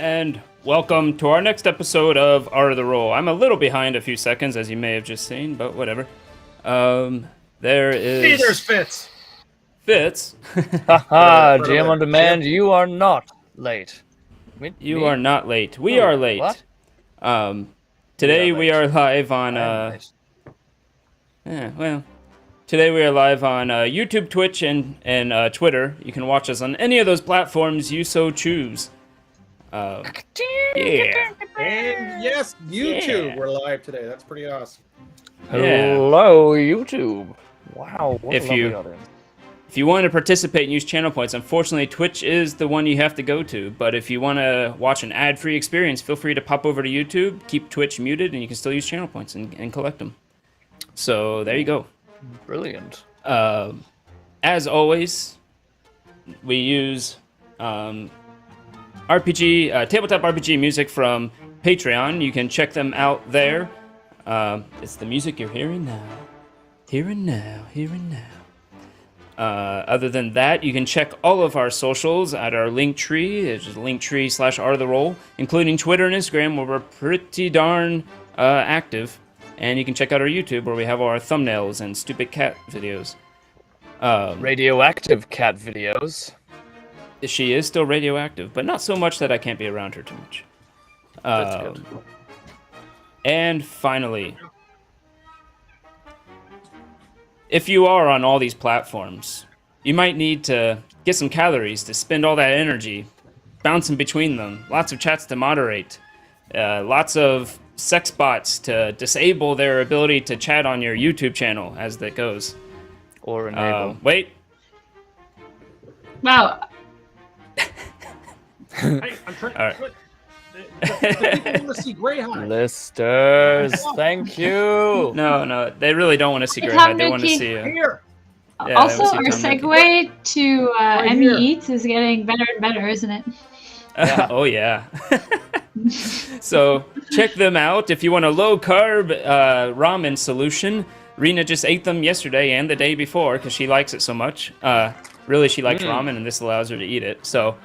and welcome to our next episode of Art of the Roll. I'm a little behind a few seconds, as you may have just seen, but whatever. There is... Hey, there's Fitz! Fitz? Haha, GM on demand, you are not late. You are not late. We are late. What? Today we are live on... Today we are live on YouTube, Twitch, and Twitter. You can watch us on any of those platforms you so choose. Yeah. And yes, YouTube, Yeah. we're live today. That's pretty awesome. Hello, YouTube. Wow, what If a you- lovely audience. If you want to participate and use channel points, unfortunately, Twitch is the one you have to go to. But if you want to watch an ad-free experience, feel free to pop over to YouTube, keep Twitch muted, and you can still use channel points and collect them. So there you go. Brilliant. As always, we use tabletop RPG music from Patreon. You can check them out there. It's the music you're hearing now. Here and now. Other than that, you can check all of our socials at our linktree. It's just linktree/Art of the Roll, including Twitter and Instagram, where we're pretty darn active. And you can check out our YouTube, where we have all our thumbnails and stupid cat videos. Radioactive cat videos. She is still radioactive, but not so much that I can't be around her too much. That's good. And finally, if you are on all these platforms, you might need to get some calories to spend all that energy bouncing between them. Lots of chats to moderate. Lots of sex bots to disable their ability to chat on your YouTube channel as that goes. Or enable. Wait. Wow. Hey, I'm trying. All right. The people want to see Grey High. Listers, thank you. No, they really don't want to see Hey, Grey High. Tom They want to Nuki. see you. Here. Yeah, Also, that was our Tom Nuki. segue to Right Emmy here. Eats is getting better and better, isn't it? Oh yeah. So check them out if you want a low carb ramen solution. Rena just ate them yesterday and the day before because she likes it so much. Really, she likes ramen, and this allows her to eat it. So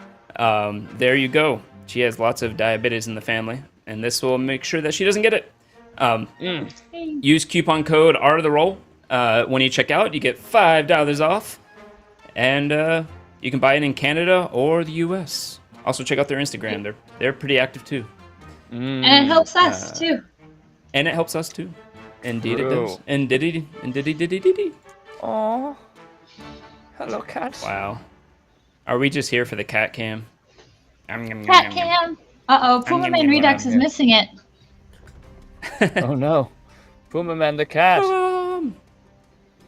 there you go. She has lots of diabetes in the family, and this will make sure that she doesn't get it. Use coupon code Art of the Roll when you check out. You get $5 off, and you can buy it in Canada or the U.S. Also, check out their Instagram. They're pretty active too. And it helps us too. And it helps us too. Indeed True. it does. Indeed. Aww. Hello, cat. Wow. Are we just here for the cat cam? Cat cam. Uh-oh, Puma Man Redux is missing it. Oh no. Puma Man the cat. The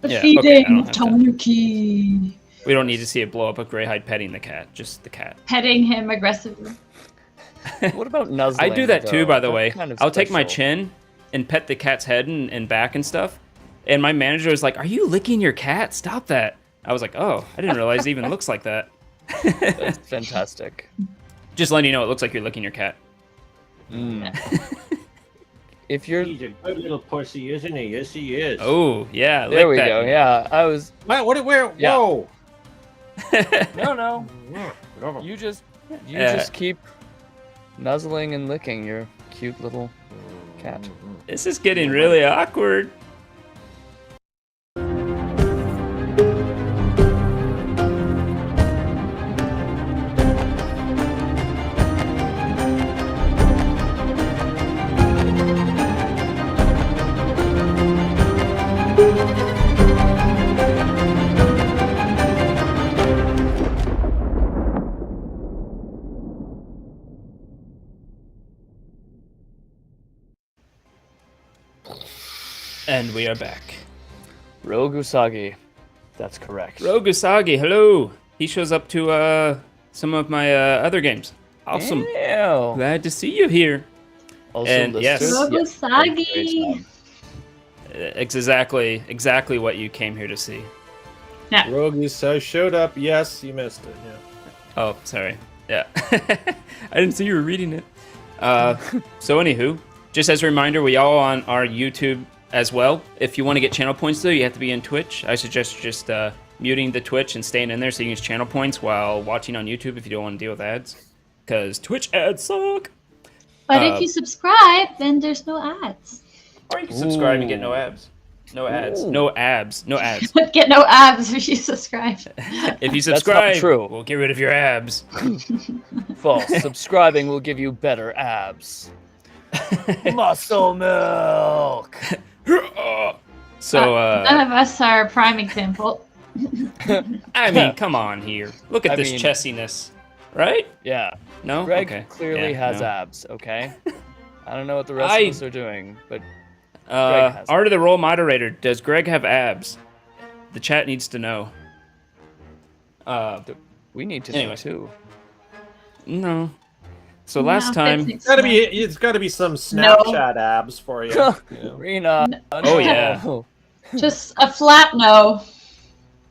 Yeah, okay, I feeding don't of have Tom Nuki. We don't need to see it blow up with Greyhide petting the cat. Just the cat. Petting him aggressively. What about nuzzling? I do that too, though? by the That's way. kind of I'll take my special. chin and pet the cat's head and back and stuff. And my manager was like, "Are you licking your cat? Stop that." I was like, "Oh, I didn't realize it even looks like that." That's fantastic. Just letting you know, it looks like you're licking your cat. If you're... He's a good little pussy, isn't he? Yes, he is. Oh, yeah. There we lick that. go, yeah. I was... Wow, where? Yeah. Whoa. No. No. You just Yeah. keep nuzzling and licking your cute little cat. This is getting really awkward. And we are back. Rogue Usagi. That's correct. Rogue Usagi, hello. He shows up to some of my other games. Awesome. Ew. Glad to see you here. Also And listed. yes. Rogue Yeah, Usagi. great job. Exactly what you came here to see. Rogue, you showed up. Yes, you missed it. Yeah. Oh, sorry. Yeah. I didn't see you were reading it. So anywho, just as a reminder, we all on our YouTube as well. If you want to get channel points though, you have to be in Twitch. I suggest just muting the Twitch and staying in there so you can use channel points while watching on YouTube if you don't want to deal with ads. because Twitch ads suck. But if you subscribe, then there's no ads. Or you can subscribe and get no abs. No ads. Ooh. No abs. No ads. Get no abs if you subscribe. If you That's not subscribe, true. we'll get rid of your abs. False. Subscribing will give you better abs. Muscle milk. So, None of us are a prime example. I mean, come on here. Look at I this mean- chessiness. Right? Yeah. No? Greg Okay. clearly Yeah, has no. abs, okay? I don't know what the rest of us are doing, but Greg has Art of the Role moderator, does Greg have abs? The chat needs to know. we need to Anyway. know too. No. So last time... It's gotta be some Snapchat abs for you. you know? Rena. Oh, yeah. no. Just a flat no.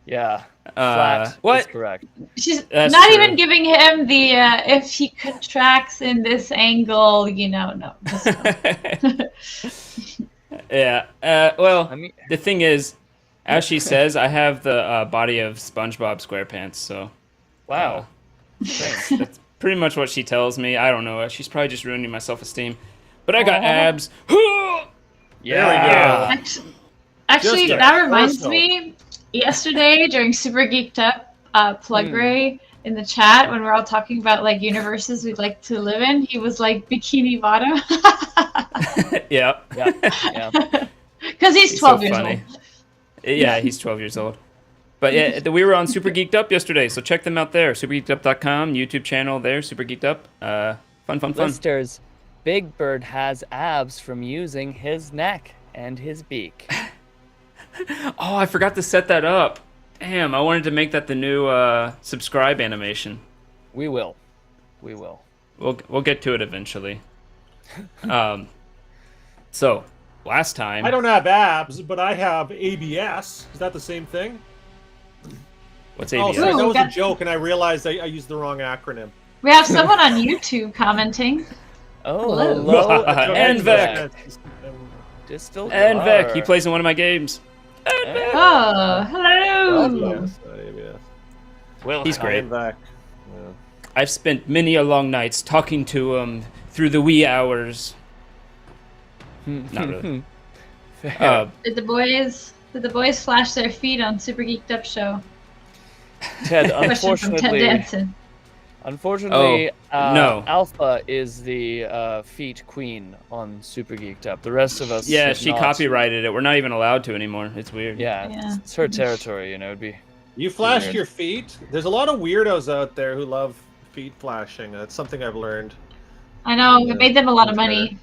Yeah. Flat what? is correct. She's That's not true. even giving him the if he contracts in this angle, no. Just no. Yeah. Well, I mean, the thing is, as she says, I have the body of SpongeBob SquarePants, so... wow. That's pretty much what she tells me. I don't know. She's probably just ruining my self-esteem. But I got Aw. abs. Yeah. Actually, Just that reminds personal. me. Yesterday during Super Geeked Up, Plug Hmm. Ray in the chat when we're all talking about like universes we'd like to live in, he was like Bikini Bottom Yeah. Yeah. because he's 12 years old. Yeah, he's 12 years old. But yeah, we were on Super Geeked Up yesterday, so check them out there. SuperGeekedUp.com, YouTube channel there, Super Geeked Up. Fun. Listers, Big Bird has abs from using his neck and his beak. Oh, I forgot to set that up. Damn, I wanted to make that the new subscribe animation. We will. We'll get to it eventually. So, last time... I don't have abs, but I have ABS. Is that the same thing? What's Oh, ABS? sorry, that was a that- joke, and I realized I used the wrong acronym. We have someone on YouTube commenting. Oh, Hello. hello. And Vec. Distilled And Vec, he water. plays in one of my games. Oh, hello. ABS. ABS. Welcome. He's great. And Vec. Yeah. I've spent many a long nights talking to him through the wee hours. Not really. Did the boys flash their feet on Super Geeked Up show? Ted, Question from Ted Danson. unfortunately, no. Alpha is the feet queen on Super Geeked Up. The rest of us, Yeah, have she not. copyrighted it. We're not even allowed to anymore. It's weird. Yeah, Yeah. it's her territory. It'd be. You flashed Weird. your feet? There's a lot of weirdos out there who love feet flashing. That's something I've learned. I know, Yeah. it made them a lot of money.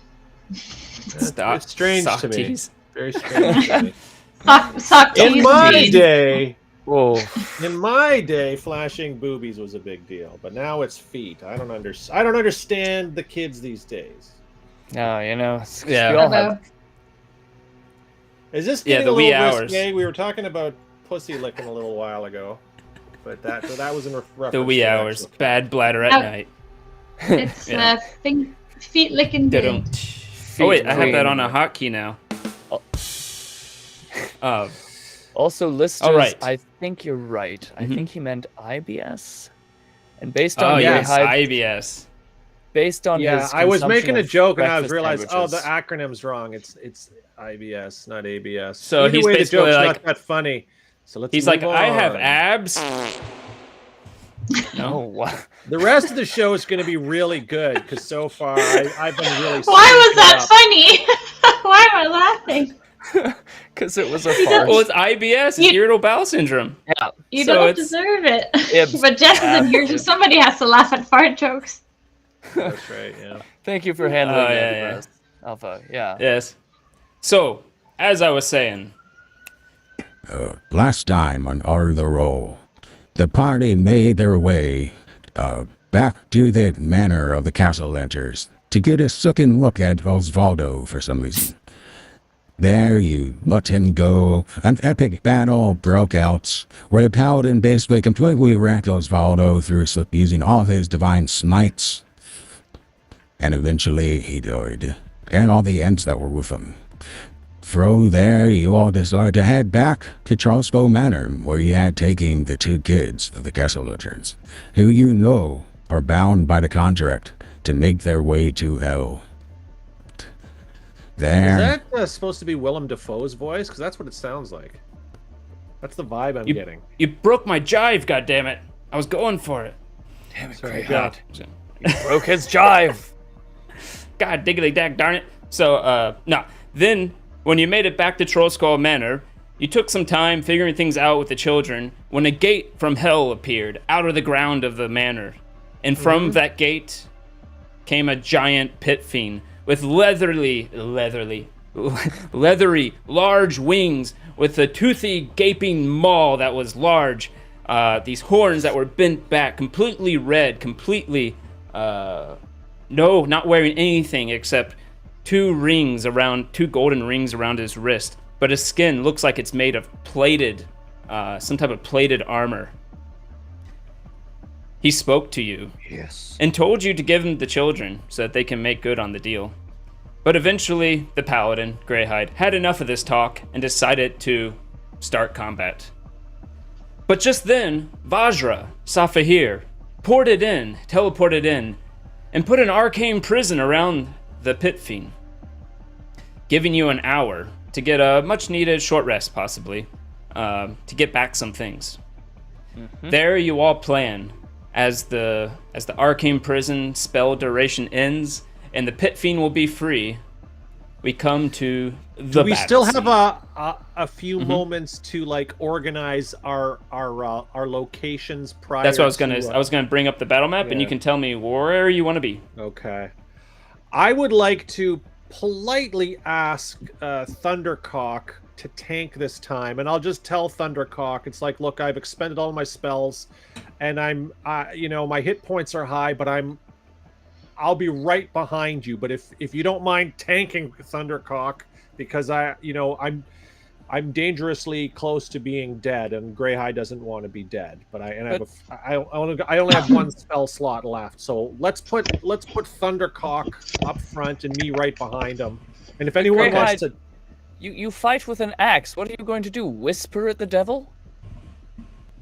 Stop. It's strange to me. Softies. Very strange to me. Sock In tease my feet. day, Whoa. flashing boobies was a big deal, but now it's feet. I don't understand the kids these days. No, it's, Yeah. we all Hello. have. Is this Yeah, getting the a wee little hours. risque? We were talking about pussy licking a little while ago, but that was in reference The wee to hours. actual- Bad bladder at Oh. night. It's Yeah. feet licking good. Oh wait, I have that queen. on a hotkey now. Also, listeners, All right. I think you're right. I Mhm. think he meant IBS. And based on Oh your yes, high, IBS. based on Yeah, his I was consumption making a of joke and I was breakfast realized, sandwiches. oh, the acronym's wrong. It's IBS, not ABS. So Either he's way, the basically joke's like- not that funny. So let's. He's move like, I have on. abs. Oh, No. wow. The rest of the show is going to be really good because so far I've been really. Why was that up. funny? Why am I laughing? Because it was a He farce. Well, it's IBS. It's You- irritable bowel syndrome. Yeah. You So don't it's- deserve it. Ibs. But Jess isn't here, so Ibs. somebody has to laugh at fart jokes. That's right. Yeah. Thank you for handling Oh, that yeah, for us, Alpha. Yeah. Yes. So, as I was saying, Last time on Are the Roll, the party made their way back to the manor of the castle enters to get a second look at Osvaldo for some reason. There you let him go. An epic battle broke out where the paladin basically completely wrecked Osvaldo through using all of his divine smites. And eventually he died, and all the ends that were with him. From there, you all decided to head back to Charlesbow Manor, where you had taken the two kids of the castle lanterns, who you know are bound by the contract to make their way to hell. Is There, that supposed to be Willem Dafoe's voice? Because that's what it sounds like. That's the vibe I'm getting. You broke my jive, goddammit. I was going for it. Damn it, Sorry, Greyhide. You broke his jive. God diggity dag darn it. So, no. Then, when you made it back to Trollskull Manor, you took some time figuring things out with the children when a gate from hell appeared out of the ground of the manor. And from that gate came a giant pit fiend with leathery, large wings with a toothy, gaping maw that was large. These horns that were bent back, completely red, completely, not wearing anything except two golden rings around his wrist. But his skin looks like it's made of some type of plated armor. He spoke to you. Yes. And told you to give him the children so that they can make good on the deal. But eventually, the paladin, Greyhide, had enough of this talk and decided to start combat. But just then, Vajra, Safahir, teleported in, and put an arcane prison around the pit fiend, giving you an hour to get a much-needed short rest, possibly, to get back some things. There you all plan. As the arcane prison spell duration ends and the pit fiend will be free, we come to the Do we battle still scene. have a few moments to like organize our locations prior? That's what I was gonna bring up the battle map, and you Yeah. can tell me where you want to be. Okay. I would like to politely ask Thundercock to tank this time, and I'll just tell Thundercock, it's like, look, I've expended all my spells, and I'm, my hit points are high, but I'll be right behind you. But if you don't mind tanking Thundercock, because I'm dangerously close to being dead, and Greyhide doesn't want to be dead. But I only have one spell slot left, so let's put Thundercock up front and me right behind him. And if anyone wants to. You fight with an axe. What are you going to do? Whisper at the devil?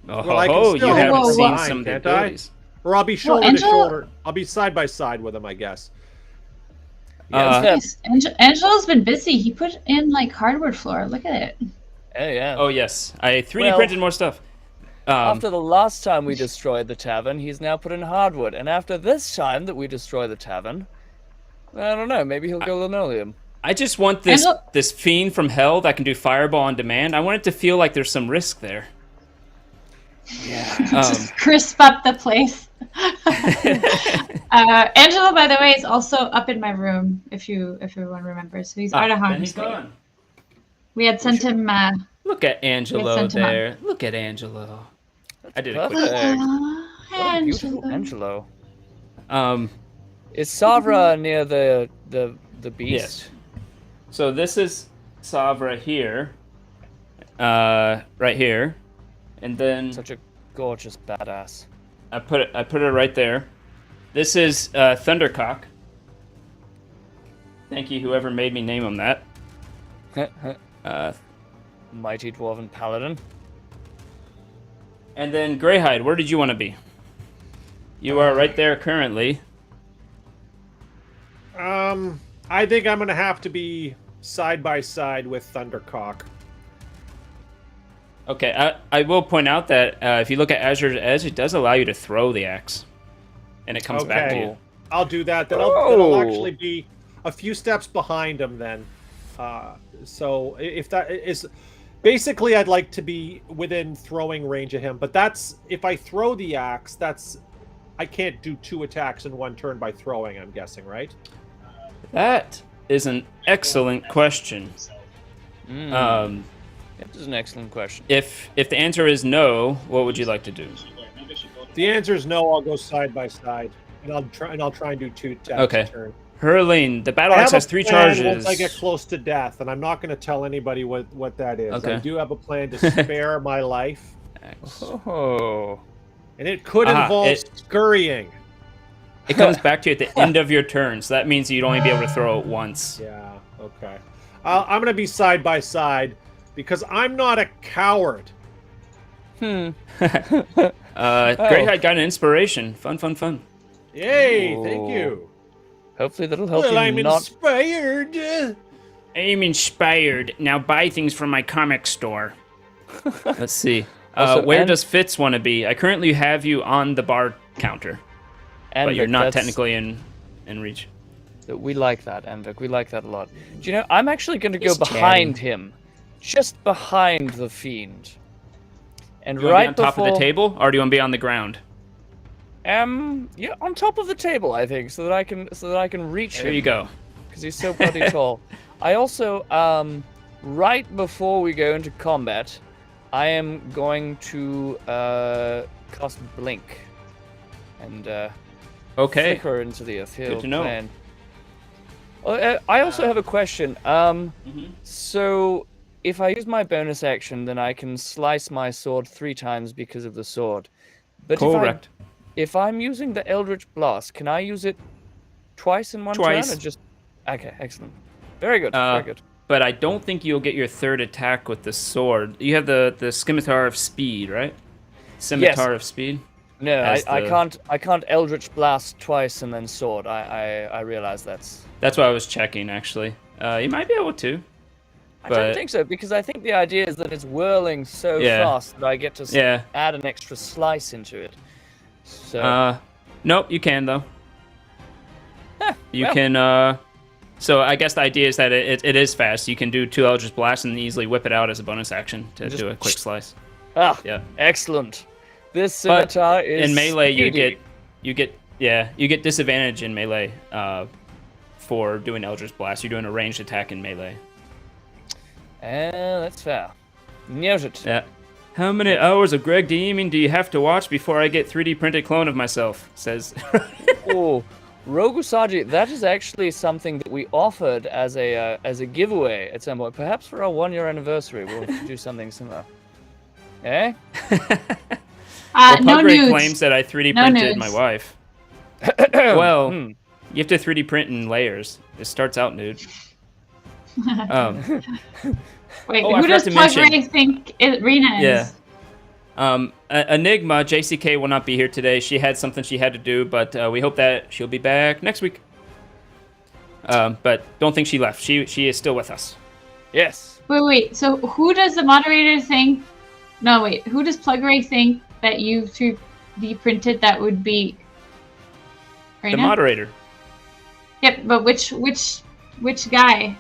Well, I can Oh, still you haven't Whoa, seen whoa. some of the Can't I? abilities. Or I'll be shoulder to Angela- shoulder. I'll be side by side with him, I guess. Nice. Angelo's been busy. He put in like hardwood floor. Look at it. Yeah. Oh yes, I 3D Well, printed more stuff. After the last time we destroyed the tavern, he's now put in hardwood. And after this time that we destroy the tavern, I don't know, maybe he'll go linoleum. I just want this fiend from hell that can do fireball on demand. I want it to feel like there's some risk there. Yeah. Just crisp up the place. Angelo, by the way, is also up in my room. If everyone remembers, so he's out of Then harm's he's way. gone. We had sent him. Look at Angelo sent him up. there. Look at Angelo. I did it quick. Perfect. What What a beautiful Angelo. Um, Is Savra near the beast? yes. So this is Savra here, right here, and then Such a gorgeous badass. I put her right there. This is Thundercock. Thank you, whoever made me name him that. Mighty Dwarven Paladin. And then Greyhide, where did you want to be? You are right there currently. I think I'm gonna have to be side by side with Thundercock. Okay, I will point out that if you look at Azure's Edge, it does allow you to throw the axe, and it comes back to Okay. you. I'll do that. Then I'll actually be a few steps behind him then. So if that is basically, I'd like to be within throwing range of him. But that's if I throw the axe. I can't do 2 attacks in 1 turn by throwing. I'm guessing, right? That is an excellent question. That is an excellent question. If the answer is no, what would you like to do? The answer is no. I'll go side by side, and I'll try and do 2 attacks Okay. a turn. Hurling, the battle I axe have has a 3 plan charges. Once I get close to death, and I'm not going to tell anybody what that is. Okay. I do have a plan to spare my life, Oh. and it could Ah, involve scurrying. It comes back to you at the end of your turn, so that means you'd only be able to throw it once. Yeah. Okay. I'm going to be side by side because I'm not a coward. Greyhide got an inspiration. Fun. Yay! Thank Ooh. you. Hopefully that'll help Well, you I'm not. inspired. I'm inspired. Now buy things from my comic store. Let's see. Also, Where and- does Fitz want to be? I currently have you on the bar counter, And but you're Vic, not that's- technically in reach. We like that, Anvik. We like that a lot. Do you know, I'm actually going to go Just behind chatting. him. Just behind the fiend. And You want to be right on top before... of the table, or do you want to be on the ground? Yeah, on top of the table, I think, so that I can reach There him. you go. Because he's so bloody tall. I also, right before we go into combat, I am going to cast Blink. And Okay. flicker into the field. to know. Plan. I also have a question. So if I use my bonus action, then I can slice my sword 3 times because of the sword. But Correct. if I'm using the Eldritch Blast, can I use it twice in one Twice. turn? Or just okay, excellent. Very good. Very good. But I don't think you'll get your third attack with the sword. You have the Scimitar of Speed, right? Scimitar of Speed. No, as I the- can't Eldritch Blast twice and then sword. I realize that's. That's why I was checking, actually. You might be able to. I But- don't think so because I think the idea is that it's whirling so Yeah. fast that I get to Yeah. add an extra slice into it. So Nope, you can, though. You well. can, So I guess the idea is that it is fast. You can do 2 Eldritch Blasts and easily whip it out as a bonus action to Just- do a quick slice. Yeah. Excellent. This But scimitar is in melee, speedy. you get disadvantage in melee for doing Eldritch Blast. You're doing a ranged attack in melee. That's fair. Noted. Yeah. How many hours of Greg DMing do you have to watch before I get 3D printed clone of myself? Says. Oh, Rogusaji, that is actually something that we offered as a giveaway at some point. Perhaps for our 1-year anniversary, we'll do something similar. Eh? No Pugray nudes. claims that I 3D No printed nudes. my wife. Well, Hmm. you have to 3D print in layers. It starts out nude. Wait, Oh, I who forgot does to Plug mention- Ray think Rena is? Yeah. Enigma, JCK will not be here today. She had something she had to do, but we hope that she'll be back next week. But don't think she left. She is still with us. Yes. Wait. So who does the moderator think? No, wait. Who does Plug Ray think that you 3D printed that would be? The Rena? moderator. Yep, but which guy?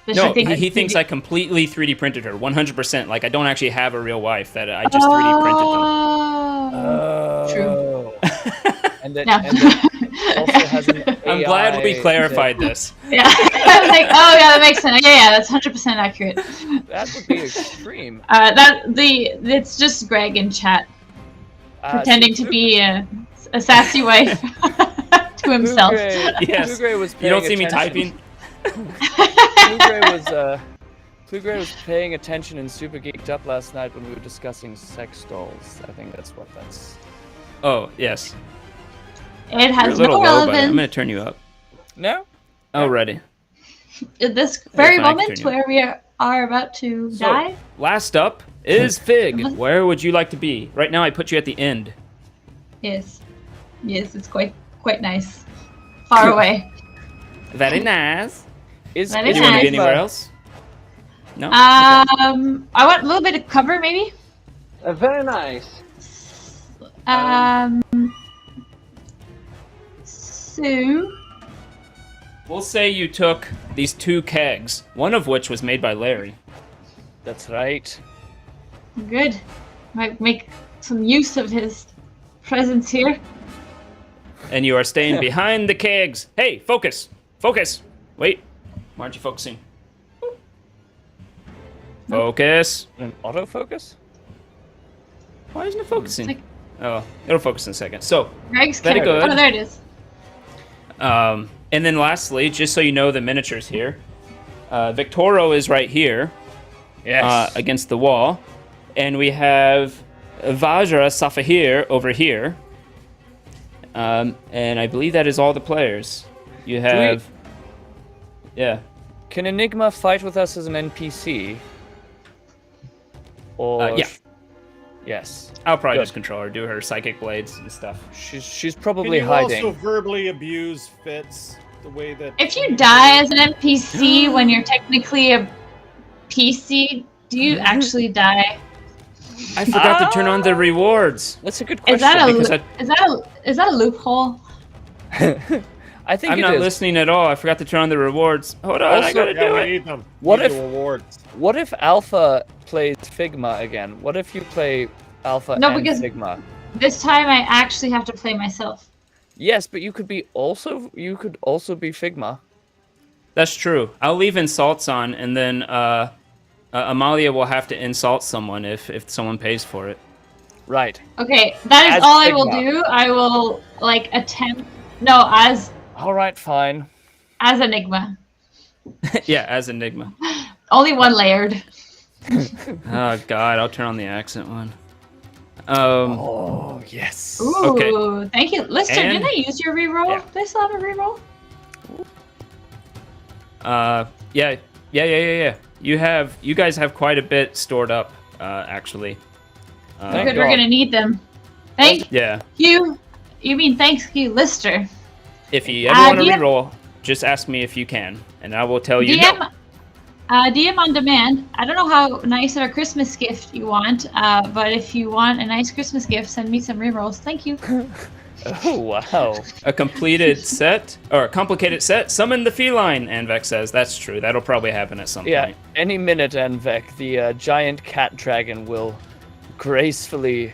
Does No, she think he thinks I completely 3D printed her, 100%. Like I don't actually have a real wife; that I just 3D printed them. Oh. True. And that, No. and that also has an I'm glad we AI clarified this. Yeah, I was like, oh yeah, that makes sense. Yeah, that's 100% accurate. That would be extreme. It's just Greg in chat pretending to be a sassy wife to himself. Yes. Plugray was You don't paying see me attention. typing? Plugray was paying attention and super geeked up last night when we were discussing sex dolls. I think that's what that's. Oh yes. It You're a has little no low, but I'm relevance. gonna turn you up. No? Already. At this very fine, I can moment turn you where we are about to So, die. last up is Fig. Where would you like to be? Right now, I put you at the end. Yes, it's quite nice. Far away. Very nice. Is That Do is you want to be nice. anywhere else? No. I want a little bit of cover, maybe. Very nice. So We'll say you took these 2 kegs, one of which was made by Larry. That's right. good. Might make some use of his presence here. And you are staying behind the kegs. Hey, focus! Focus! Wait. Why aren't you focusing? Focus. An autofocus? Why isn't it focusing? It's like- Oh, it'll focus in a second. So, Greg's Very character. good. Oh, there it is. and then lastly, just so you know the miniatures here, Victoro is right here. Yes. Against the wall. And we have Vajra Safahir over here. And I believe that is all the players. You have... Yeah. Can Enigma fight with us as an NPC? Or Yeah. Yes. I'll probably Good. just control her, do her psychic blades and stuff. She's Can probably you hiding. also verbally abuse Fitz the way that... If you die as an NPC when you're technically a PC, do you actually die? I forgot to turn on the rewards. That's a good question. Is that a because is that a loophole? I think I'm it not is. listening at all. I forgot to turn on the rewards. Hold on, I Also- gotta Yeah, do we it. need them. What We need if- the rewards? What if Alpha plays Figma again? What if you play Alpha No, and because- Figma? This time I actually have to play myself. Yes, but you could also be Figma. That's true. I'll leave insults on, and then Amalia will have to insult someone if someone pays for it. Right. Okay, that is As all I will Figma. do. I will like attempt. No, as All right, fine. Enigma. Yeah, as Enigma. Only one layered. Oh God, I'll turn on the accent one. Oh, yes. Ooh, Okay. thank you, Lister. And- Didn't I use your reroll? Yeah. Did I still have a reroll? Yeah. You guys have quite a bit stored up, actually. Thank Good, we're God. gonna need them. Thank Yeah. you. You mean thanks you, Lister? If you ever want to DM reroll, just ask me if you can, and I will tell you. DM, No. DM on demand. I don't know how nice of a Christmas gift you want, but if you want a nice Christmas gift, send me some rerolls. Thank you. Oh, wow. A completed set or a complicated set. Summon the feline. Anvek says that's true. That'll probably happen at some Yeah, point. any minute, Anvek, the giant cat dragon will gracefully.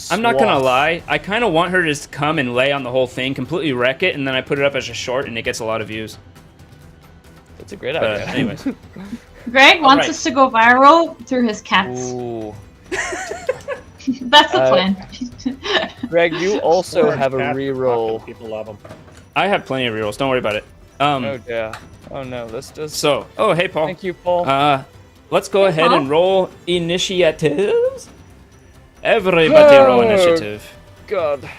I'm not gonna swath. lie. I kind of want her to just come and lay on the whole thing, completely wreck it, and then I put it up as a short, and it gets a lot of views. That's a great But idea. anyways, Greg wants right. us to go viral through his cats. Ooh. That's the Uh, plan. Greg, you also Poor have a cat reroll. fucking People love them. I have plenty of rerolls. Don't worry about it. Oh, yeah. Oh, no. Let's just. So, oh hey Paul. Thank you, Paul. Let's go ahead Paul? and roll initiatives. Everybody roll Oh. initiative. God.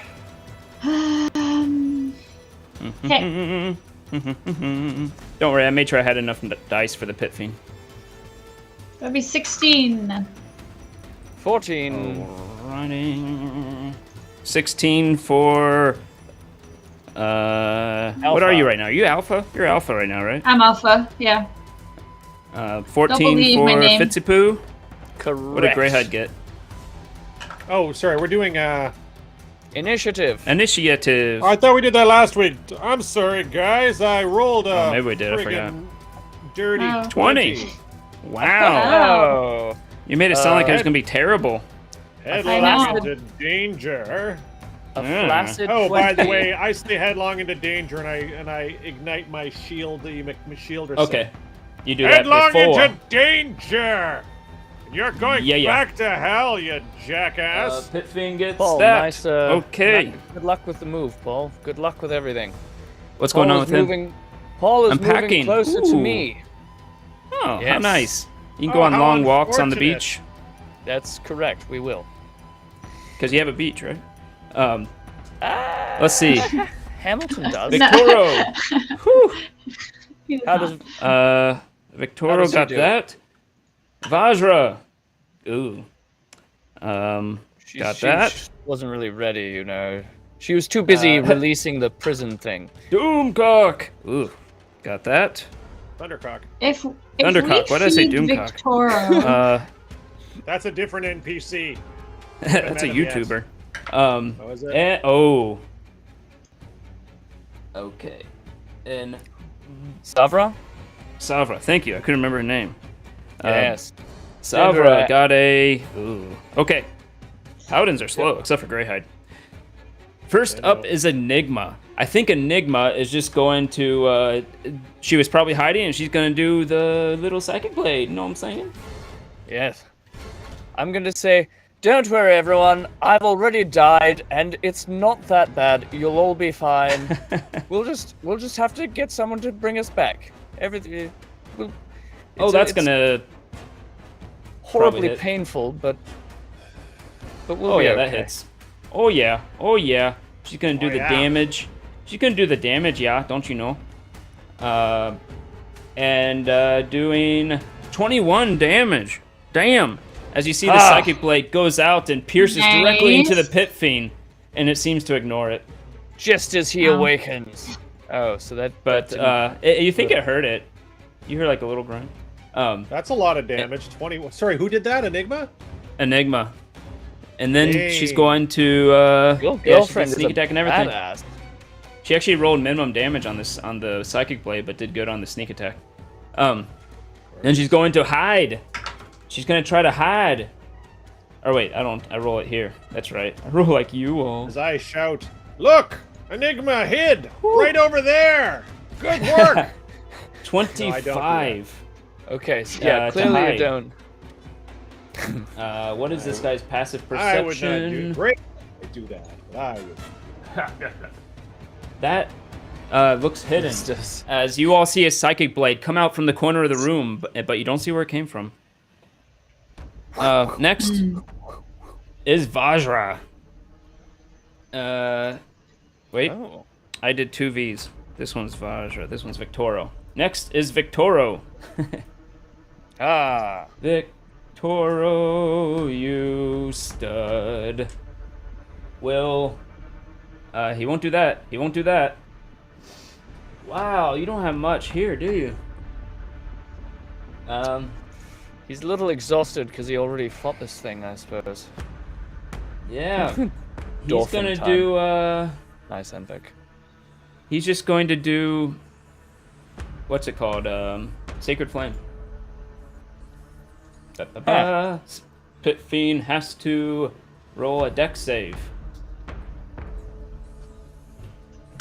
Okay. Don't worry, I made sure I had enough dice for the pit fiend. That'd be 16. 14. Running 16 for what are you right now? Are you alpha? You're alpha right now, right? I'm alpha. Yeah. 14 believe my for name. Fitzipoo. Correct. What did Greyhide get? Oh, sorry, we're doing Initiative. Initiative. I thought we did that last week. I'm sorry, guys. I rolled a maybe we did, I forgot. friggin' dirty Oh. 20. Wow. Oh. You made it sound like it was Head- going to be terrible. Headlong know. into danger. A Yeah. flaccid Oh, by the 20. way, I stay headlong into danger, and I ignite my shield, my shield or Okay. You do that Headlong before. into danger! You're going Yeah. back to hell, you jackass! Pit fiend gets Paul, that. nice. Okay. Good luck with the move, Paul. Good luck with everything. What's going on with him? Paul is I'm moving packing. closer to Ooh. me. Oh, how Yes. nice. You can Oh, go on how long walks on the unfortunate. beach. That's correct. We will. Because you have a beach, right? Let's see. Hamilton does. No. Victoro. Whew. How does How Victoro does he got do? that. Vajra. Ooh. she, Got she that. wasn't really ready, you know. She was too busy releasing the prison thing. Doomcock. Ooh. Got that. Thundercock. If Thundercock, we why did I say feed Doomcock? Victoro, That's a different NPC. That's a met him, yes. YouTuber. Oh, is it? Oh. Okay. And Savra? Savra. Thank you. I couldn't remember her name. Yes. Savra got a. Ooh. Okay. Paladins are slow, except for Greyhide. First up is Enigma. I think Enigma is just going to. She was probably hiding, and she's going to do the little psychic blade. You know what I'm saying? Yes. I'm gonna say, don't worry, everyone. I've already died, and it's not that bad. You'll all be fine. we'll just have to get someone to bring us back. Everything. Oh, that's gonna. horribly hit. painful, but we'll Oh be yeah, okay. that hits. Oh yeah. Oh yeah. She's gonna do Oh, the yeah. damage. She's gonna do the damage. Yeah, don't you know? And doing 21 damage. Damn. As you see, the psychic blade goes out and pierces directly into the pit fiend, and it seems to ignore it. Just as he awakens. Oh, so that. But you think it hurt it? You hear like a little grunt. That's a lot of damage. 20. Sorry, who did that? Enigma? Enigma. And then Dang. she's going to Your girlfriend sneak is attack and everything. badass. She actually rolled minimum damage on the psychic blade, but did good on the sneak attack. Then she's going to hide. She's gonna try to hide. Or wait, I roll it here. That's right. I roll like you all. As I shout, "Look! Enigma hid! Right over there! Good work!" 25. Okay, so to yeah, clearly hide. you don't. What is this guy's passive I would not do perception? great. I do that. But I would. That looks hidden. It's just- As you all see a psychic blade come out from the corner of the room, but you don't see where it came from. Next is Vajra. Wait, Oh. I did 2 V's. This one's Vajra, this one's Victoro. Next is Victoro. Ah. Victoro, you stud. Will. He won't do that. He won't do that. Wow, you don't have much here, do you? He's a little exhausted because he already fought this thing, I suppose. Yeah. He's Dolphin gonna time. do, Nice, Envic. he's just going to do, what's it called? Sacred Flame. Ba-ba-ba. Pit Fiend has to roll a dex save.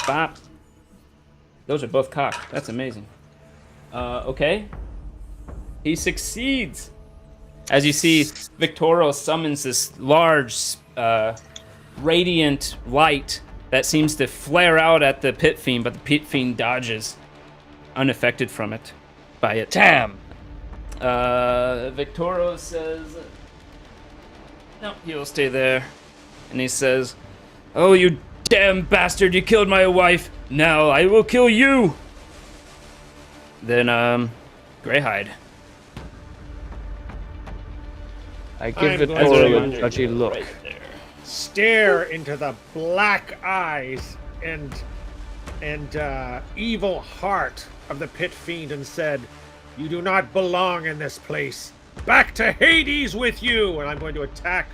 Bop. Those are both cocked. That's amazing. Okay. He succeeds. As you see, Victoro summons this large, radiant light that seems to flare out at the Pit Fiend, but the Pit Fiend dodges, unaffected from it, by it. Damn. Victoro says, no, he'll stay there. And he says, "Oh, you damn bastard, you killed my wife. Now I will kill you." Then, Greyhide. I I'm give it going to Toro a remind you judgy look. right there. Stare into the black eyes and evil heart of the Pit Fiend and said, "You do not belong in this place. Back to Hades with you!" And I'm going to attack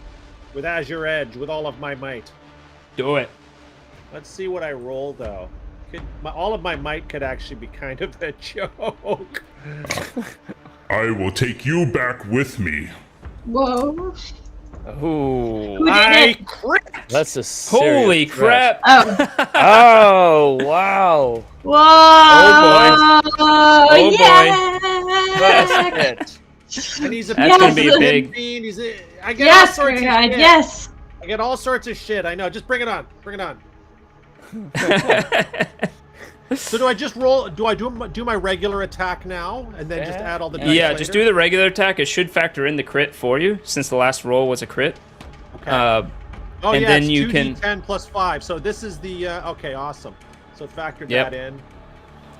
with Azure Edge with all of my might. Do it. Let's see what I roll, though. All of my might could actually be kind of a joke. I will take you back with me. Whoa. Ooh. Who did I it? crit! That's a Holy serious crap. Oh. Oh, wow. Whoa. Oh, boy. That's Yeah. it. And he's a That's gonna be a Pit big... Fiend. I get all Yes, sorts of God, shit. yes. I get all sorts of shit. I know. Just bring it on. Bring it on. So do I just roll? Do I do my regular attack now and then just Yeah. add all the dice Yeah, later? just do the regular attack. It should factor in the crit for you, since the last roll was a crit. Okay. And yeah, then it's you 2d10 plus 5. So this is the okay, awesome. So factored Yep. that in.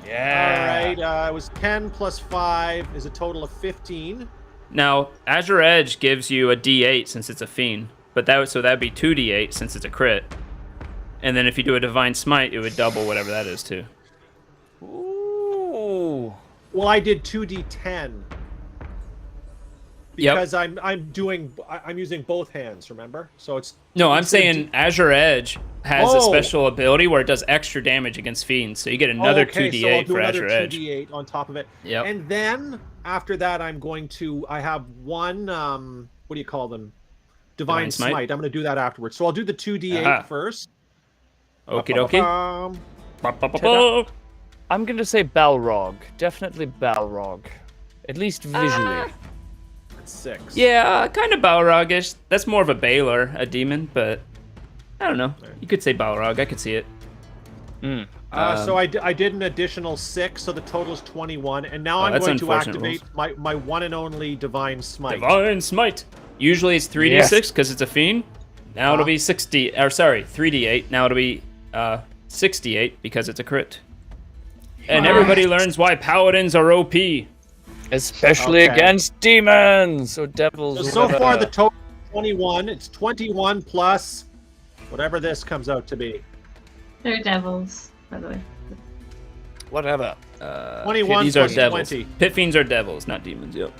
Yeah. All right. It was 10 plus 5 is a total of 15. Now, Azure Edge gives you a D8 since it's a fiend, but that'd be 2D8 since it's a crit. And then if you do a Divine Smite, it would double whatever that is too. Ooh. Well, I did 2d10 Yep. because I'm using both hands. Remember? So it's No, I'm it's a saying Azure Edge has a Oh. special ability where it does extra damage against fiends, so you get another okay, 2D8 so I'll do for another Azure Edge. 2d8 on top of it. Yep. And then after that, I have one. What do you call them? Divine Smite? Smite. I'm going to do that afterwards. So I'll do the 2d8 Aha. first. Okie dokie. Ba-ba-ba-bam. I'm going to say Balrog. Definitely Balrog. At least visually. 6. Yeah, kind of Balrog-ish. That's more of a Baylor, a demon, but I don't know. You could say Balrog. I could see it. So I did an additional 6, so the total is 21. And now I'm that's going to unfortunate activate my one and only Divine Smite. Divine Smite. Usually it's 3d6 because it's a fiend. Now it'll be 3d8. Now it'll be 68 because it's a crit. And everybody learns why paladins are OP. Especially Okay. against demons or devils. So whatever. far, the total is 21. It's 21 plus whatever this comes out to be. They're devils, by the way. Whatever. 21 These are plus devils. 20. Pit fiends are devils, not demons. Yep.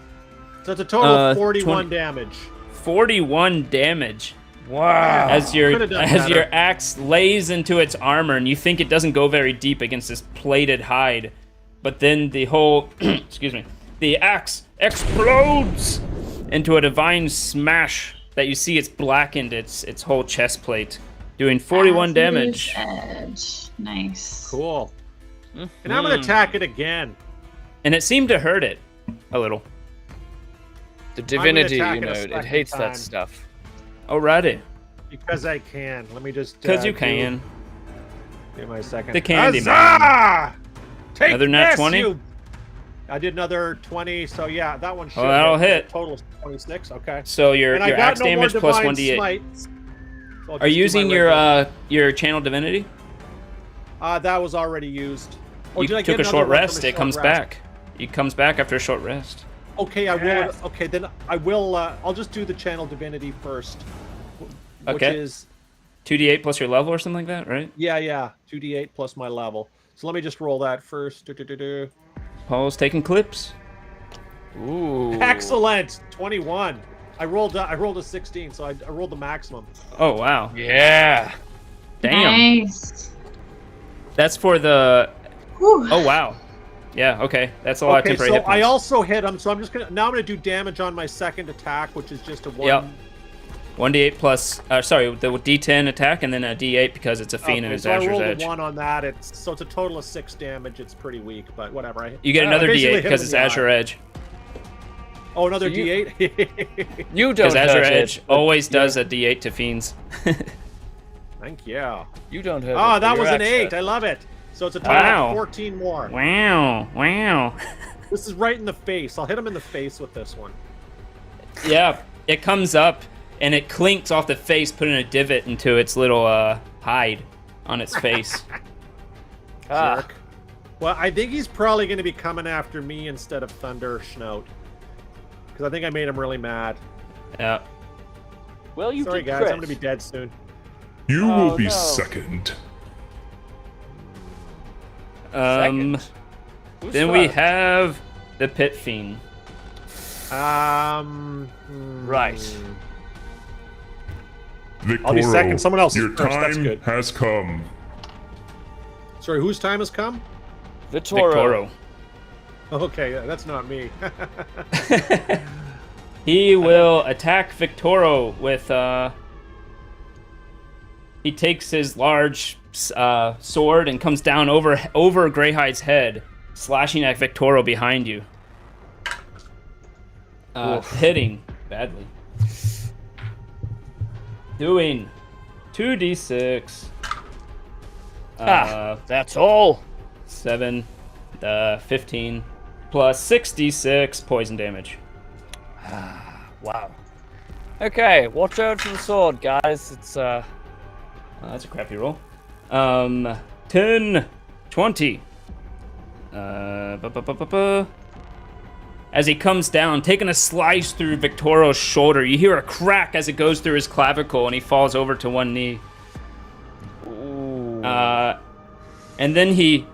So it's a total of 41 20. damage. 41 damage. Wow. As your Could've done better. your axe lays into its armor, and you think it doesn't go very deep against this plated hide, but then the whole excuse me, the axe explodes into a divine smash that you see it's blackened its whole chest plate, doing 41 damage. Edge. Nice. Cool. And I'm going to attack it again. And it seemed to hurt it a little. The divinity, attack you it a know, it second hates time. that stuff. Alrighty, Because I can. Let me just. because you can. Give me a second. The candy man. Huzzah! Take Another nat this, 20? you- I did another 20, so yeah, that one should that'll hit. Total is 26, okay. So your And I your got axe no more damage plus divine 1d8. smites, so I'll Are just you do my using regular- your channel divinity? That was already used. Oh, You did I took get a short another one from rest. a It short comes rest? back. It comes back after a short rest. Okay, I will. Okay, then I will. I'll just do the channel divinity first. Which Okay. is 2d8 plus your level or something like that, right? yeah, 2d8 plus my level. So let me just roll that first. Do. Paul's taking clips. Ooh. Excellent, 21. I rolled a 16, so I rolled the maximum. Oh wow. Yeah. Damn. Nice. That's for the. Whew. Oh wow. Yeah. Okay. That's a lot of Okay, temporary so hit points. I also hit him. So I'm just gonna do damage on my second attack, which is just a one. Yep. 1d8 plus. Sorry, the d10 attack and then a d8 because it's a fiend and Okay, it's so I Azur's rolled Edge. a 1 on that. It's a total of 6 damage. It's pretty weak, but whatever. You get another basically d8 hit because him it's in the Azure eye. Edge. Oh, another So you- D8. You Because don't Azure hurt Edge it. but always does a d8 to fiends. Thank you. You don't hurt it. Oh, but that your was an axe 8. hurt. I love it. So it's a total Wow. of 14 more. Wow. Wow. This is right in the face. I'll hit him in the face with this one. Yeah. It comes up and it clinks off the face, putting a divot into its little hide on its face. Ah. Jerk. Well, I think he's probably going to be coming after me instead of Thunder Schnout. Because I think I made him really mad. Yeah. Well, you Sorry, did guys. crit. I'm going to be dead soon. You Oh, will be no. second. Second. Who's Then we first? have the Pit Fiend. Right. Victoro, I'll be second. Someone else is your first. That's time good. has come. Sorry, whose time has come? Vitoro. Victoro. Okay, that's not me. He will attack Victoro with he takes his large sword and comes down over Greyhide's head, slashing at Victoro behind you. Hitting badly. Doing 2d6. That's all. 7, 15, plus 6d6 poison damage. Wow. Okay, watch out for the sword, guys. It's That's a crappy roll. 10, 20. As he comes down, taking a slice through Victoro's shoulder, you hear a crack as it goes through his clavicle, and he falls over to one knee. And then he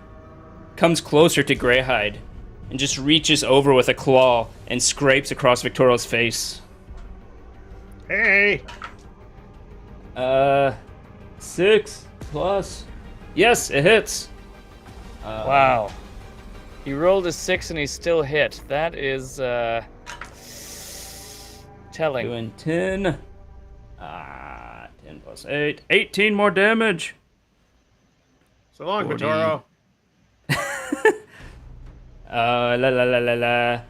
comes closer to Greyhide and just reaches over with a claw and scrapes across Victoro's face. Hey! 6 plus. Yes, it hits. wow. He rolled a 6 and he still hit. That is telling. Doing 10. 10 plus 8. 18 more damage. So long, 40. Vitoro. La la la la la.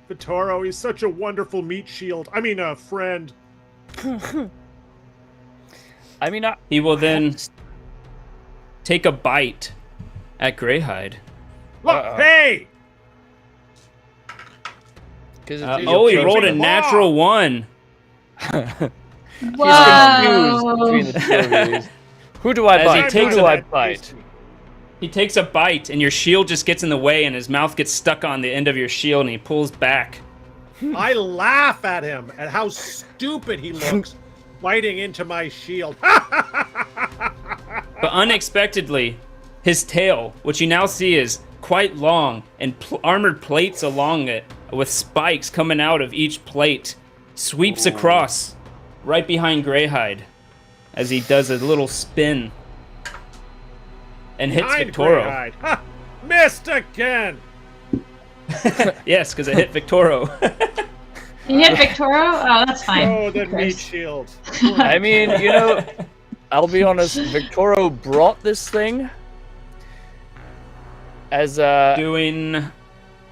Vitoro, he's such a wonderful meat shield. I mean, a friend. I mean, He will then take a bite at Greyhide. Look, hey! because Oh, he rolled a Claw. natural 1. Whoa. between the two of these. Who do I As he bite? takes Who do a- I bite? He takes a bite, and your shield just gets in the way, and his mouth gets stuck on the end of your shield, and he pulls back. I laugh at him at how stupid he looks, biting into my shield. But unexpectedly, his tail, which you now see is quite long, and armored plates along it, with spikes coming out of each plate, sweeps across right behind Greyhide as he does a little spin and hits Behind Victoro. Greyhide. Ha! Missed again. Yes, because it hit Victoro. You hit Victoro? Oh, that's fine. Oh, the Of meat course. shield. I mean, you know, I'll be honest, Victoro brought this thing as Doing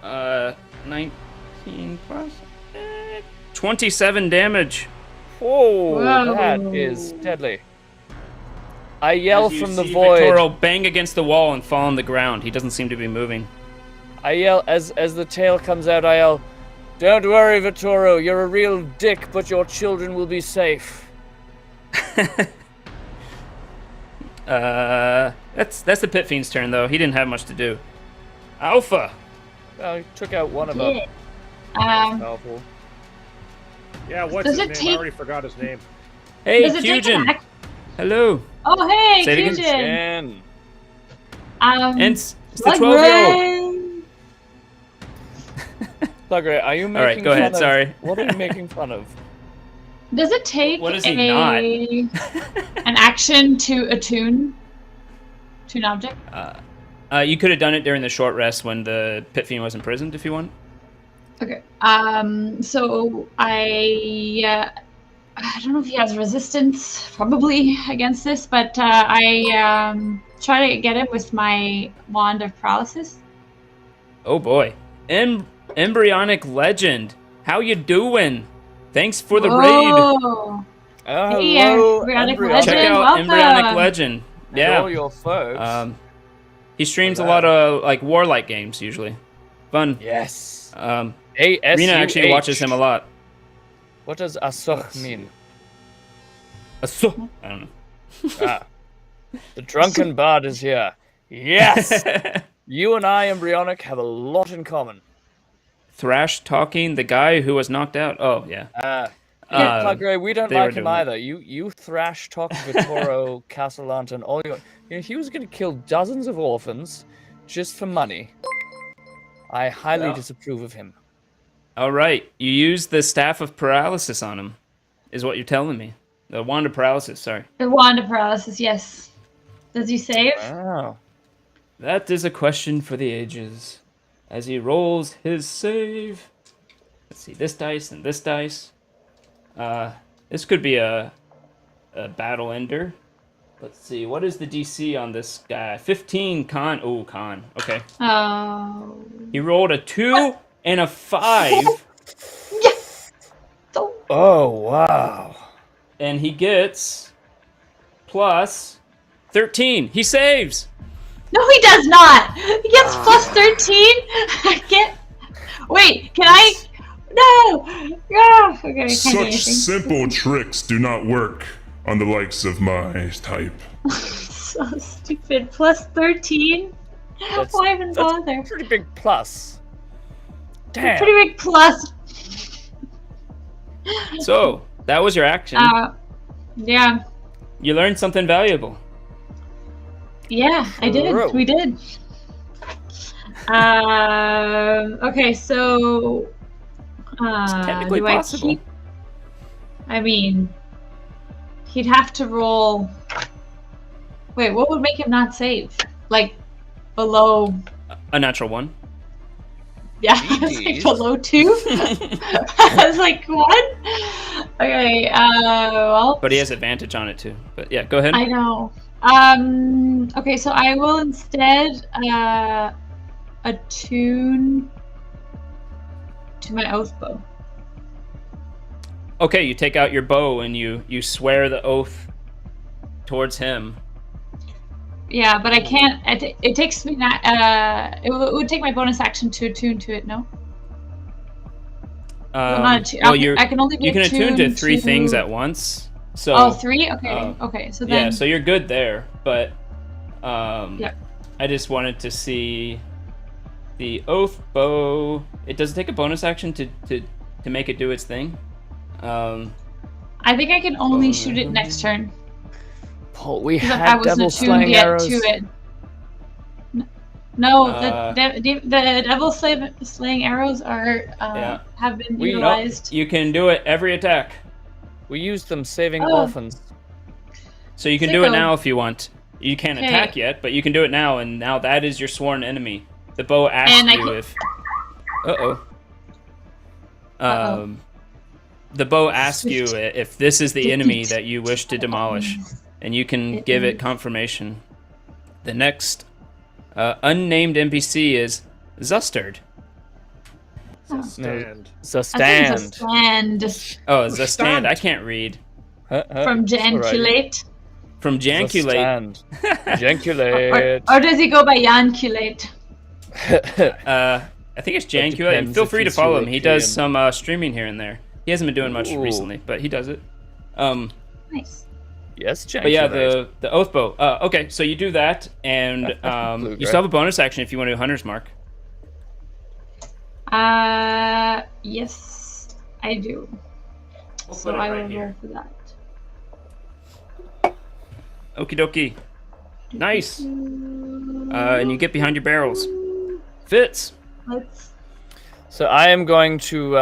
19 plus 27 damage. Whoa, Whoa. that is deadly. I yell As you from the see void. Victoro bang against the wall and fall on the ground. He doesn't seem to be moving. I yell as the tail comes out. I yell, "Don't worry, Vittorio. You're a real dick, but your children will be safe." That's the Pit Fiend's turn though. He didn't have much to do. Alpha. Well, he took out one of them. Yeah. Powerful. Yeah, what's Does his it name? take- I already forgot his name. Hey, Does it take an Kyujin. act? Hello. Oh, hey, Say it again. Kyujin. And And it's the Blood 12-year-old. rain. Thugger, are you making right, go fun ahead, of? sorry. What are you making fun of? Does it take What is he not? an action to tune an object? You could have done it during the short rest when the Pit Fiend was imprisoned if you want. Okay. So I don't know if he has resistance, probably against this, but I try to get it with my wand of paralysis. Oh boy. Embryonic Legend. How you doing? Thanks for the raid. Oh, hey, Hello, Embryonic Embryonic. Legend. Check out welcome. Embryonic Legend. And all Yeah. your folks. He streams a Wow. lot of like warlike games usually. Fun. Yes. Rena ASUH. actually watches him a lot. What does Asuch mean? I don't know. Ah. The drunken bard is here. Yes! You and I, Embryonic, have a lot in common. Thrash talking the guy who was knocked out. Oh yeah. Yeah, Plugray, we don't they were like him doing it. either. You thrash talk Vittorio, Castellant, and all your... You know, he was going to kill dozens of orphans just for money. I highly Yeah. disapprove of him. All right. You used the staff of paralysis on him, is what you're telling me. The wand of paralysis. Sorry. The wand of paralysis, yes. Does he save? Wow. That is a question for the ages. As he rolls his save. Let's see, this dice and this dice. This could be a battle ender. Let's see, what is the DC on this guy? 15 con. Oh, con. Okay. Oh. He rolled a 2 and a 5, Yes! So, Oh, wow. and he gets plus 13. He saves. no, he does not! He gets plus 13? I can't... Wait, can I... No! Yeah! Okay, I can't do Such anything. simple tricks do not work on the likes of my type. So stupid. Plus 13? Why even bother? That's a pretty big plus. Damn. Pretty big plus. So, that was your action. Yeah. You learned something valuable. Yeah, I did. True. We did. Okay, so Technically do I possible. keep- I mean, he'd have to roll. Wait, what would make him not save? Like below? A natural 1. Yeah, I was like Jeez. below 2. I was like, what? Okay. Well, But he has advantage on it too. But yeah, go ahead. I know. Okay, so I will instead attune to my oath bow. Okay, you take out your bow and you swear the oath towards him. Yeah, but I can't. It takes me not. It would take my bonus action to attune to it. No. Well, not attune. well, I can only be you can attune to attuned 3 things to- at once. So Oh, 3. Okay. uh, Okay. So then. yeah, so you're good there, but Yeah. I just wanted to see the oath bow. It does take a bonus action to make it do its thing. I think I can only shoot it next turn. Paul, we Because I had wasn't devil attuned slaying yet arrows. to it. No, Uh, the devil slaying arrows are Yeah. have been We- utilized. You can do it every attack. We used them saving Oh. orphans. So you can do it Sicko. now if you want. You can't Okay. attack yet, but you can do it now, and now that is your sworn enemy. The bow asks And I you can- if. Uh-oh. Uh-oh. The bow asks you if this is the enemy that you wish to demolish, and you can give it confirmation. The next unnamed NPC is Zustard. Stand. So I think it's a stand. stand Oh, Zustand. I can't read. from Janculate. From Janculate. Stand. Janculate. Or does he go by Yanculate? I think it's Janculate. depends Feel if free to he's follow him. He does European. some streaming here and there. He hasn't been doing much Ooh. recently, but he does it. Nice. Yes, Janculate. But yeah, the oath bow. Okay, so you do that, and Blue you still have a bonus action if you want to do Hunter's Mark. Yes, I do. So put it I right will here. roll for that. Okie dokie. Nice. And you get behind your barrels. Fitz. Let's. So I am going to.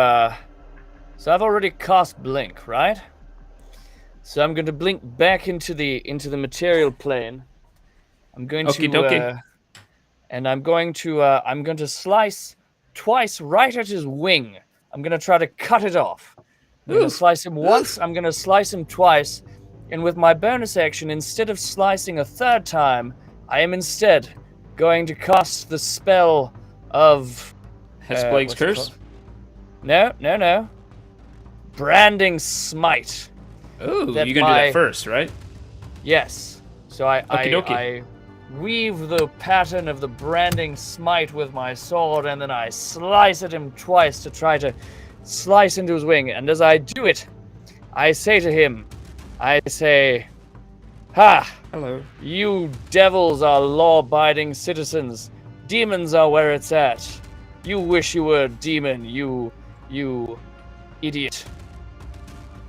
So I've already cast blink, right? So I'm going to blink back into the material plane. I'm going Okie to. dokie. And I'm going to slice twice right at his wing. I'm going to try to cut it off. I'm going to slice him once. I'm going to slice him twice. And with my bonus action, instead of slicing a third time, I am instead going to cast the spell of Hesplague's what's it Curse. called? No. Branding Smite. Ooh, That you're gonna do that first, right? Yes. So I Okie dokie. I weave the pattern of the branding smite with my sword, and then I slice at him twice to try to slice into his wing. And as I do it, I say to him, "Ha! Hello. You devils are law-abiding citizens. Demons are where it's at. You wish you were a demon, you idiot."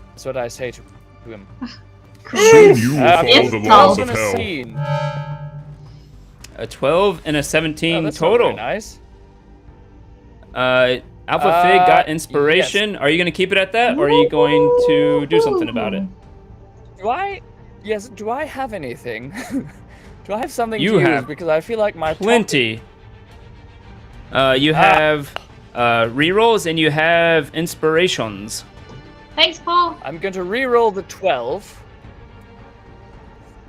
That's what I say to him. Soon you will I've follow yes, the been laws in of a hell. scene. A 12 and a Oh, 17 that's not total. very nice. Alpha Fig got inspiration. Are you gonna keep it at that, or are you going to do something about it? Do I have anything? Do I have something You to use? have Because I feel like my Plenty. You have rerolls and you have inspirations. Thanks, Paul. I'm going to re-roll the 12.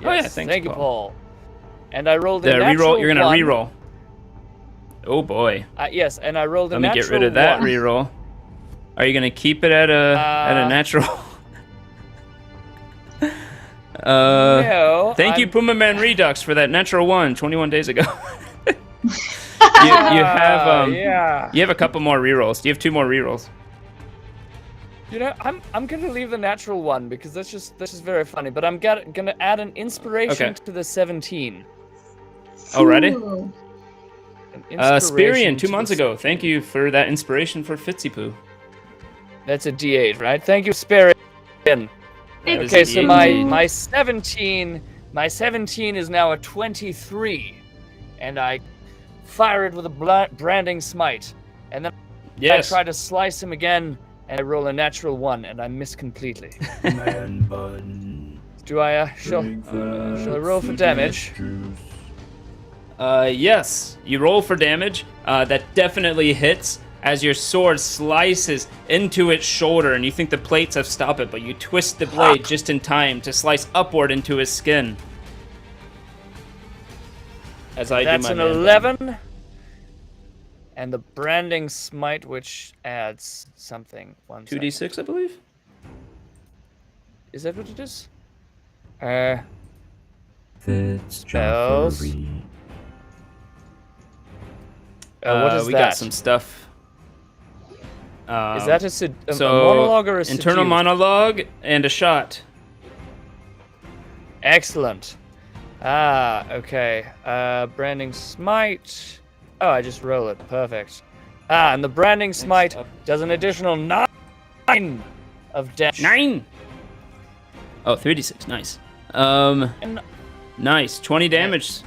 Oh, yeah, Yes, thanks, thank you, Paul. Paul. And I rolled The a natural reroll. You're gonna one. reroll. Oh boy. Yes, and I rolled a Let me natural get rid of that one. reroll. Are you gonna keep it at a natural? No. Thank you, I'm- Puma Man Redux, for that natural one 21 days ago. you have yeah. you have a couple more rerolls. You have 2 more rerolls. You know, I'm gonna leave the natural one because that's just very funny. But I'm gonna add an inspiration Okay. to the 17. Already? Ooh. An inspiration Spirian, 2 to months the ago. Thank you for that inspiration for Fitzy Poo. That's a D8, right? Thank you, Spirian. That is Okay, a so D8. my 17 is now a 23, and I fire it with a branding smite, and then Yes. I try to slice him again, and I roll a natural 1, and I miss completely. Do I shall I roll for damage? Yes. You roll for damage. That definitely hits as your sword slices into its shoulder, and you think the plates have stopped it, but you twist the blade just in time to slice upward into his skin. As I That's do my an man 11, and the branding smite, which adds something. 2d6, I believe. Is that what it is? Fitz Spells. Joffrey. What is we that? got some stuff. Is that a so monologue or a internal seduce? monologue and a shot? Excellent. Okay. Branding Smite. Oh, I just roll it. Perfect. And the Branding Smite does an additional 9 of damage. 9! Oh, 3d6. Nice. Nice. 20 damage.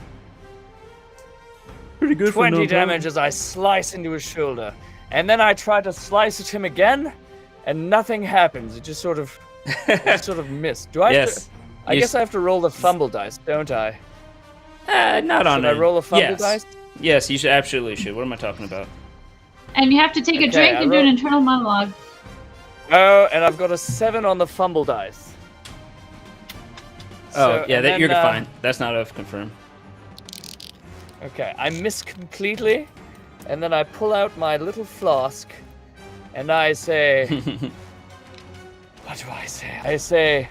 Pretty good for 20 damage as I slice into his shoulder. And then I try to slice at him again, and nothing happens. It just sort of missed. Do I have to, I guess I have to roll the fumble dice, don't I? Not on Should I roll a fumble dice? Yes, you should absolutely should. What am I talking about? And you have to take a drink and do an internal monologue. Oh, and I've got a 7 on the fumble dice. Oh, yeah, you're fine. That's not a confirm. Okay, I miss completely, and then I pull out my little flask, and I say... What do I say? I say,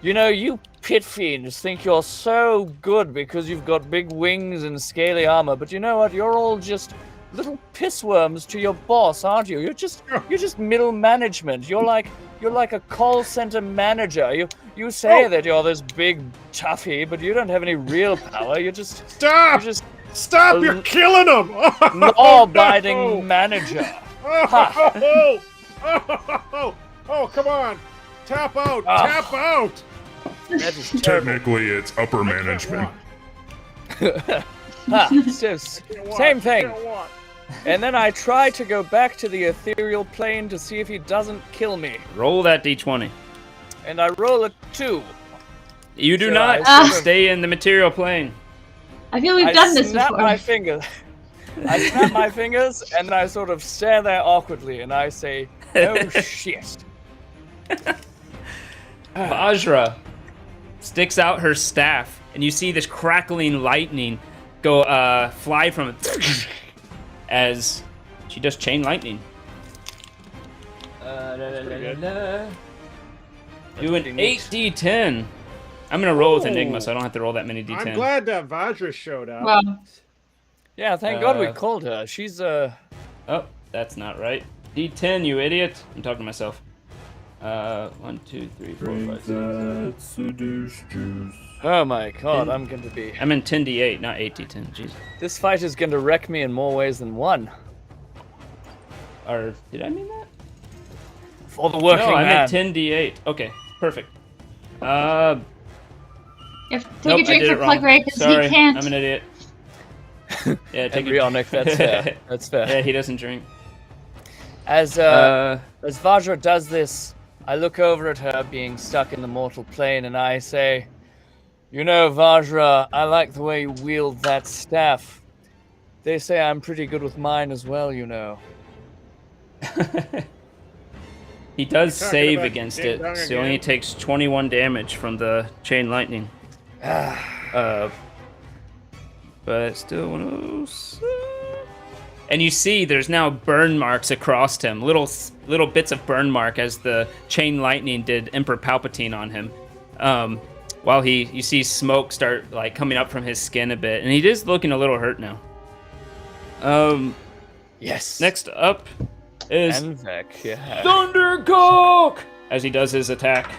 you know, you pit fiends think you're so good because you've got big wings and scaly armor, but you know what? You're all just little pissworms to your boss, aren't you? You're just middle management. You're like a call center manager. You say that you're this big toughie, but you don't have any real power. You're just Stop! You're killing him! law-abiding manager. Oh, come on! Tap out! Tap out! That is terrible. Technically, it's upper management. Same thing. And then I try to go back to the ethereal plane to see if he doesn't kill me. Roll that d20. And I roll a 2. You do So not I stay in the material plane. I feel we've done this snap before. my fingers. I snap my fingers and I sort of stare there awkwardly and I say, oh shit. Vajra sticks out her staff, and you see this crackling lightning go fly from it as she does chain lightning. Do an 8d10. I'm gonna roll with Enigma, so I don't have to roll that many d10. I'm glad that Vajra showed up. Well, Yeah, thank God we called her. She's Oh, that's not right. D10, you idiot. I'm talking to myself. 1, 2, 3, 4, 5, 6. Oh my God, I'm going to be... I'm in 10d8, not 8d10. Jeez. This fight is going to wreck me in more ways than one. Or did I mean that? For the working no, I man. meant 10d8. Okay, perfect. you have to take Nope, a drink I did for it Plug wrong. Ray because Sorry, he can't. I'm an idiot. Yeah, take Embryonic, that's fair. That's fair. Yeah, he doesn't drink. As Vajra does this, I look over at her being stuck in the mortal plane and I say, you know, Vajra, I like the way you wield that staff. They say I'm pretty good with mine as well, you know. He does save about against Ding it, Dong so he only again? takes 21 damage from the chain lightning. But still 106. And you see there's now burn marks across him, little bits of burn mark as the chain lightning did Emperor Palpatine on him. While you see smoke start like coming up from his skin a bit, and he is looking a little hurt now. Yes. Next up is Envec, yeah. Thundercock as he does his attack.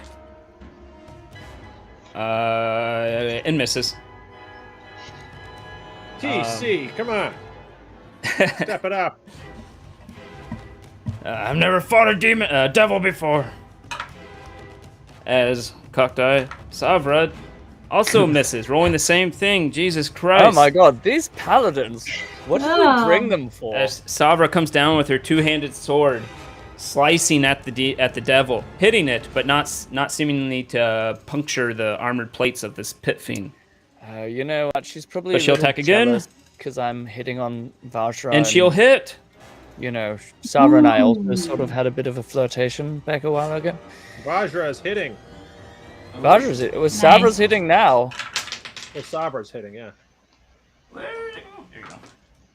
And misses. TC, come on. Step it up. I've never fought a devil before. As Cocked Eye Savra also misses, rolling the same thing. Jesus Christ. Oh my God, these paladins. What did we bring them for? As Savra comes down with her two-handed sword, slicing at the devil, hitting it, but not seemingly to puncture the armored plates of this pit fiend. You know what? She's probably. But she'll attack again. Because I'm hitting on Vajra. And she'll hit. You know, Savra and I also sort of had a bit of a flirtation back a while ago. Vajra is hitting. Vajra's it was Savra's hitting now. Well, Sabra's hitting, yeah. Where did it go? There you go.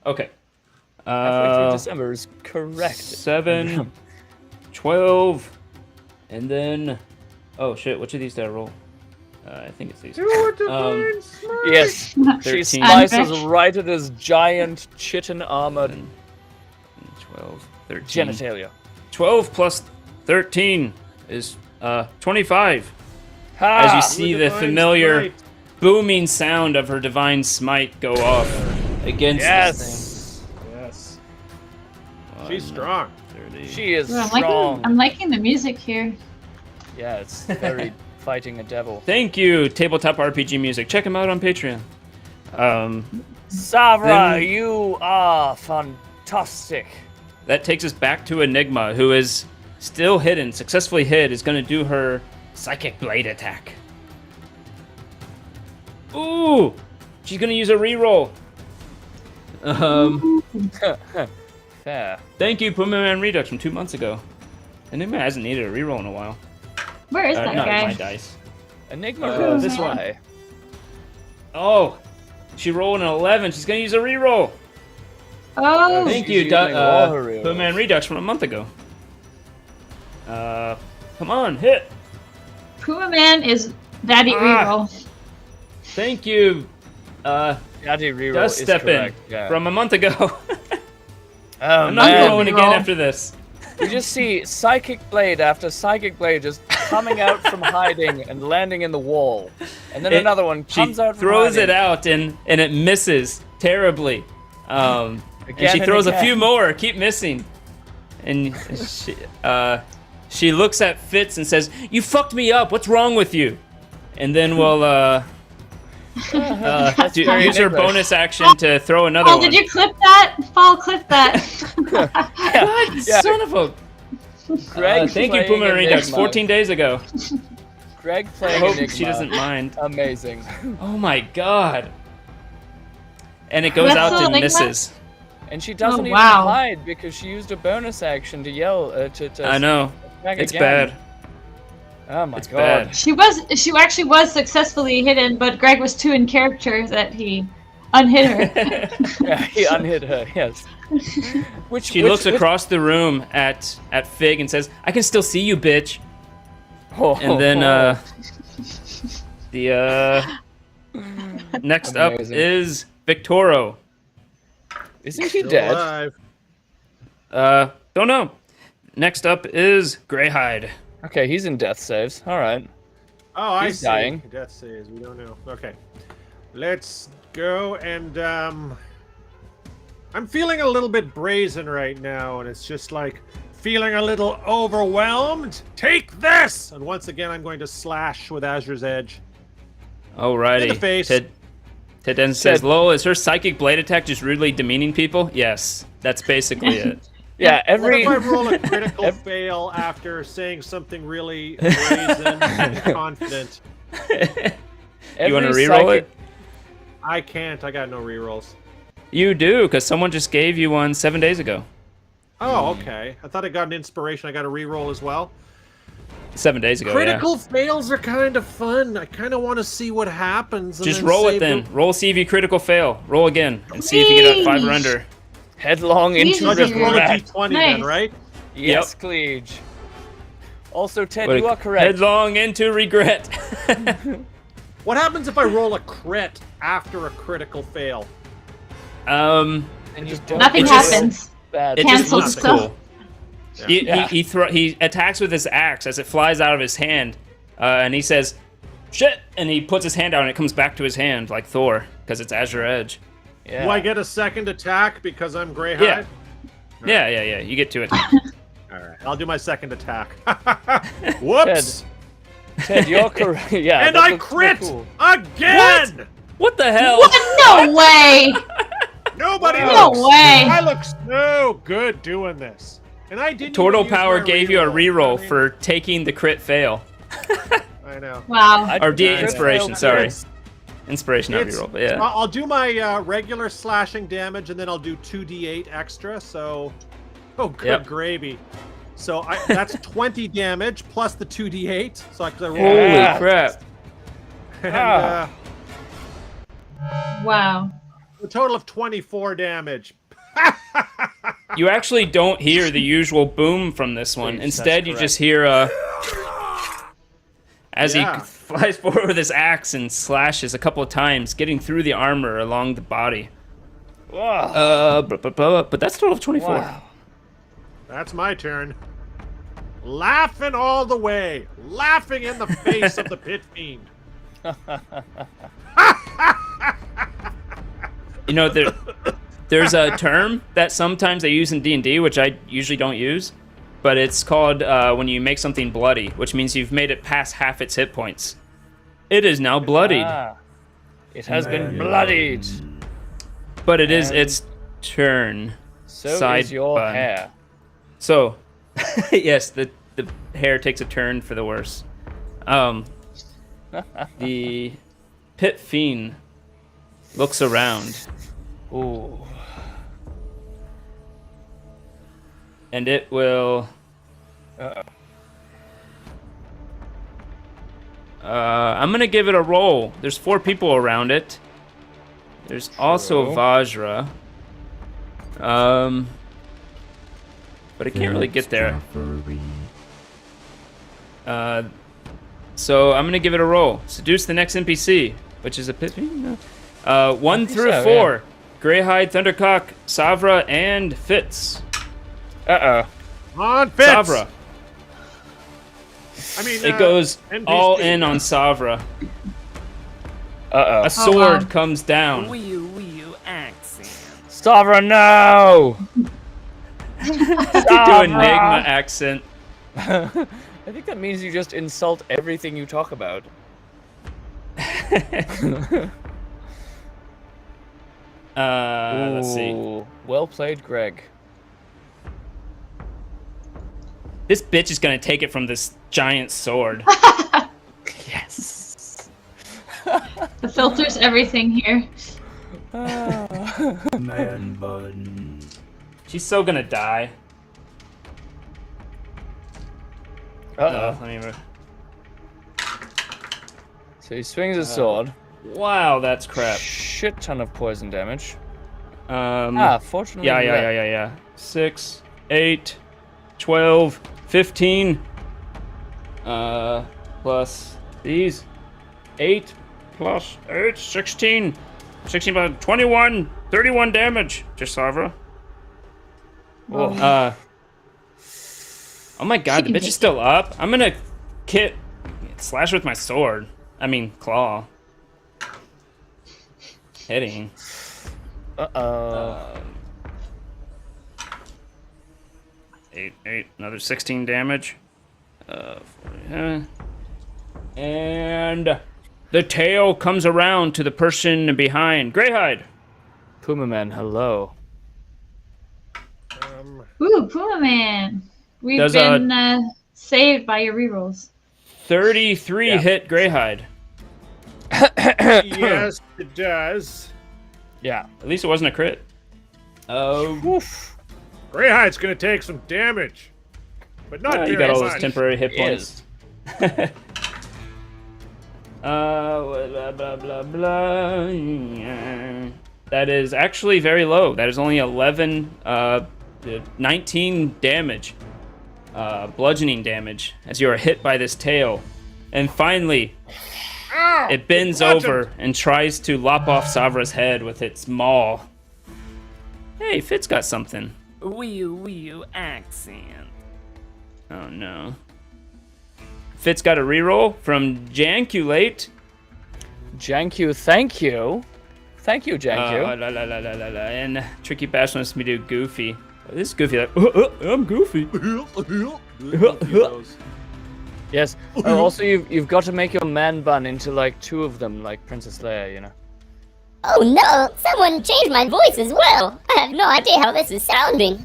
Okay. Halfway through December is correct. 7, 12, and then... Oh shit, which of these did I roll? I think it's these. Yes, she 13. slices right at his giant chitin armored 12, 13. genitalia. 12 plus 13 is 25. Ha! As you see the familiar booming sound of her divine smite go off against this Yes. thing. She's strong. 30. She is Ooh, strong. I'm liking the music here. Yeah, it's very fighting a devil. Thank you, Tabletop RPG Music. Check them out on Patreon. Savra, Then- you are fantastic. That takes us back to Enigma, who is still hidden, successfully hid, is going to do her Psychic Blade attack. Ooh! She's going to use a reroll. Fair. Thank you, Puma Man Redux from 2 months ago. Enigma hasn't needed a reroll in a while. Where is that Not guy? my dice. Enigma goes this way. way. Oh! She rolled an 11. She's going to use a reroll. Oh, Thank she's you, using all her rerolls. Puma Man Redux from a month ago. Come on, hit. Puma Man is Daddy Ah. reroll. Thank you, Daddy reroll Dust is Step In correct. Yeah. from a month ago. Oh I'm not man, rolling again after this. you just see Psychic Blade after Psychic Blade just coming out from hiding and landing in the wall, and then another one She comes out. From throws hiding. it out and it misses terribly. And Again she and throws a again. few more, keep missing. And she looks at Fitz and says, "You fucked me up. What's wrong with you?" And then we'll very use her English. bonus action to throw another Paul, one. did you clip that? Paul, clip that. God, Yeah. son of a... Greg thank you, playing Puma Redux. Enigma. 14 days ago. Greg I playing hope Enigma. she doesn't mind. Amazing. Oh my god. And it goes That's out so to Enigma? misses. And she doesn't even wow. hide because she used a bonus action to yell to I know. attack It's again. bad. Oh my It's god. bad. She actually was successfully hidden, but Greg was too in character that he unhid her. Yeah, he unhid her. Yes. She looks across the room at Fig and says, "I can still see you, bitch." Oh, And then the next up Amazing. is Victoro. isn't he Still dead? alive. Don't know. Next up is Greyhide. Okay, he's in death saves. All right. Oh, I He's see. dying. Death saves. We don't know. Okay. Let's go and I'm feeling a little bit brazen right now, and it's just like feeling a little overwhelmed. Take this! And once again, I'm going to slash with Azur's Edge. Alrighty. In the face. Ted then says, Ted. "Lol, is her psychic blade attack just rudely demeaning people?" Yes, that's basically it. Yeah, What every if I roll a critical fail after saying something really brazen and confident? You want to every reroll psychic- it? I can't. I got no rerolls. You do, because someone just gave you one 7 days ago. Oh, okay. I thought I got an inspiration. I got a reroll as well. 7 days ago, Critical fails are kind of fun. I kind of want to see what happens. yeah. And Just roll it save then. them. Roll, see if you critical fail. Roll again, and see if you get a 5 or Please. under. headlong into Jesus. I'll just roll a regret. d20 Nice. then, right? Yes, Cleage. Also, Ted, But you are correct. Headlong into regret. What happens if I roll a crit after a critical fail? And you don't Nothing It just- happens. bad. It just Cancelled looks stuff. cool. Yeah. He attacks with his axe as it flies out of his hand, and he says, "Shit!" And he puts his hand out, and it comes back to his hand like Thor, because it's Azure Edge. Yeah. Do I get a second attack because I'm Greyhide? Yeah. Yeah. You get to it. All right, I'll do my second attack. Whoops! Ted, you're correct. Yeah. And that I looks crit cool. again! What the hell? No way! Nobody No looks. way! I look so good doing this. And I didn't. Total even use Power my gave you a reroll I mean, for taking the crit fail. I know. Wow. I Or did inspiration, fail sorry. crits. Inspiration, not It's- reroll, but yeah. I'll do my regular slashing damage, and then I'll do 2d8 extra. So, oh, good Yep. gravy. So that's 20 damage plus the 2d8. So I roll. Yeah. Holy crap. And, Ah. Wow. a total of 24 damage. You actually don't hear the usual boom from this one. Please, Instead, that's you correct. just hear as Yeah. he flies forward with his axe and slashes a couple of times, getting through the armor along the body. Wow. But that's a total of 24. Wow. That's my turn. Laughing all the way. Laughing in the face of the pit fiend. You know, there's a term that sometimes they use in D&D, which I usually don't use, but it's called when you make something bloody, which means you've made it past half its hit points. It is now bloodied. It has been bloodied. But it is its turn. So Side is your bun. hair. So, yes, the hair takes a turn for the worse. The pit fiend looks around. Ooh. And it will... I'm gonna give it a roll. There's 4 people around it. There's also Vajra. But I can't really get there. So I'm gonna give it a roll. Seduce the next NPC, which is a pit fiend? No. 1 through 4. Yeah. Greyhide, Thundercock, Savra, and Fitz. On Fitz! Savra. I mean, It goes NPC. all in on Savra. A sword comes down. Savra, no! Do Enigma accent. I think that means you just insult everything you talk about. Let's see. Well played, Greg. This bitch is gonna take it from this giant sword. Yes. The filter's everything here. Man bun. She's so gonna die. Let me move. So he swings his sword. Wow, that's crap. Shit ton of poison damage. Fortunately. Yeah. 6, 8, 12, 15. Plus these. 8 plus 8, 16. 16 plus 21, 31 damage to Savra. Oh my god, the bitch is still up. I'm gonna slash with my sword. I mean, claw. Hitting. Eight, another 16 damage. 47. And the tail comes around to the person behind. Greyhide. Puma Man, hello. Ooh, Puma Man. We've been saved by your rerolls. 33 hit Greyhide. Yes, it does. Yeah. At least it wasn't a crit. Oof. Greyhide's gonna take some damage, but not very you got all much. those temporary hit points. Blah, blah, blah, blah. Yeah. That is actually very low. That is only 19 damage. Bludgeoning damage as you are hit by this tail. And finally, it bends over and tries to lop off Savra's head with its maw. Hey, Fitz got something. Wee accent. Oh no. Fitz got a reroll from Jankulate. Janku, thank you. Thank you, Janku. And Tricky Bash wants me to do Goofy. This is Goofy, like, I'm Goofy. Yes. Also, you've got to make your man bun into like 2 of them, like Princess Leia, you know. Oh no! Someone changed my voice as well! I have no idea how this is sounding.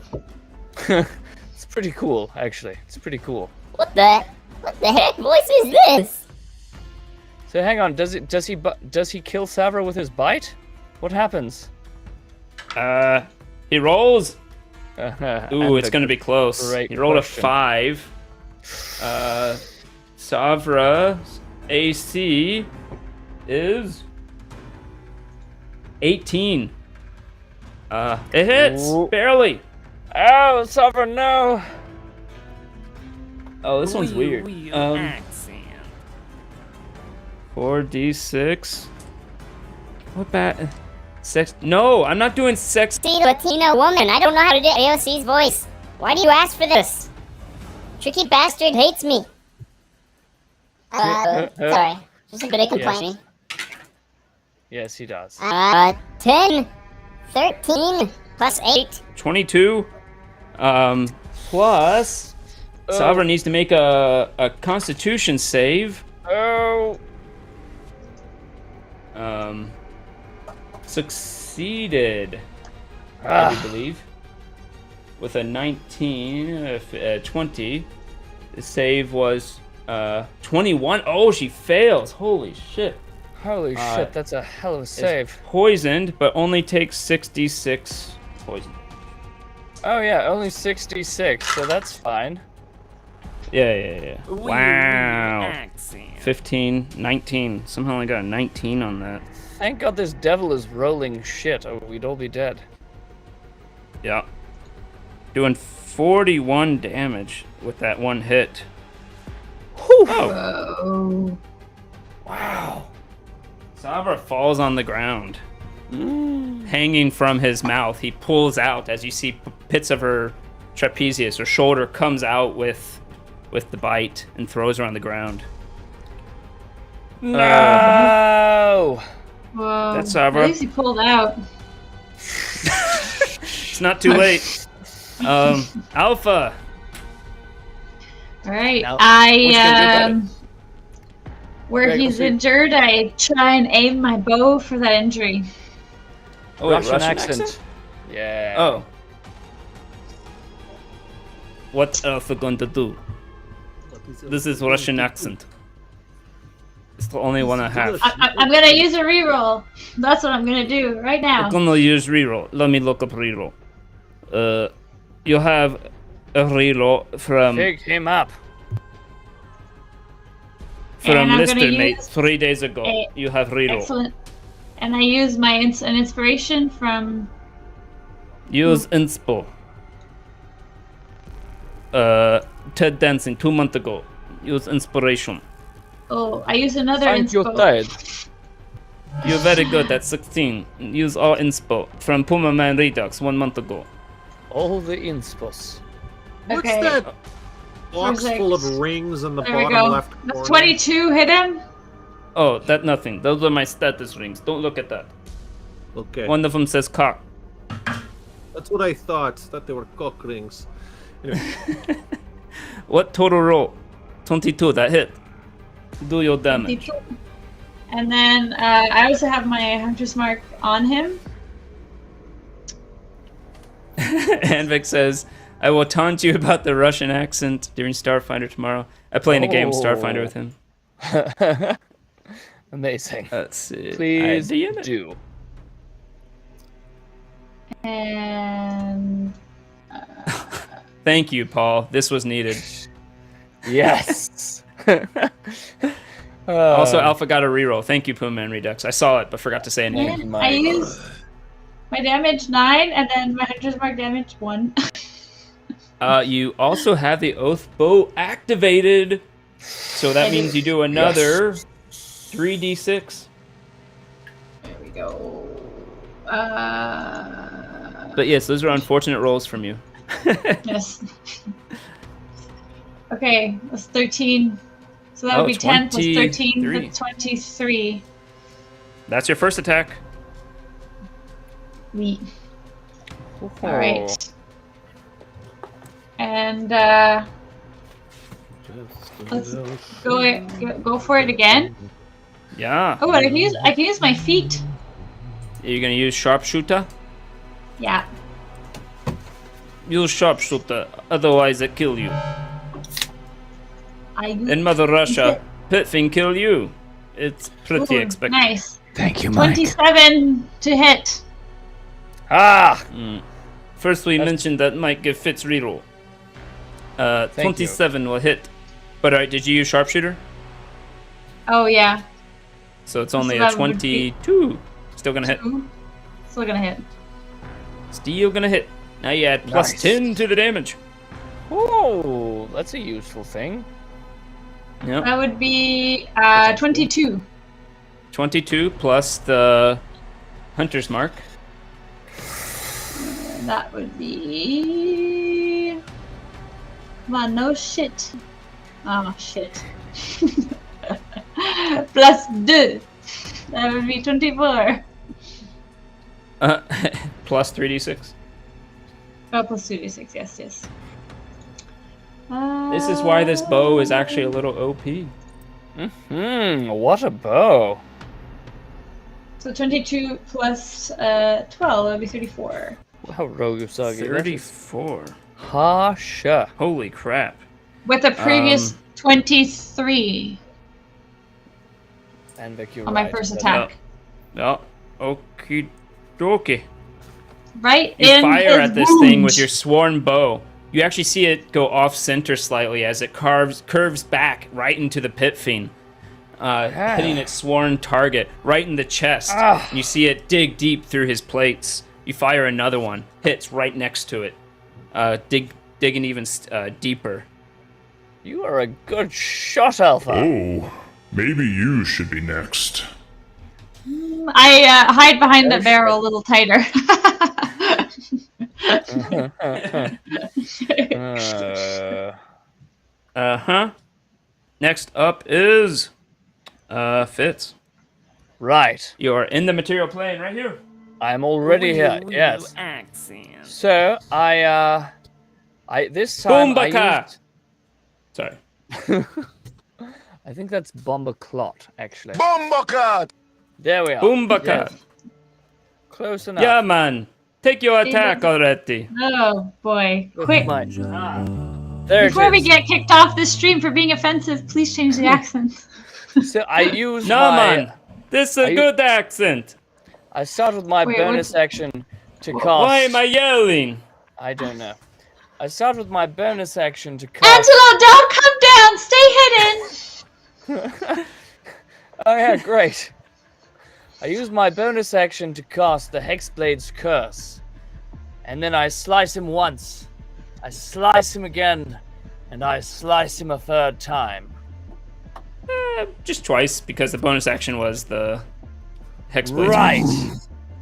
It's pretty cool, actually. It's pretty cool. What the heck voice is this? So hang on, does he kill Savra with his bite? What happens? He rolls. Ooh, it's gonna be close. He rolled question. a 5. Savra's AC is 18. It hits. Ooh. Barely. Oh, Savra, no! Oh, this one's weird. 4d6. What bad? Sex? No, I'm not doing sex. Latina woman, I don't know how to do AOC's voice. Why do you ask for this? Tricky bastard hates me. Sorry. Just good at complaining. Yes, he does. 10, 13, plus 8. 22. Plus. Sovereign needs to make a Constitution save. Oh. Succeeded. I do believe. With a 19, 20. The save was 21. Oh, she fails. Holy shit. Holy shit, that's a hell of a save. It's poisoned, but only takes 66 poison. Oh yeah, only 66, so that's fine. Yeah. Wow. 15, 19. Somehow I got a 19 on that. Thank God this devil is rolling shit, or we'd all be dead. Yeah. Doing 41 damage with that one hit. Whew. Oh. Wow. Sabra falls on the ground. Hanging from his mouth, he pulls out as you see bits of her trapezius, her shoulder comes out with the bite and throws her on the ground. No! Whoa. That's Sabra. At least he pulled out. It's not too late. Alpha. All right. Now, what you gonna do about Where Greg, he's proceed. injured, I try and aim my bow for that injury. Oh, wait, Russian accent. Yeah. Oh. What's Alpha going to do? This is Russian accent. It's the only one I have. I'm gonna use a reroll. That's what I'm gonna do right now. I'm gonna use reroll. Let me look up reroll. You have a reroll from Pick him up. And I'm Lister gonna mate use 3 days ago. a- You have reroll. Excellent. And I use my an inspiration from. Use inspo. Ted Dancing 2 months ago. Use inspiration. Oh, I use another Find your inspo. tide. You're very good at 16. Use all inspo from Puma Man Redux 1 month ago. All the inspos. What's Okay. that box Perfect. full of rings in the There we bottom go. left corner? That's 22 hit him. Oh, that nothing. Those are my status rings. Don't look at that. Okay. One of them says cock. That's what I thought. That they were cock rings. Anyway, What total roll? 22. That hit. Do your damage. And then I also have my hunter's mark on him. Anvik says, I will taunt you about the Russian accent during Starfinder tomorrow. I play in a game of Starfinder with him. Amazing. Let's see. Please DM it. do. And Thank you, Paul. This was needed. Yes. Also, Alpha got a reroll. Thank you, Puman Redux. I saw it, but forgot to say anything. then my I use my damage 9, and then my hunter's mark damage 1. You also have the Oath Bow activated. So that I means do. you do another 3d6. There we go. But yes, those are unfortunate rolls from you. Yes. Okay, that's 13. So that would Oh, be 10 plus 13. 23. That's 23. That's your first attack. Neat. Oh. All right. And let's go for it again. Yeah. Oh, and I can use my feet. You're gonna use sharpshooter? Yeah. Use sharpshooter, otherwise I kill you. I In Mother Russia, Pitfing kill you. It's pretty Ooh, expected. Nice. Thank you, Mike. 27 to hit. Ah! First we mentioned that Mike give Fitz reroll. Thank 27 will hit. But alright, did you use sharpshooter? Oh yeah. So it's only So a that would be- 22. Still gonna hit. Ooh. Still gonna hit. Still gonna hit. Now you add plus Nice. 10 to the damage. Oh, that's a useful thing. Yep. That would be 22. 22 plus the Hunter's Mark. That would be. Come on, no shit. Oh shit. Plus 2. That would be 24. Plus 3d6. Oh, plus 2d6. Yes. This is why this bow is actually a little OP. What a bow. So 22 plus 12, that would be 34. Wow, Rogusagi. 34. Harsha. Holy crap. With a previous 23 And Vic, you're on my right. first attack. Oh, okie dokie. Right You in fire his at this wound. thing with your sworn bow. You actually see it go off center slightly as it curves back right into the pit fiend, hitting its sworn target right in the chest. And you see it dig deep through his plates. You fire another one, hits right next to it, digging even deeper. You are a good shot, Alpha. Oh, maybe you should be next. I hide behind the barrel a little tighter. Next up is Fitz. Right. You're in the material plane right here. I'm already here. Yes. So I this time Boombaka! Sorry. I think that's Bomber Clot, actually. Bombocard! There we are. Boombaka. Yes. Close enough. Yeah, man. Take your attack already. Oh boy. Quick. There Before it we is. get kicked off this stream for being offensive, please change the accent. So I use No, man. This is a good accent. I start with my Wait, bonus what's- action to cast. Why am I yelling? I don't know. I start with my bonus action to cast. Angelo, don't come down! Stay hidden! Oh yeah, great. I use my bonus action to cast the Hexblade's Curse. And then I slice him once. I slice him again. And I slice him a third time. Just twice, because the bonus action was the Hexblade. Right.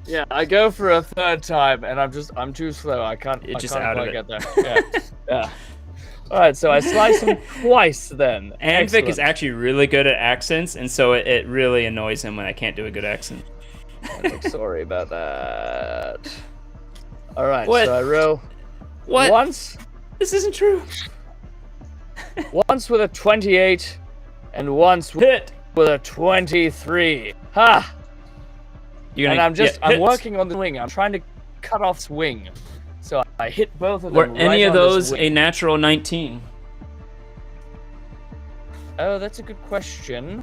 Yeah, I go for a third time, and I'm too slow. I can't just quite out of get there. Yeah. Yeah. Alright, so I slice him twice then. And Vic is Excellent. actually really good at accents, and so it really annoys him when I can't do a good accent. I'm sorry about that. Alright, What? so I roll What? once This isn't true. with a 28, and once Hit. with a 23. Ha! You're And gonna, I'm hit. working on the wing. I'm trying to cut off this wing. So I hit both of them. Were right any of on this those wing. a natural 19? Oh, that's a good question.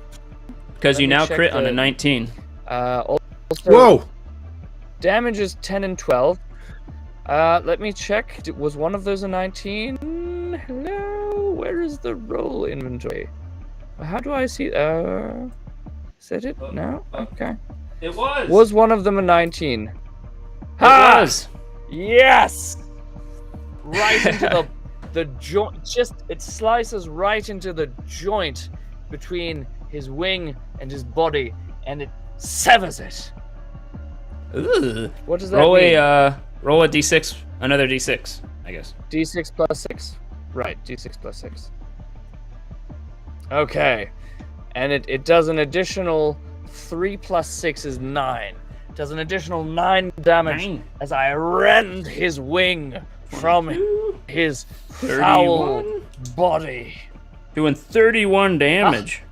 Because Let you me now check crit on the- a 19. Also, Whoa! damage is 10 and 12. Let me check. Was one of those a 19? Hello? Where is the roll inventory? How do I see? Is that it? No? Okay. It was. Was one of them a 19? It Ha! was. Yes! Right into the joint. It slices right into the joint between his wing and his body, and it severs it. Ooh. What does that Roll mean? roll a d6, another d6, I guess. D6 plus 6? Right, D6 plus 6. Okay. And it does an additional 3 plus 6 is 9. It does an additional 9 damage 9. as I rend his wing from his foul 31. body. Doing 31 damage.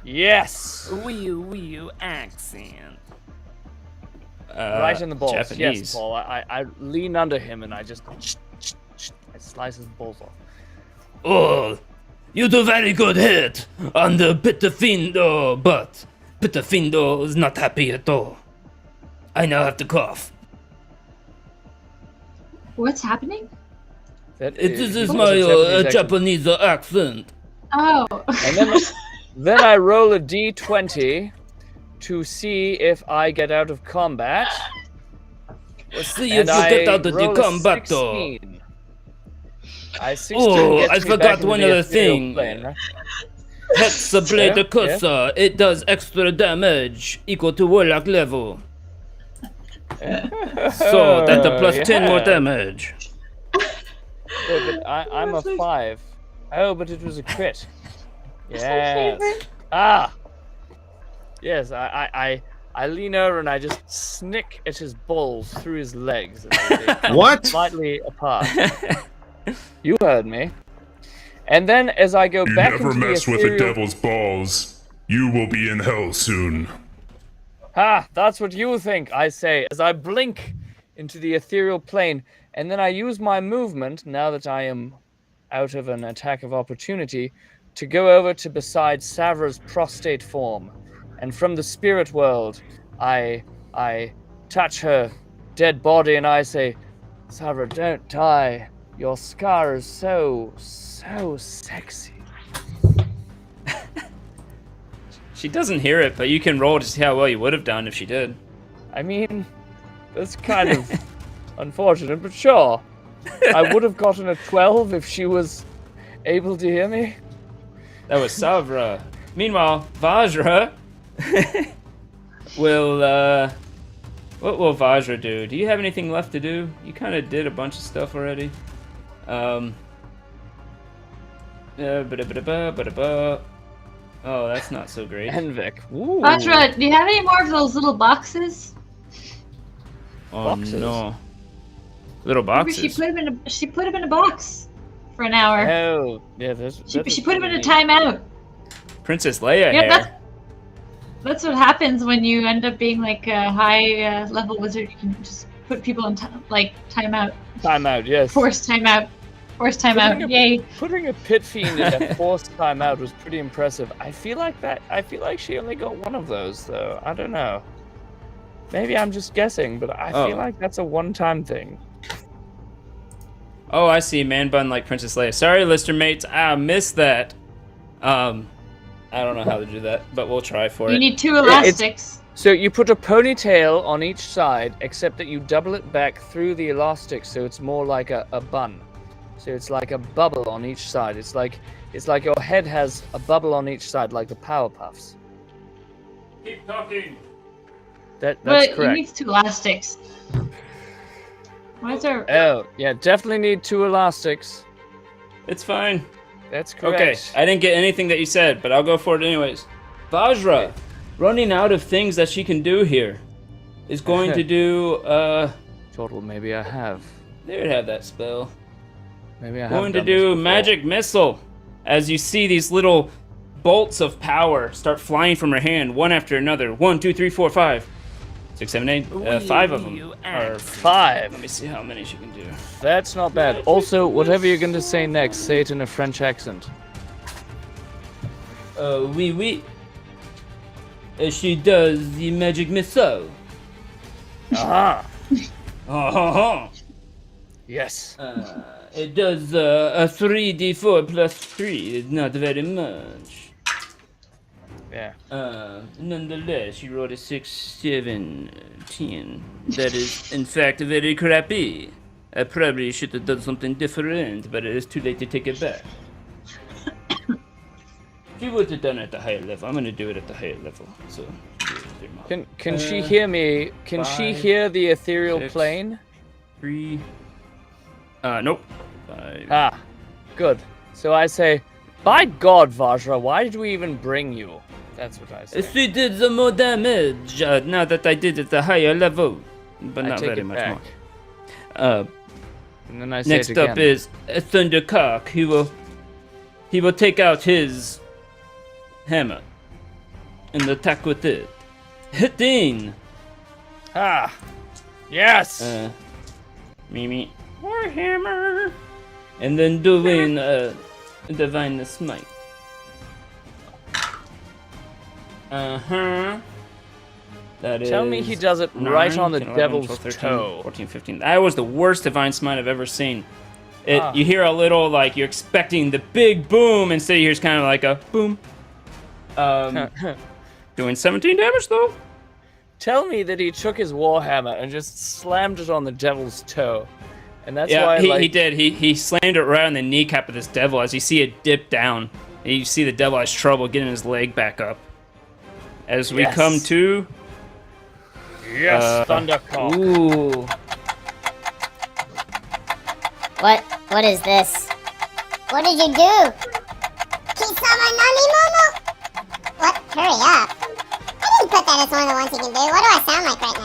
Yes! Wee accent. Right in the balls. Japanese. Yes, Paul. I lean under him and I just I slice his balls off. Oh, you do very good hit on the Pitafindo, but Pitafindo is not happy at all. I now have to cough. What's happening? This is it's my a Japanese accent. Oh. And then I roll a d20 to see if I get out of combat. Let's see And if you get I out of the roll a combat. 16. 16 Oh, gets I me forgot back into one the other ethereal thing. plane, right? Hexablade Yeah, Cursor, it does extra damage equal to Warlock level. So that's a plus 10 more Yeah. damage. Oh, but I'm a 5. Oh, but it was a crit. Yes. Ah! Yes, I lean over and I just snick at his balls through his legs. And they come What? Slightly apart. You heard me. And then as I go You back never into mess the with the ethereal... devil's balls. You will be in hell soon. Ha! That's what you think, I say, as I blink into the ethereal plane. And then I use my movement, now that I am out of an attack of opportunity, to go over to beside Savra's prostate form. And from the spirit world, I touch her dead body and I say, Savra, don't die. Your scar is so sexy. She doesn't hear it, but you can roll to see how well you would have done if she did. I mean, that's kind of unfortunate, but sure. I would have gotten a 12 if she was able to hear me. That was Savra. Meanwhile, Vajra will, what will Vajra do? Do you have anything left to do? You kind of did a bunch of stuff already. Oh, that's not so great. Envik. Ooh. Vajra, do you have any more of those little boxes? Oh Boxes. no. Little Remember boxes. she put him in a box for an hour. Oh, yeah, that's She put him in a timeout. Princess Leia Yeah, hair. that's what happens when you end up being like a high level wizard. You can just put people in timeout. Timeout, yes. Forced timeout. Forced timeout. Yay. Putting a pit fiend in a forced timeout was pretty impressive. I feel like she only got one of those, though. I don't know. Maybe I'm just guessing, but I feel like that's a one-time thing. Oh, I see. Man bun like Princess Leia. Sorry, lister mates. I missed that. I don't know how to do that, but we'll try for You it. need 2 elastics. So you put a ponytail on each side, except that you double it back through the elastic, so it's more like a bun. So it's like a bubble on each side. It's like your head has a bubble on each side, like the Powerpuffs. Keep talking. That's But correct. you need 2 elastics. Why is there? Oh, yeah, definitely need 2 elastics. It's fine. That's correct. Okay, I didn't get anything that you said, but I'll go for it anyways. Vajra, running out of things that she can do here, is going to do, Total, maybe I have. they would have that spell. Maybe I have Going to done this do before. magic missile. As you see these little bolts of power start flying from her hand, one after another. 1, 2, 3, 4, 5. 6, 7, 8. 5 of them. Or 5. let me see how many she can do. That's not bad. Also, whatever you're going to say next, say it in a French accent. Oui, oui. She does the magic missile. Ah, Oh, yes. it does a 3d4 plus 3. Not very much. Yeah. Nonetheless, she rolled a 6, 7, 10. That is, in fact, very crappy. I probably should have done something different, but it is too late to take it back. She would have done it at the higher level. I'm gonna do it at the higher level. So, Can she hear me? Can she 5, hear the ethereal 6. plane? 3. Nope. 5. Ah, good. So I say, by God, Vajra, why did we even bring you? That's what I say. She did the more damage now that I did it at the higher level, but I not take very it much back. more. And then I say Next it again. up is Thundercock. He will take out his hammer and attack with it. Hitting. Ah, yes. Mimi. Warhammer. And then doing divine smite. That is. Tell me he does it right 9, on the 10, 11, devil's 12, 13, toe. 14, 15. That was the worst divine smite I've ever seen. It, Ah. You hear a little, like, you're expecting the big boom, instead you hear kind of like a boom. Doing 17 damage, though. Tell me that he took his warhammer and just slammed it on the devil's toe. And that's Yeah, why he did. He slammed it right on the kneecap of this devil as you see it dip down. And you see the devil has trouble getting his leg back up. As we Yes. come to... Yes, Thundercock. Ooh. What is this? What did you do? Kisama nani mono? Hurry up. I didn't put that as one of the ones you can do. What do I sound like right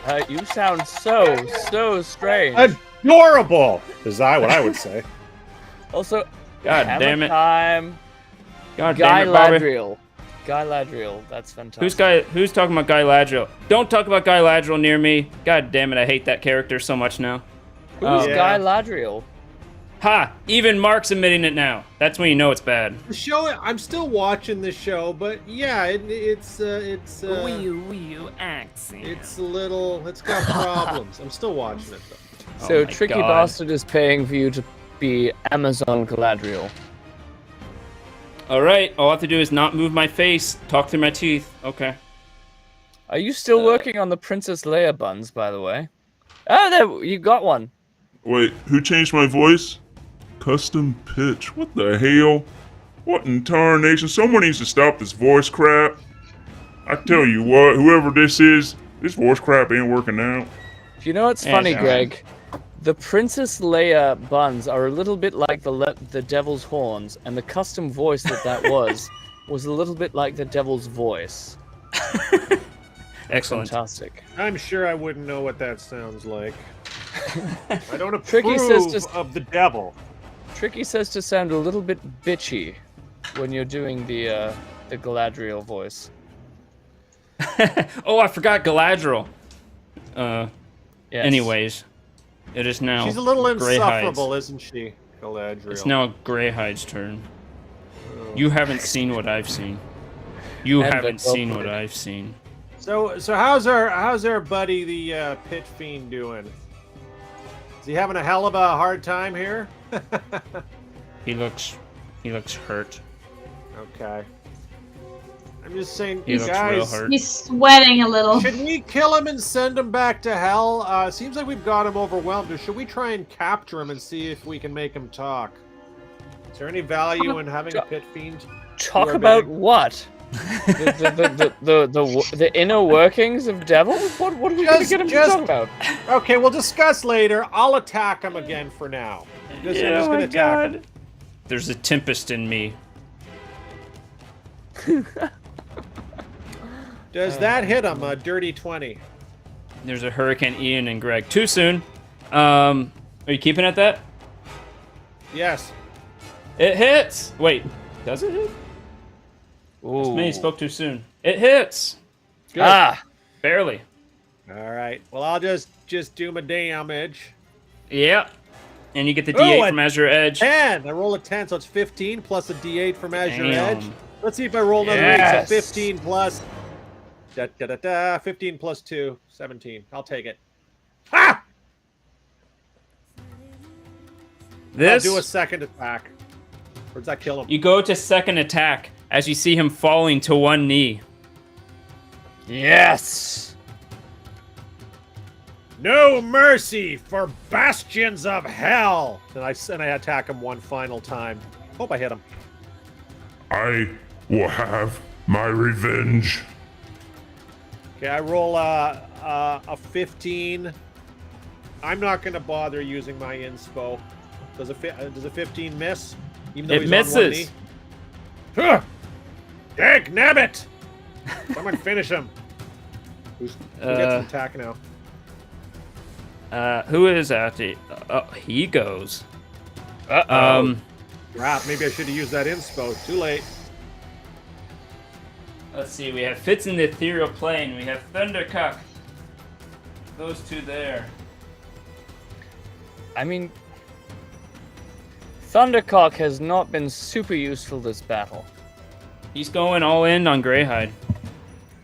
now? You sound so strange. Adorable! Is that what I would say? Also, God hammer damn it. time. God Guy damn it, Bobby. Ladriel. Guy Ladriel. That's fantastic. Who's talking about Guy Ladriel? Don't talk about Guy Ladriel near me. God damn it, I hate that character so much now. Who's Yeah. Guy Ladriel? Ha! Even Mark's admitting it now. That's when you know it's bad. The show, I'm still watching the show, but yeah, it's it's a little, it's got problems. I'm still watching it though. So my Tricky God. Bastard is paying for you to be Amazon Galadriel. Alright, all I have to do is not move my face, talk through my teeth. Okay. Are you still working on the Princess Leia buns, by the way? Oh, there, you got one. Wait, who changed my voice? Custom pitch. What the hell? What in tarnation? Someone needs to stop this voice crap. I tell you what, whoever this is, this voice crap ain't working out. You know what's Yeah, funny, sure. Greg? The Princess Leia buns are a little bit like the Devil's horns, and the custom voice that was a little bit like the Devil's voice. Excellent. Fantastic. I'm sure I wouldn't know what that sounds like. I don't Tricky approve says of the devil. Tricky says to sound a little bit bitchy when you're doing the Galadriel voice. Oh, I forgot Galadriel. Yes. Anyways, it is now She's a little Greyhide's. insufferable, isn't she, Galadriel? It's now Greyhide's turn. You haven't seen what I've seen. You And haven't the seen Gopher. what I've seen. So how's our buddy the pit fiend doing? Is he having a hell of a hard time here? He looks hurt. Okay. I'm just saying, He looks real guys, hurt. He's sweating a little. should we kill him and send him back to hell? Seems like we've got him overwhelmed. Or should we try and capture him and see if we can make him talk? Is there any value in having a pit fiend? Talk You are about big. what? the inner workings of Devil? What are we going to get him to talk about? Okay, we'll discuss later. I'll attack him again for now. I'm just gonna attack him. There's a tempest in me. Does that hit him? A dirty 20. There's a Hurricane Ian and Greg. Too soon. Are you keeping at that? Yes. It hits. Wait, does it hit? It's me. Spoke too soon. It hits. Good. Ah, Barely. All right. Well, I'll just do my damage. Yep. And you get the Oh, D8 a from Azure Edge. 10. I roll a 10, so it's 15 plus a D8 from Azure Damn. Edge. Let's see if I roll another Yes. 8. So 15 plus 15 plus 2, 17. I'll take it. Ha! This. I'll do a second attack. Or does that kill him? You go to second attack as you see him falling to one knee. yes. No mercy for bastions of hell. And I attack him one final time. Hope I hit him. I will have my revenge. Okay, I roll a 15. I'm not going to bother using my inspo. Does a 15 miss? Even though It he's on one misses. knee? Huh! Dag nabbit! Someone finish him. Who gets an attack now? Who is at it? He goes. Crap, maybe I should have used that inspo. Too late. Let's see. We have Fitz in the ethereal plane. We have Thundercock. Those two there. I mean, Thundercock has not been super useful this battle. He's going all in on Greyhide.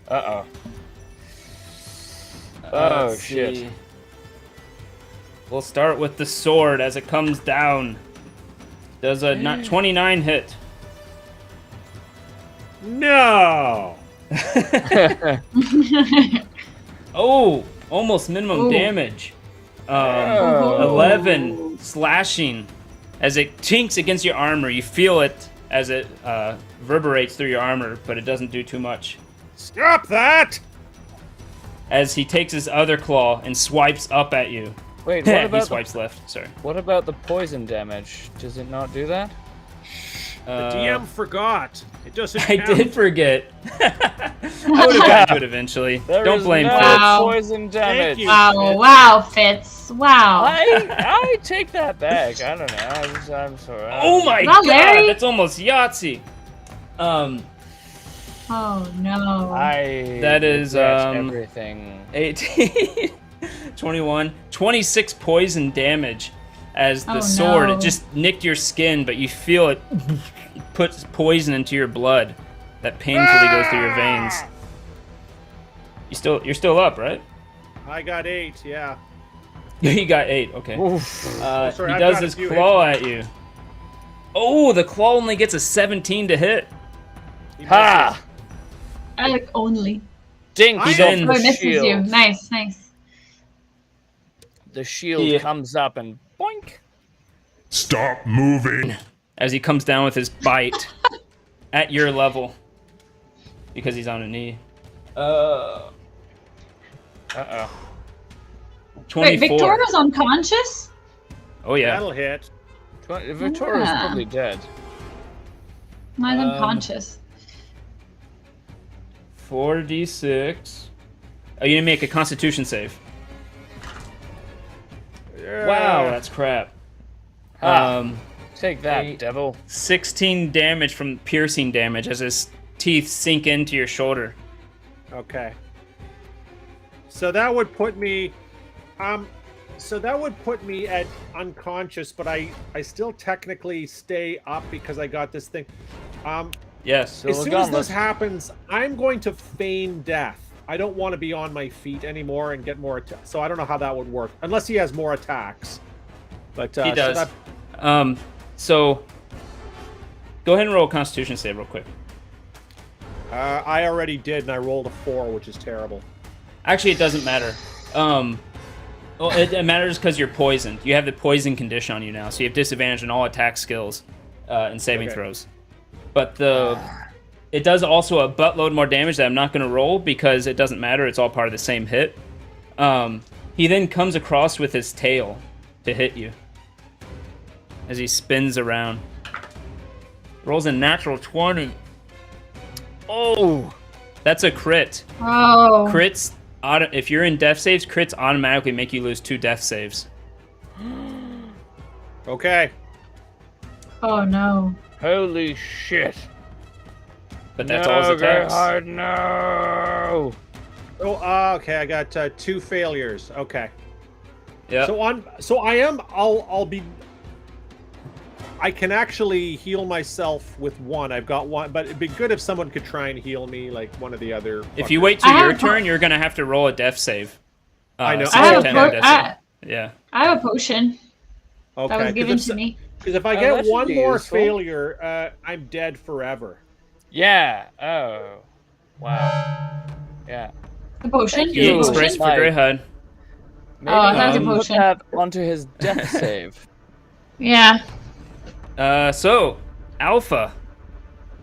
Uh-oh. Oh, Let's shit. see. We'll start with the sword as it comes down. Does a 29 hit? No! Oh, almost minimum Ooh. damage. Oh. 11 slashing. As it tinks against your armor, you feel it as it reverberates through your armor, but it doesn't do too much. Stop that! As he takes his other claw and swipes up at you. Wait, what He about swipes left, sorry. what about the poison damage? Does it not do that? The DM forgot. It doesn't I count. did forget. I would have gotten to it eventually. There Don't is blame no Fitz. Wow. poison damage. you. Wow, Fitz. Wow. I take that back. I don't know. I'm sorry. Oh my Well, god, Larry? that's almost Yahtzee. Oh no. That is, regret everything. 18, 21, 26 poison damage as the Oh, sword, no. it just nicked your skin, but you feel it puts poison into your blood that painfully goes through your veins. You're still up, right? I got 8, yeah. You got 8, okay. Sorry, He I've does got a his few claw at you. Oh, the claw only gets a 17 to hit. He Ha! I like only. Dinks I off am- the Oh, it misses you. shield. Nice, nice. The shield Yeah. comes up and boink. Stop moving. As he comes down with his bite at your level. Because he's on a knee. Uh-oh. 24. Wait, Victoria's unconscious? Oh yeah. That'll hit. Victoria's Yeah. probably dead. Mine's unconscious. 4d6. Oh, you didn't make a Constitution save. Yeah. Wow, that's crap. Ah. Take that, 8. devil. 16 damage from piercing damage as his teeth sink into your shoulder. Okay. So that would put me at unconscious, but I still technically stay up because I got this thing. Yes. As So soon as this happens, I'm going to feign death. I don't want to be on my feet anymore and get more attacks. So I don't know how that would work, unless he has more attacks. But He does. So that, So go ahead and roll a Constitution save real quick. I already did, and I rolled a 4, which is terrible. Actually, it doesn't matter. Well, it matters because you're poisoned. You have the poison condition on you now, so you have disadvantage on all attack skills and saving Okay. throws. But it does also a buttload more damage that I'm not going to roll because it doesn't matter. It's all part of the same hit. He then comes across with his tail to hit you as he spins around. Rolls a natural 20. Oh, that's a crit. Oh. Crits, if you're in death saves, crits automatically make you lose 2 death saves. Okay. Oh no. Holy shit. But that's all his attacks. Gerhard, no. Oh, okay. I got 2 failures. Okay. Yeah. I can actually heal myself with 1. I've got 1, but it'd be good if someone could try and heal me, like one of the other. If you fuckers. wait till I your have- turn, you're gonna have to roll a death save. I know. since I you're have, 10 a on po- death I, save. Yeah. I have a potion okay, that was given to me. Because if I Oh, get that should 1 be more useful. failure, I'm dead forever. Yeah. Oh. Wow. Yeah. The potion? Thank You you. need The inspiration potion? for Greyhide. Maybe I thought it was a put potion. that onto his death save. Yeah. So, Alpha,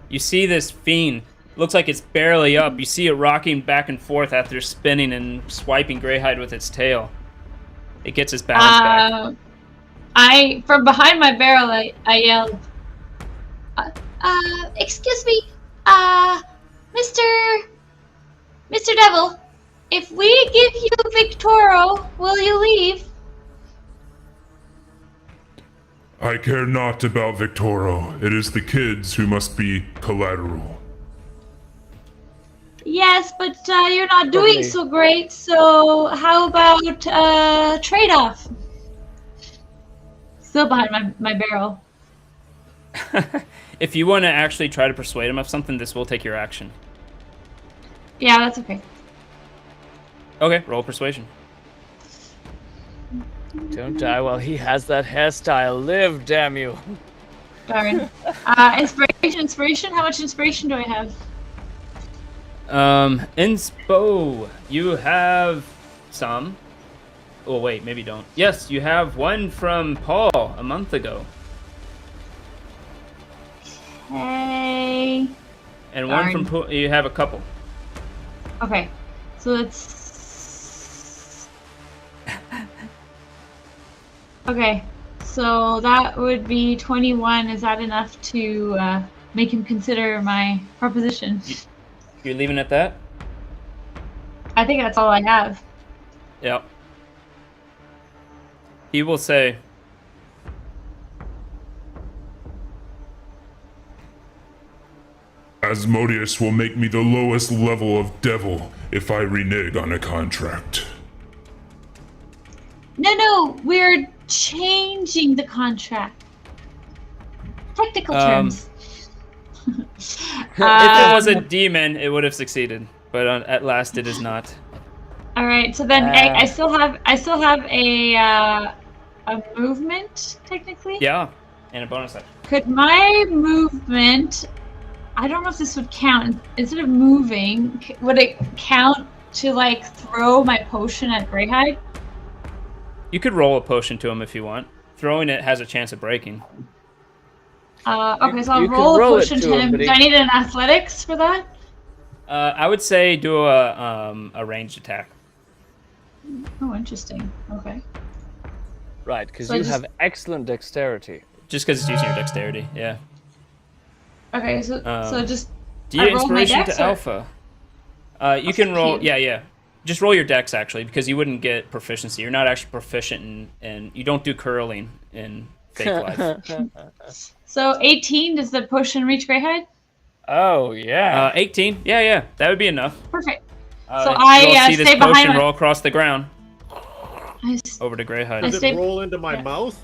you see this fiend. Looks like it's barely up. You see it rocking back and forth after spinning and swiping Greyhide with its tail. It gets its balance back. From behind my barrel, I yelled, excuse me, Mr. Devil, if we give you Victoro, will you leave? I care not about Victoro. It is the kids who must be collateral. Yes, but you're not doing Probably. so great, so how about trade-off? Still behind my barrel. If you want to actually try to persuade him of something, this will take your action. Yeah, that's okay. Okay, roll persuasion. Don't die while he has that hairstyle. Live, damn you. Darn. Inspiration. How much inspiration do I have? Inspo, you have some. Oh wait, maybe don't. Yes, you have 1 from Paul a month ago, Hey. and 1 from Darn. you have a couple. Okay, so it's. Okay, So that would be 21. Is that enough to make him consider my proposition? You're leaving it at that? I think that's all I have. Yep. He will say, Asmodeus will make me the lowest level of devil if I renege on a contract. No, we're changing the contract. Technical terms. if it was a demon, it would have succeeded, but at last it is not. All right, so then I still have a movement technically. Yeah, and a bonus action. Could my movement? I don't know if this would count. Instead of moving, would it count to like throw my potion at Greyhide? You could roll a potion to him if you want. Throwing it has a chance of breaking. Okay, so I'll You can roll a roll it potion to to him, him. but Do I need an athletics for that? I would say do a ranged attack. Oh, interesting. Okay. Right, because So you just- have excellent dexterity. Just because it's using your dexterity, yeah. Okay, so just Do you I roll my inspiration dex, to or- alpha? You can roll, cute. yeah. Just roll your dex actually, because you wouldn't get proficiency. You're not actually proficient in you don't do curling in fake life. So 18. Does the potion reach Greyhide? Oh, yeah. 18, yeah, that would be enough. Perfect. So I see this stay behind potion my- roll across the ground I s- over to Greyhide. Does stay- it roll into my yeah. mouth?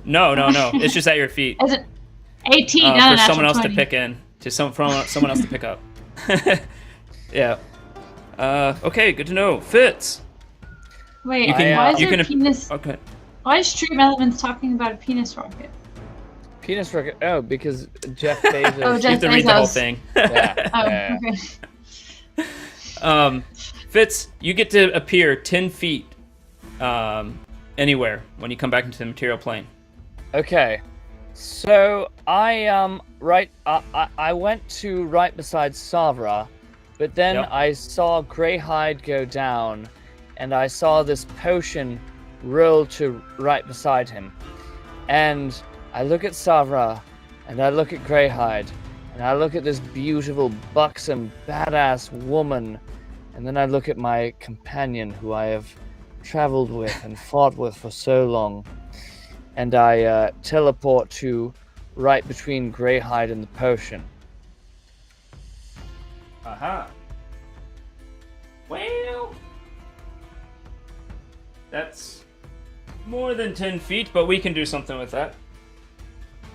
No, it's just at your feet. Is it 18? Not a For natural someone else 20. to pick in, someone else to pick up. Yeah. Okay, good to know. Fitz. Wait, You can- why is you there a can- penis? Okay. Why is Stream Elements talking about a penis rocket? Penis rocket. Oh, because Jeff Bezos. Oh, You Jeff have to read the whole Bezos. thing. Yeah, Oh, yeah. okay. Fitz, you get to appear 10 feet anywhere when you come back into the material plane. Okay, so I went to right beside Savra, but then Yep. I saw Greyhide go down, and I saw this potion roll to right beside him, and I look at Savra, and I look at Greyhide, and I look at this beautiful, buxom, badass woman, and then I look at my companion who I have traveled with and fought with for so long. And I teleport to right between Greyhide and the potion. Aha. Well, that's more than 10 feet, but we can do something with that.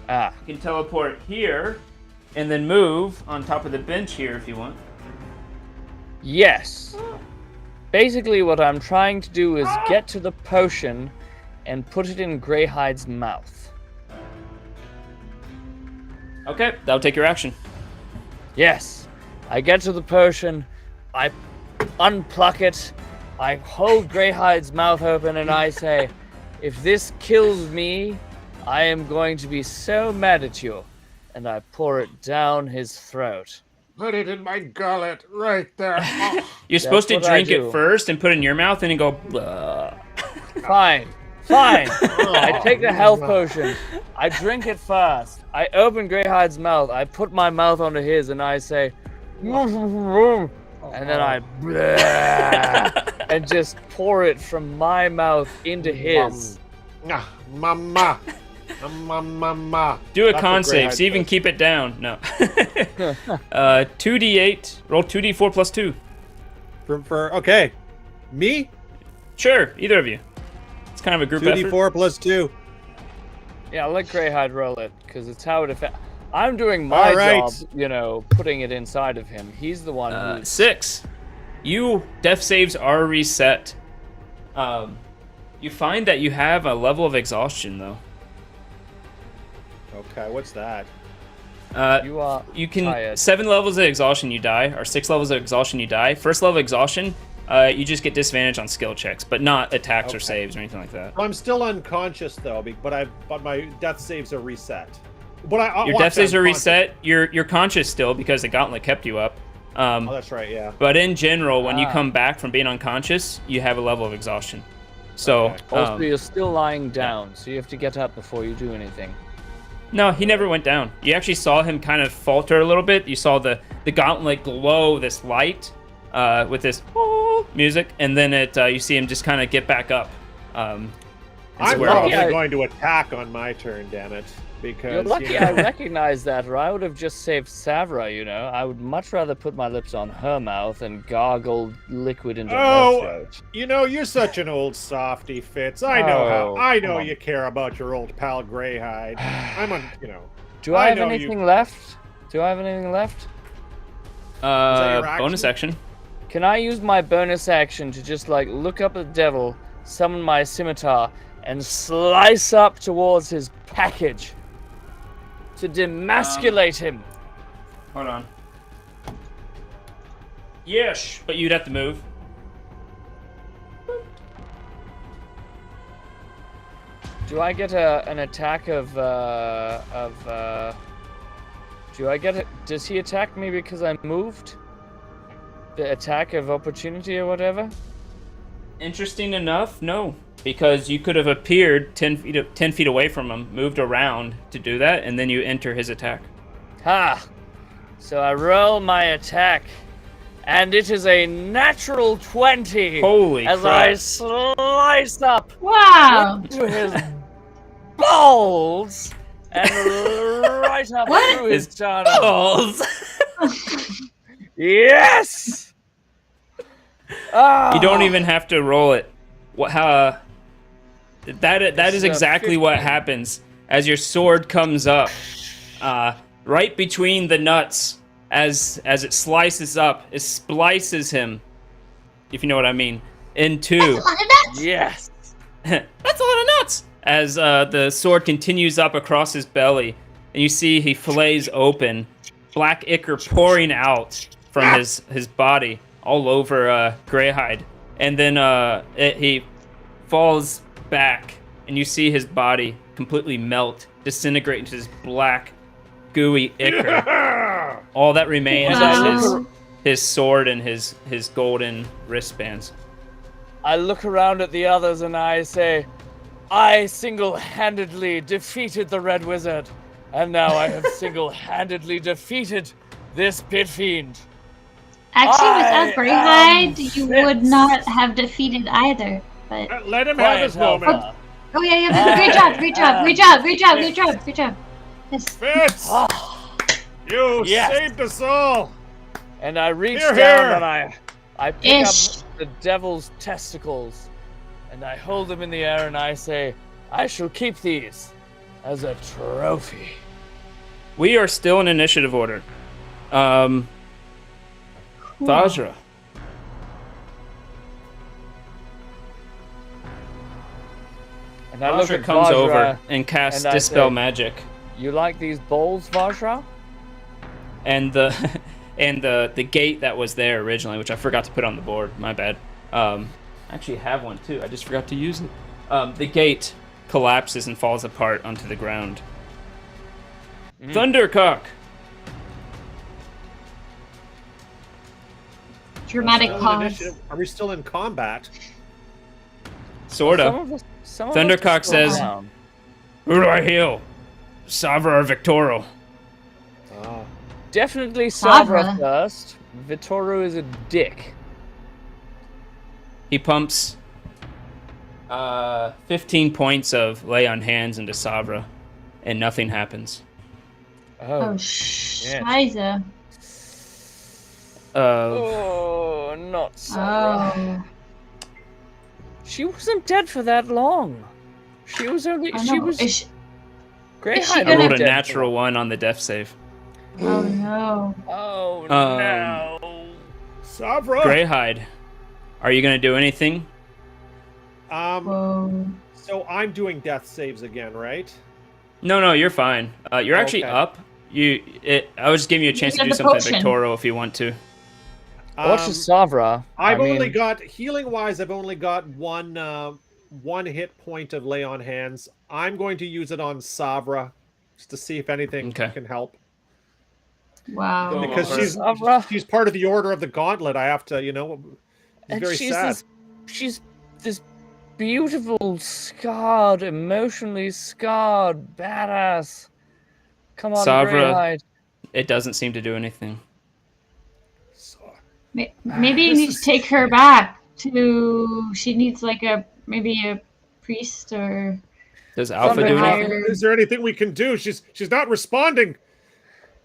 Ah, You can teleport here and then move on top of the bench here if you want. yes. Basically, what I'm trying to do is get to the potion and put it in Greyhide's mouth. Okay, that'll take your action. Yes. I get to the potion, I unpluck it, I hold Greyhide's mouth open, and I say, if this kills me, I am going to be so mad at you. And I pour it down his throat. Put it in my gullet, right there. Oh. You're supposed to what I drink do. it first and put it in your mouth and then go, blah. Fine. I take the health potion. I drink it fast. I open Greyhide's mouth. I put my mouth onto his and I say, and then I and just pour it from my mouth into his. Mama. Mama. Do a That's con what save. Greyhide See if you can does. keep it down. No. 2d8. Roll 2d4 plus 2. Okay. Me? Sure, either of you. It's kind of a group effort. 2d4 plus 2. Yeah, I'll let Greyhide roll it because it's how it affects. I'm doing my All right. job, putting it inside of him. He's the one who's 6. You death saves are reset. You find that you have a level of exhaustion though. Okay, what's that? you are You can tired. 7 levels of exhaustion you die, or 6 levels of exhaustion you die. First level of exhaustion, you just get disadvantage on skill checks, but not attacks or Okay. saves or anything like that. I'm still unconscious though, but my death saves are reset. But Your death saves are reset. You're conscious still because the gauntlet kept you up. Oh, that's right. Yeah. But in general, when you Ah. come back from being unconscious, you have a level of exhaustion. So, Okay. Also, you're still lying down, so you have to get up before you do anything. no, he never went down. You actually saw him kind of falter a little bit. You saw the gauntlet glow this light with this music, and then you see him just kind of get back up. I'm swear. probably Yeah. going to attack on my turn, damn it. Because You're lucky you know, I recognize that, or I would have just saved Savra, you know? I would much rather put my lips on her mouth and gargle liquid into her throat. you know, you're such an old softy, Fitz. I know Oh, come on. you care about your old pal Greyhide. I'm on, you know. Do I have know anything left? Do I have anything left? your Bonus action. Can I use my bonus action to just, like, look up at the devil, summon my scimitar, and slice up towards his package to demasculate him? Hold on. Yes, but you'd have to move. Do I get an attack of do I get it? Does he attack me because I moved? The attack of opportunity or whatever? Interesting enough, no. Because you could have appeared 10 feet away from him, moved around to do that, and then you enter his attack. Ha! So I roll my attack, and it is a natural 20. Holy as crap. I slice up Wow. into his balls and right up through his tunnel. Balls! Yes! Ah! You don't even have to roll it. That is exactly what 15. happens as your sword comes up, right between the nuts. As it slices up, it splices him, if you know what I mean, in two. Yes! That's a lot of nuts. As the sword continues up across his belly, and you see he fillets open, black ichor pouring out from his body all over Greyhide, and then he falls back, and you see his body completely melt, disintegrate into this black, gooey ichor. All that remains Wow. is his sword and his golden wristbands. I look around at the others and I say, I single-handedly defeated the Red Wizard, and now I have single-handedly defeated this pit fiend. Actually, I without Greyhide, am you Fitz. would not have defeated either. But Let him have his Quiet, moment. Helga. oh yeah, great job, great job, great job, great job, great job, great job. Yes. Fitz, you Yes. saved us all. And I reach Here, down here. and I pick Ish. up the devil's testicles, and I hold them in the air and I say, I shall keep these as a trophy. We are still in initiative order. Vajra. And I look Vajra at comes Vajra, over and casts and I Dispel say- Magic. You like these bowls, Vajra? And the gate that was there originally, which I forgot to put on the board, my bad. I actually have one too, I just forgot to use it. The gate collapses and falls apart onto the ground. Thundercock! Dramatic Still in pause. initiative. Are we still in combat? Sorta. Some of us Thundercock are still says- around. Who do I heal? Savra or Victoro? Ah. Definitely Sabra Sabra. first. Vittoru is a dick. He pumps 15 points of lay on hands into Savra, and nothing happens. Oh, scheiße. Oh, not Sabra. Oh. She wasn't dead for that long. She was only. I She know. was. Is she- Great is she Hind I gonna- rolled was a dead natural one on the death save. oh no. for- Oh no. Savra. Greyhide, are you gonna do anything? Whoa. So I'm doing death saves again, right? No, you're fine. You're actually Okay. up. I was just giving you a chance to get do the something, potion. Victoro, if you want to. What's a Savra? I've I mean, only got healing wise. I've only got one hit point of lay on hands. I'm going to use it on Savra just to see if anything Okay. can help. Wow. Go Because on. she's part of the Order of the Gauntlet. I have to, it's and very she's sad. she's this beautiful, scarred, emotionally scarred, badass. Come on, Savra. Greyhide. It doesn't seem to do anything. Maybe you need to take her back to. She needs like maybe a priest or. Does Alpha do Thundercock. anything? Is there anything we can do? She's not responding.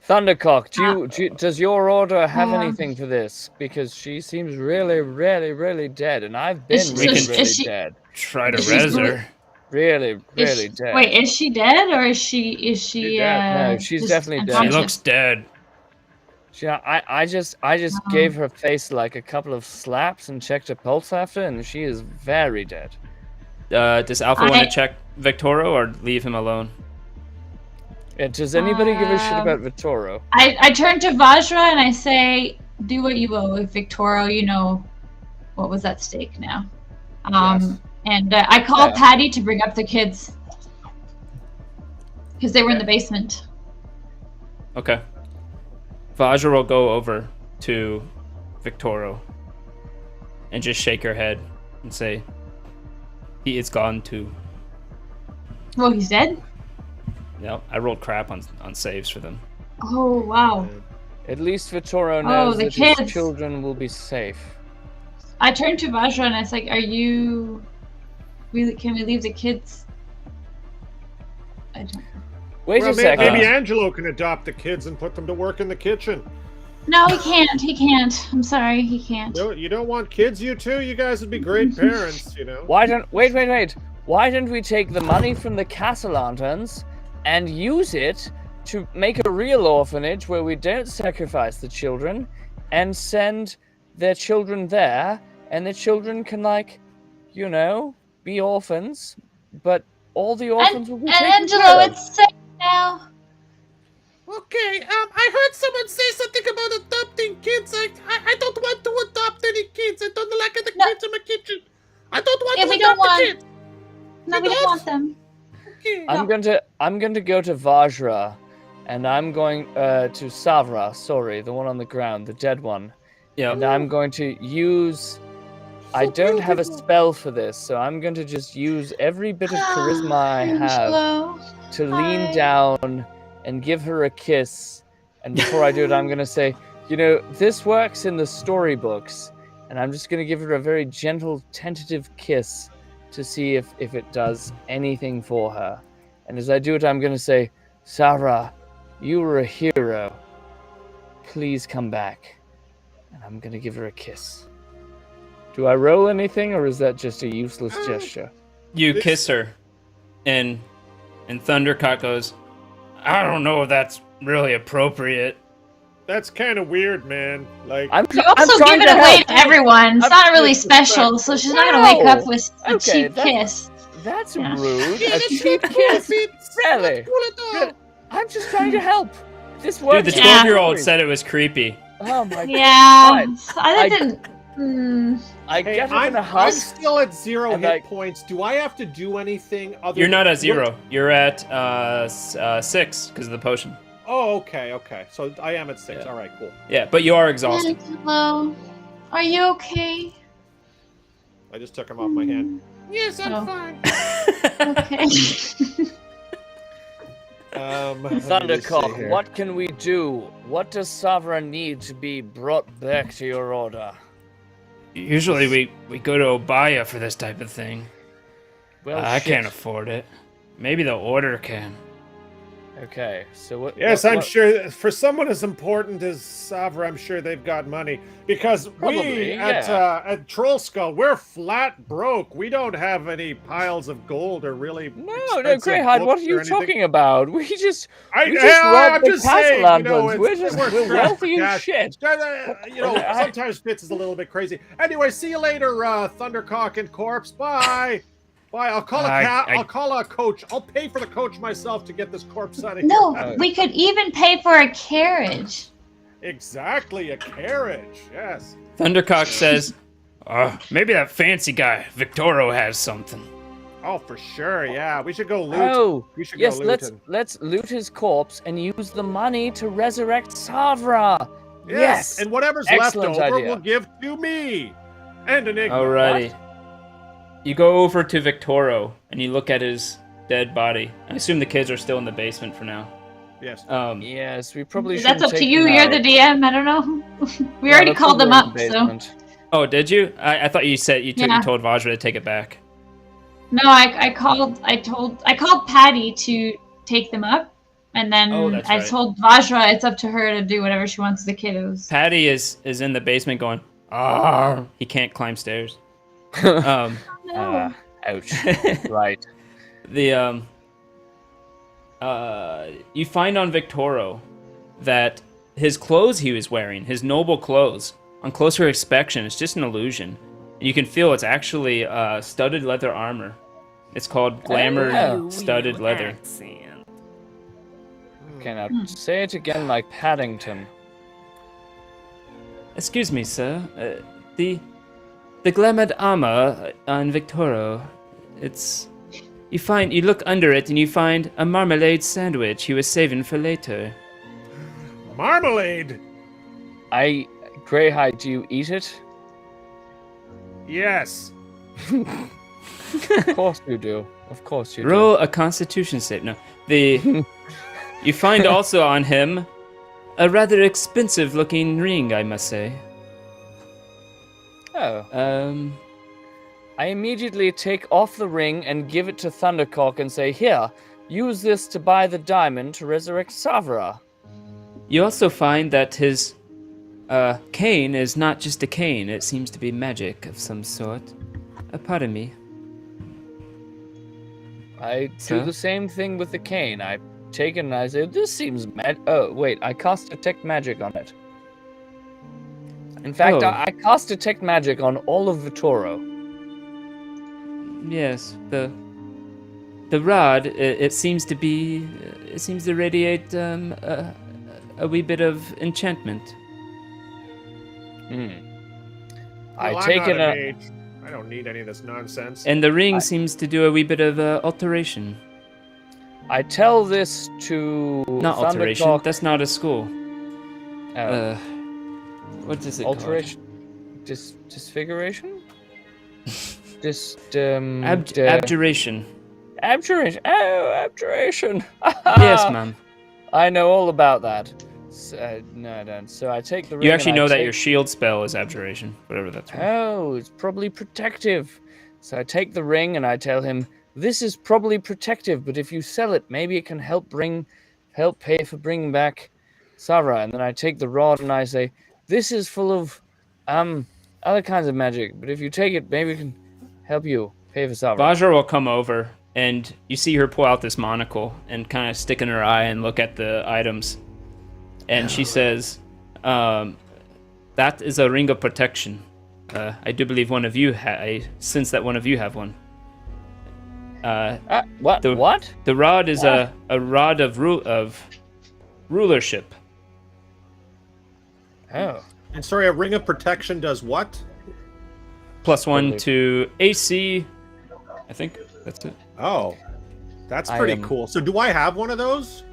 Thundercock, does your order have Um, anything for this? Because she seems really, really, really dead, and I've been Is- really, is really she- dead. Try to She's res really- her. Really, Is really she- dead. Wait, is she dead or is she? No, she's just definitely dead. She unconscious? looks dead. Yeah, I just gave her face like a couple of slaps and checked her pulse after, and she is very dead. Does Alpha want I- to check Victoro or leave him alone? Yeah, does anybody give a shit Um, about Vitoro? I turn to Vajra and I say, "Do what you will with Victoro. You know what was at stake now." Yes. And I call Yeah. Patty to bring up the kids because they were in the basement. Okay. Vajra will go over to Victoro and just shake her head and say, "He is gone too." Oh, he's dead. No, I rolled crap on saves for them. Oh wow! At least Vitoro knows the that his kids. children will be safe. I turn to Vajra and I was like, "Are you really? Can we leave the kids?" I don't. Wait Well, a second. maybe Angelo can adopt the kids and put them to work in the kitchen. No, he can't. He can't. I'm sorry, he can't. No, you don't want kids, you two? You guys would be great parents, you know. Why don't wait? Why don't we take the money from the castle lanterns and use it to make a real orphanage where we don't sacrifice the children and send their children there, and the children can, like, you know, be orphans, but all the orphans will be taken Angelo, care of. it's safe now. Okay, I heard someone say something about adopting kids. I don't want to adopt any kids. I don't like the No. kids in my kitchen. I don't want Yeah, to we don't adopt the want- kids. No, You we don't don't? want them. Okay. I'm going to go to Vajra, and I'm going to Savra. Sorry, the one on the ground, the dead one. Yeah. And I'm going to use. I don't have a spell for this, so I'm going to just use every bit of charisma I have Angelo. to Hi. lean down and give her a kiss. And before I do it, I'm going to say, you know, this works in the storybooks, and I'm just going to give her a very gentle, tentative kiss to see if it does anything for her. And as I do it, I'm going to say, Sarah, you were a hero. Please come back. And I'm going to give her a kiss. Do I roll anything, or is that just a useless gesture? You kiss her, and Thundercock goes, "I don't know if that's really appropriate." That's kind of weird, man. Like, I'm You I'm also trying give it to away help. to everyone. It's I'm not really trying to- special, so she's not gonna wake up with a Okay, cheap that- kiss. That's Yeah. rude. Yeah, A that's cheap not cool, kiss. Fitz. Really? Not cool at all. Really? I'm just trying to help. This works. Dude, the Yeah. 12-year-old said it was creepy. Oh my god. Yeah, Right. I didn't. I hey, get her in a I'm husk. still at 0 and hit I- points. Do I have to do anything other You're not than- at 0. You're at 6 because of the potion. Oh, okay. So I am at 6. Yeah. All right, cool. Yeah, but you are exhausted. Angelo, are you okay? I just took him off my hand. Yes, I'm Oh. fine. Okay. Let me just see Thundercock, here. what can we do? What does Sovereign need to be brought back to your order? Usually we go to Obaya for this type of thing. Well, I shit. can't afford it. Maybe the order can. Okay, so what? Yes, what- I'm what- sure for someone as important as Savra, I'm sure they've got money because Probably, we at Troll Skull we're flat broke. We don't have any piles of gold or really. No, expensive Greyhide, what are books or you anything. talking about? We just I, we just yeah, robbed I'm the just castle saying, lanterns. you know, We're it's- just we're we're strapped for wealthy as cash. shit. You know, I- sometimes Fitz is a little bit crazy. Anyway, see you later, Thundercock and Corpse. Bye. Bye. I'll call I'll call a coach. I'll pay for the coach myself to get this corpse out of here. No, we could even pay for a carriage. Exactly, a carriage. Yes. Thundercock says, maybe that fancy guy, Victoro, has something. Oh, for sure. Yeah, we should go loot. Oh, we should yes, go let's looting. let's loot his corpse and use the money to resurrect Savra. Yes. And whatever's left Excellent over, idea. we'll give to me. And an Enigma. Alrighty. You go over to Victoro and you look at his dead body. I assume the kids are still in the basement for now. Yes. Yes, we probably should. That's up to take you. them You're the out. DM. I don't know. We Yeah, already they're called them probably in up, the so. basement. Oh, did you? I thought you said you Yeah. told Vajra to take it back. No, I called Patty to take them up, and then Oh, that's I right. told Vajra it's up to her to do whatever she wants with the kiddos. Patty is in the basement going, ah. He can't climb stairs. No. Ouch. Right. The you find on Victoro that his clothes he was wearing, his noble clothes, on closer inspection, it's just an illusion. You can feel it's actually studded leather armor. It's called glamour Oh. studded leather. Okay, now say it again like Paddington. Excuse me, sir. The glamored armor on Victoro, it's... You look under it and you find a marmalade sandwich he was saving for later. Marmalade. Greyhide, do you eat it? Yes. Of course you do. Of course you do. Roll a constitution save. No. You find also on him a rather expensive looking ring, I must say. Oh. I immediately take off the ring and give it to Thundercock and say, here, use this to buy the diamond to resurrect Savra. You also find that his cane is not just a cane, it seems to be magic of some sort. Pardon me. I Sir? do the same thing with the cane. I take it and I say, this seems Oh, wait, I cast Detect Magic on it. In fact, Oh. I cast Detect Magic on all of Vitoro. Yes, the rod, it seems to be, it seems to radiate a wee bit of enchantment. I Well, take I'm it. not a mage. I don't need any of this nonsense. And the ring seems to do a wee bit of alteration. I tell this to Not alteration, Thundercock. that's not a school. Oh, What is it alteration, disfiguration, Abjuration. abjuration. Oh, abjuration. Yes, ma'am. I know all about that. No, I don't. So I take the ring. You actually and I know that take- your shield spell is abjuration, whatever that's worth. Oh, it's probably protective. So I take the ring and I tell him, this is probably protective, but if you sell it, maybe it can help pay for bringing back Sarah. And then I take the rod and I say, this is full of other kinds of magic, but if you take it, maybe it can help you pay for Sarah. Vajra will come over, and you see her pull out this monocle and kind of stick in her eye and look at the items. And she says, that is a ring of protection. I do believe one of you I sense that one of you have one. What? What? The rod is a rod of rulership. Oh. And sorry, a ring of protection does what? +1 to AC. I think that's it. Oh, that's I pretty am- cool. So do I have one of those?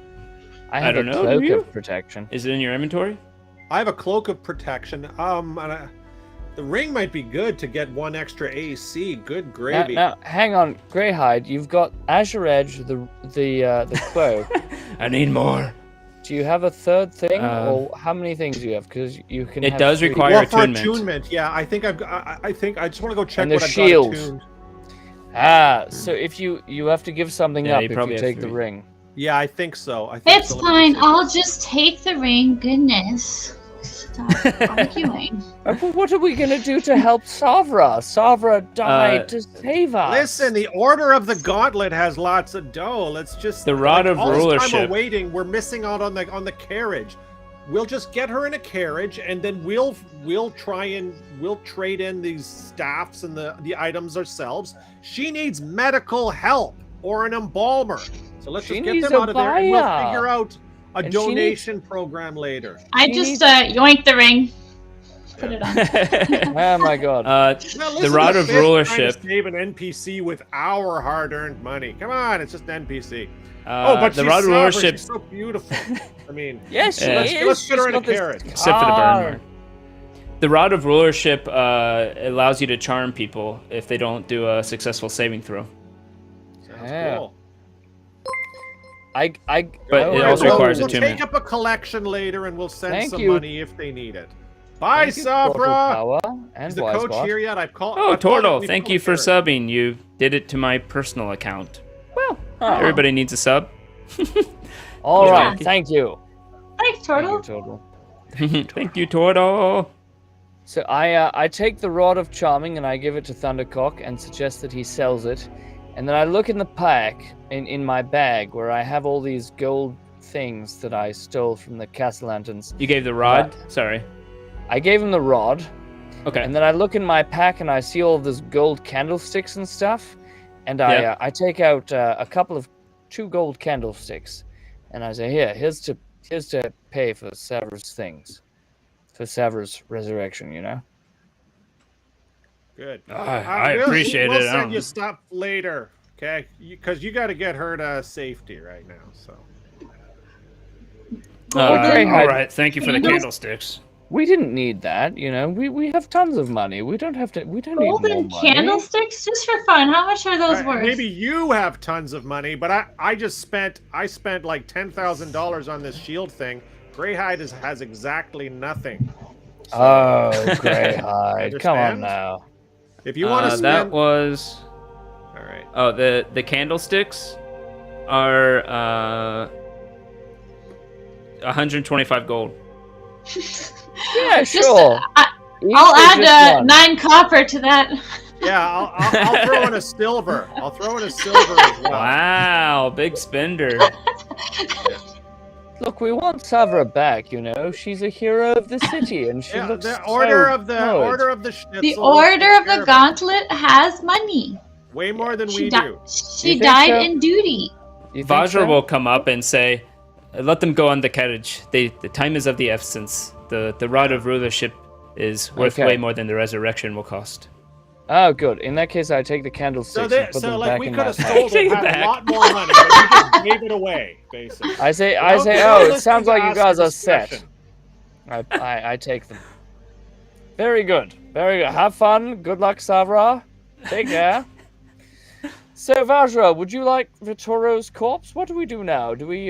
I have don't a know, cloak do you? of protection. Is it in your inventory? I have a cloak of protection. The ring might be good to get 1 extra AC. Good gravy. Now, hang on, Greyhide. You've got Azure Edge, the cloak. I need more. Do you have a third thing, or how many things do you have? Because you can. It have does 3. require Well, for attunement. attunement, yeah. I think I think I just want to go check And the what I've shield. got attuned. So if you have to give something Yeah, up you if you probably have take the 3. ring. Yeah, I think so. I think It's so. Let me fine. see. I'll just take the ring. Goodness. Stop arguing. But what are we gonna do to help Savra? Savra died to save us. Listen, the Order of the Gauntlet has lots of dough. Let's just The Rod of all this time Rulership. we're waiting. We're missing out on the carriage. We'll just get her in a carriage, and then we'll trade in these staffs and the items ourselves. She needs medical help or an embalmer. So let's She just get needs them a out of there, and we'll buyer. figure out a And she needs- donation program later. I just yoinked the ring. Put it on. Oh my god. Now, The listen Rod to of Fizz trying Rulership. to save an NPC with our hard-earned money. Come on, it's just an NPC. The she's Rod of sovereign, Rulership, she's so beautiful. I mean, Yes, she let's- is. let's get her She's in a got this carriage. except for the burn car. mark. The Rod of Rulership allows you to charm people if they don't do a successful saving throw. Sounds Yeah. cool. But I it will- also requires we'll attunement. take up a collection later, and we'll send Thank some you. money if they need it. Bye, Thank you, Corporal Savra. Power and Is the coach Wisebot. here yet? I've called. Oh, I've called Tortle, it thank before, you for Karen. subbing. You did it to my personal account. Well, Oh. everybody needs a sub. All Yeah. right, thank you. Thanks, Thank you, Turtle. Turtle. Thank you, Tortle. So I take the Rod of Charming and I give it to Thundercock and suggest that he sells it. And then I look in the pack, in my bag, where I have all these gold things that I stole from the Castle Lanterns. You gave the rod? Sorry. I gave him the rod, Okay. and then I look in my pack and I see all of this gold candlesticks and stuff. And I take out a couple of 2 gold candlesticks, and I say, here's to pay for Savra's things, for Savra's resurrection, you know. Good. I appreciate we'll it. send you stuff later, okay? Because you got to get her to safety right now. So. Okay, all right. Thank you for the Candles? candlesticks. We didn't need that, you know. We have tons of money. We don't have to. We don't need more Golden money. candlesticks, just for fun. How much are those worth? Maybe you have tons of money, but I spent like $10,000 on this shield thing. Greyhide has exactly nothing. So, Oh, Greyhide, come on Understand? now. if you want to spend, That was. all right. Oh, the candlesticks are 125 gold. Yeah, Just, sure. I'll Each is add one. 9 copper to that. Yeah, I'll throw in a silver. I'll throw in a silver as well. Wow, big spender. Look, we want Savra back. You know, she's a hero of the city, and she Yeah, looks the order so of the good. order of the schnitzel. The will Order take of care the it. Gauntlet has money. Way more than She, we di- do. she think died so? in duty. You think Vajra so? will come up and say, "Let them go on the carriage. The time is of the essence. The rod of rulership is worth Okay. way more than the resurrection will cost." Oh, good. In that case, I take the candlesticks and put them like back we in could my have pack. sold Take it, it had back. a lot more money, but we just gave it away, basically. I say, Without oh, it listening sounds to like you us guys for are set. discretion. I take them. Very good. Very good. Have fun. Good luck, Savra. Take care. So, Vajra, would you like Vitoro's corpse? What do we do now? Do we,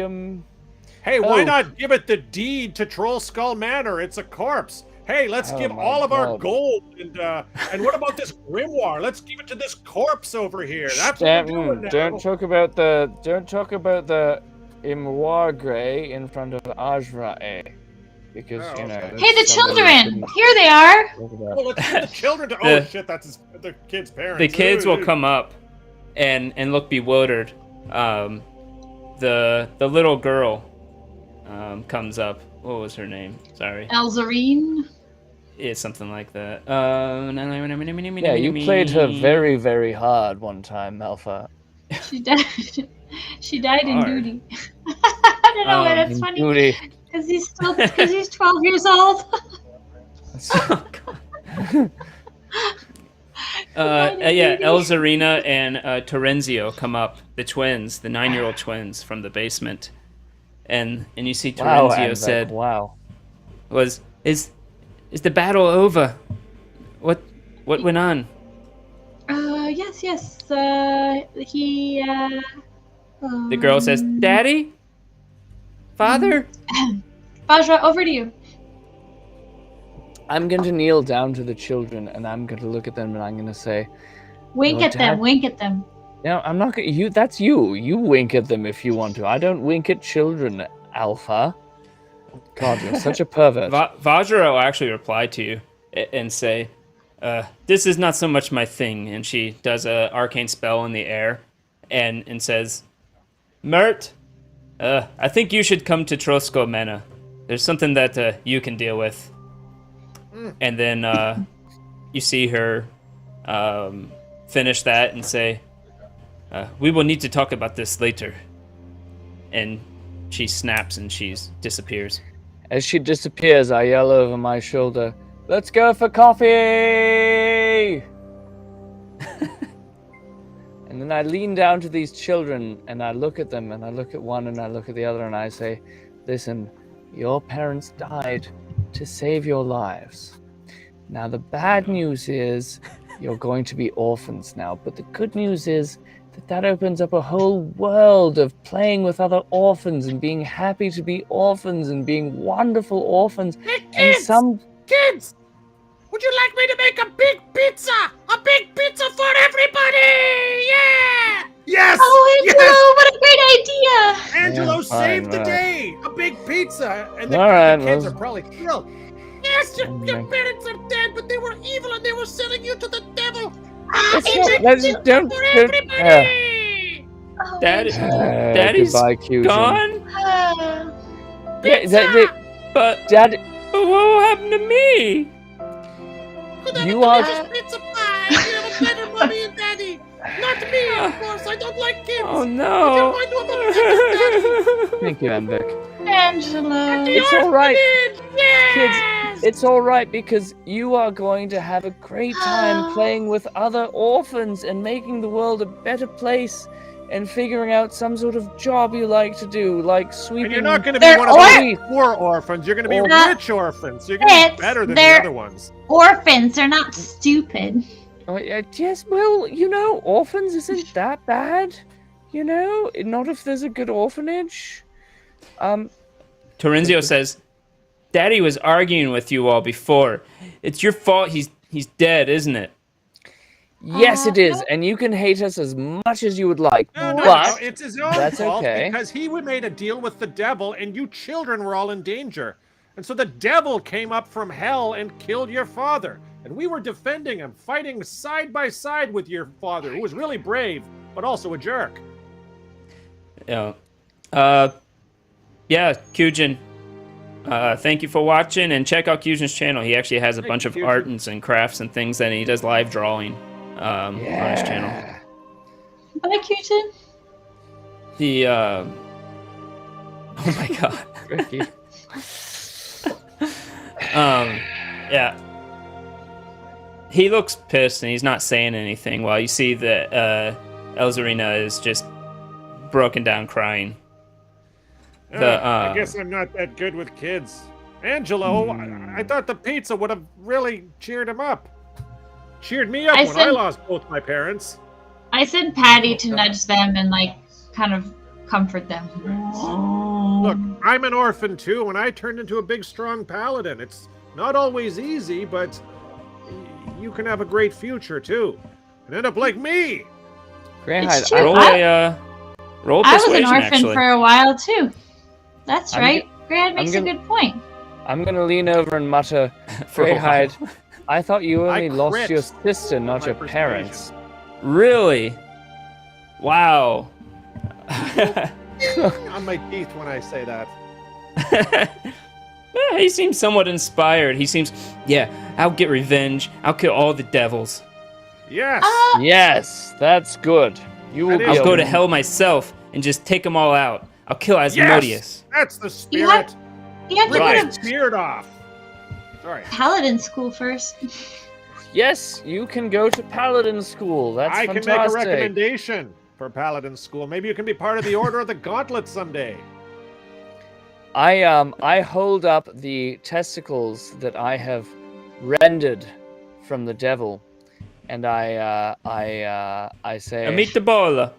Hey, why Oh. not give it the deed to Troll Skull Manor? It's a corpse. Hey, let's Oh give my all of our God. gold and what about this grimoire? Let's give it to this corpse over here. That's what we're doing now. don't talk about the Imwar Grey in front of Ajra, because Oh, you know. okay. that's Hey, the something we children! shouldn't Here they are! talk about. Well, let's give the children to. The- Oh shit, that's the kid's parents. The kids will Ooh. come up and look bewildered. The little girl comes up. What was her name? Sorry. Elzarine. It's something like that. Yeah, you played her very, very hard one time, Malfa. She died. She died in Hard. duty. I don't know why that's In funny. duty. Because he's 12 years old. Yeah, Elzarina and Terenzio come up, the twins, the 9-year-old twins from the basement, and you see Wow, Terenzio Anzac, said, wow. "Is the battle over? What went on?" Yes. The girl says, "Daddy, Father." Vajra, over to you. I'm going to kneel down to the children and I'm going to look at them and I'm going to say, Wink Your at them. dad- Wink at them. no, I'm not going to. That's you. You wink at them if you want to. I don't wink at children, Alpha. God, you're such a pervert. Vajra will actually reply to you and say, "This is not so much my thing." And she does a arcane spell in the air, and says, "Mert, I think you should come to Trosko Mena. There's something that you can deal with." And then you see her finish that and say, "We will need to talk about this later." And she snaps and she disappears. As she disappears, I yell over my shoulder, "Let's go for coffee!" And then I lean down to these children and I look at them and I look at one and I look at the other and I say, "Listen, your parents died to save your lives. Now, the bad news is you're going to be orphans now, but the good news is that opens up a whole world of playing with other orphans and being happy to be orphans and being wonderful orphans. Hey, And kids! some Kids! Would you like me to make a big pizza? A big pizza for everybody! Yeah! Yes! Oh, Angelo, Yes! what a great idea! Angelo Yeah, saved the fine, day! A big pizza! And the, Alright, the kids well- are probably thrilled. Yes, your Okay. parents are dead, but they were evil and they were selling you to the devil. Let's A not- big let's- pizza don't- for don't- everybody! Oh, Daddy- Angelo. Daddy's goodbye, Cujin. Gone? Yeah, But Dad, what happened to me? Could have You a are- delicious pizza pie. You have a better mommy and daddy. Not me, of course. I don't like kids. Oh If no. you're going to have a better daddy. thank you, Anvik. Angelo. It's all right. Yes! It's all right because you are going to have a great time playing with other orphans and making the world a better place and figuring out some sort of job you like to do, like sweeping. And you're not going to be They're one of those poor orphans. You're going to be Or- rich orphans. You're going to be It's better than the their- other ones. Orphans, they're not stupid. Oh, yeah, yes, well, orphans isn't that bad. Not if there's a good orphanage. Torrenzio says, Daddy was arguing with you all before. It's your fault he's dead, isn't it? Yes, it is, and you can hate us as much as you would like, No, but it's his own that's fault okay. because he made a deal with the devil and you children were all in danger. And so the devil came up from hell and killed your father. And we were defending him, fighting side by side with your father, who was really brave, but also a jerk. Yeah. Yeah, Kujin. Thank you for watching, and check out Kujin's channel. He actually has a Thank bunch you, of Kujin. art and crafts and things, and he does live drawing on his channel. Bye, Q-Tin. The oh my god. Ricky. Yeah. He looks pissed and he's not saying anything while you see that Elzarina is just broken down crying. I guess I'm not that good with kids. Angelo, I thought the pizza would have really cheered him up. Cheered me up I when I said- lost both my parents. I sent Patty to nudge them and, kind of comfort them. Look, I'm an orphan too, and I turned into a big, strong paladin. It's not always easy, but you can have a great future too. And end up like me. Greyhide, It's true. roll a roll I was an persuasion orphan actually. for a while, too. That's I'm right. Grant makes I'm a good point. I'm gonna lean over and mutter, For a Greyhide, while. I thought you I only lost crit your sister, not my your persuasion. parents. Really? Wow. On my teeth when I say that. Yeah, he seems somewhat inspired. He seems, yeah, I'll get revenge. I'll kill all the devils. Yes. Yes, that's good. You will That be is I'll able go to hell myself and just take them all out. I'll kill Asmodeus. That's the You have- spirit. You have to Rip Right. his beard off. Sorry. Paladin school first. Yes, you can go to Paladin school. That's I fantastic. can make a recommendation for Paladin School. Maybe you can be part of the Order of the Gauntlet someday. I hold up the testicles that I have rendered from the devil, and I say Meet the baller.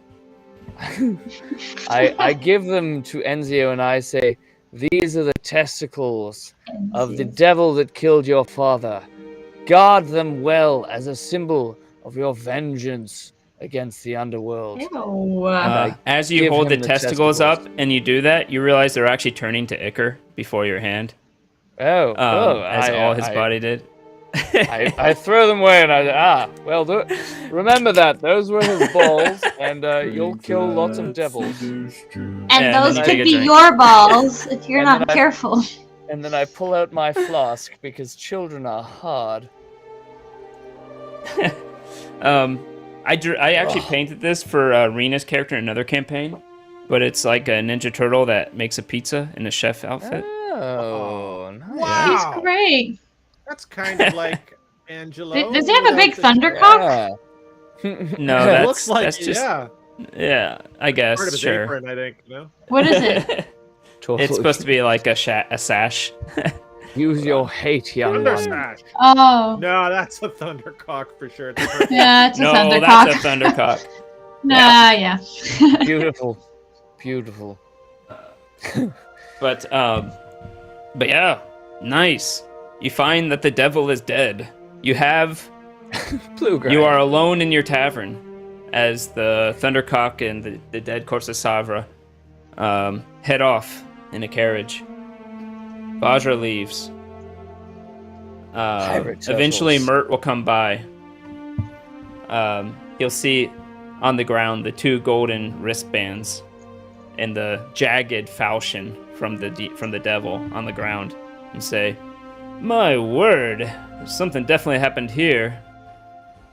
I give them to Enzio and I say, these are the testicles of the devil that killed your father. Guard them well as a symbol of your vengeance against the underworld. Ew. As you give hold the him the testicles testicles. up and you do that, you realize they're actually turning to ichor before your hand, Oh, as all his body did. I throw them away and remember that those were his balls, and you'll kill lots of devils. And and those then could take a be drink. your balls if you're And not then I- careful. And then I pull out my flask because children are hard. I actually painted this for Rena's character in another campaign, but it's like a Ninja Turtle that makes a pizza in a chef outfit. Oh, nice. Wow. He's great. That's kind of like Angelo. Does he have a big without the- thundercock? No, It that's looks like that's just yeah, I guess part of his sure. apron, I think. You know. What is it? It's supposed to be like a sash. Use your hate, young Thunder one. Smash. Oh. No, that's a Thundercock for sure. It's a perfect- Yeah, it's a No, thundercock. that's a thundercock. Nah, yeah. Beautiful. Beautiful. But yeah, nice. You find that the devil is dead. You are alone in your tavern as the Thundercock and the dead corpse of Savra head off in a carriage. Vajra leaves. Eventually, Mert will come by. He'll see on the ground the 2 golden wristbands and the jagged falchion from the devil on the ground, and say, "My word, something definitely happened here.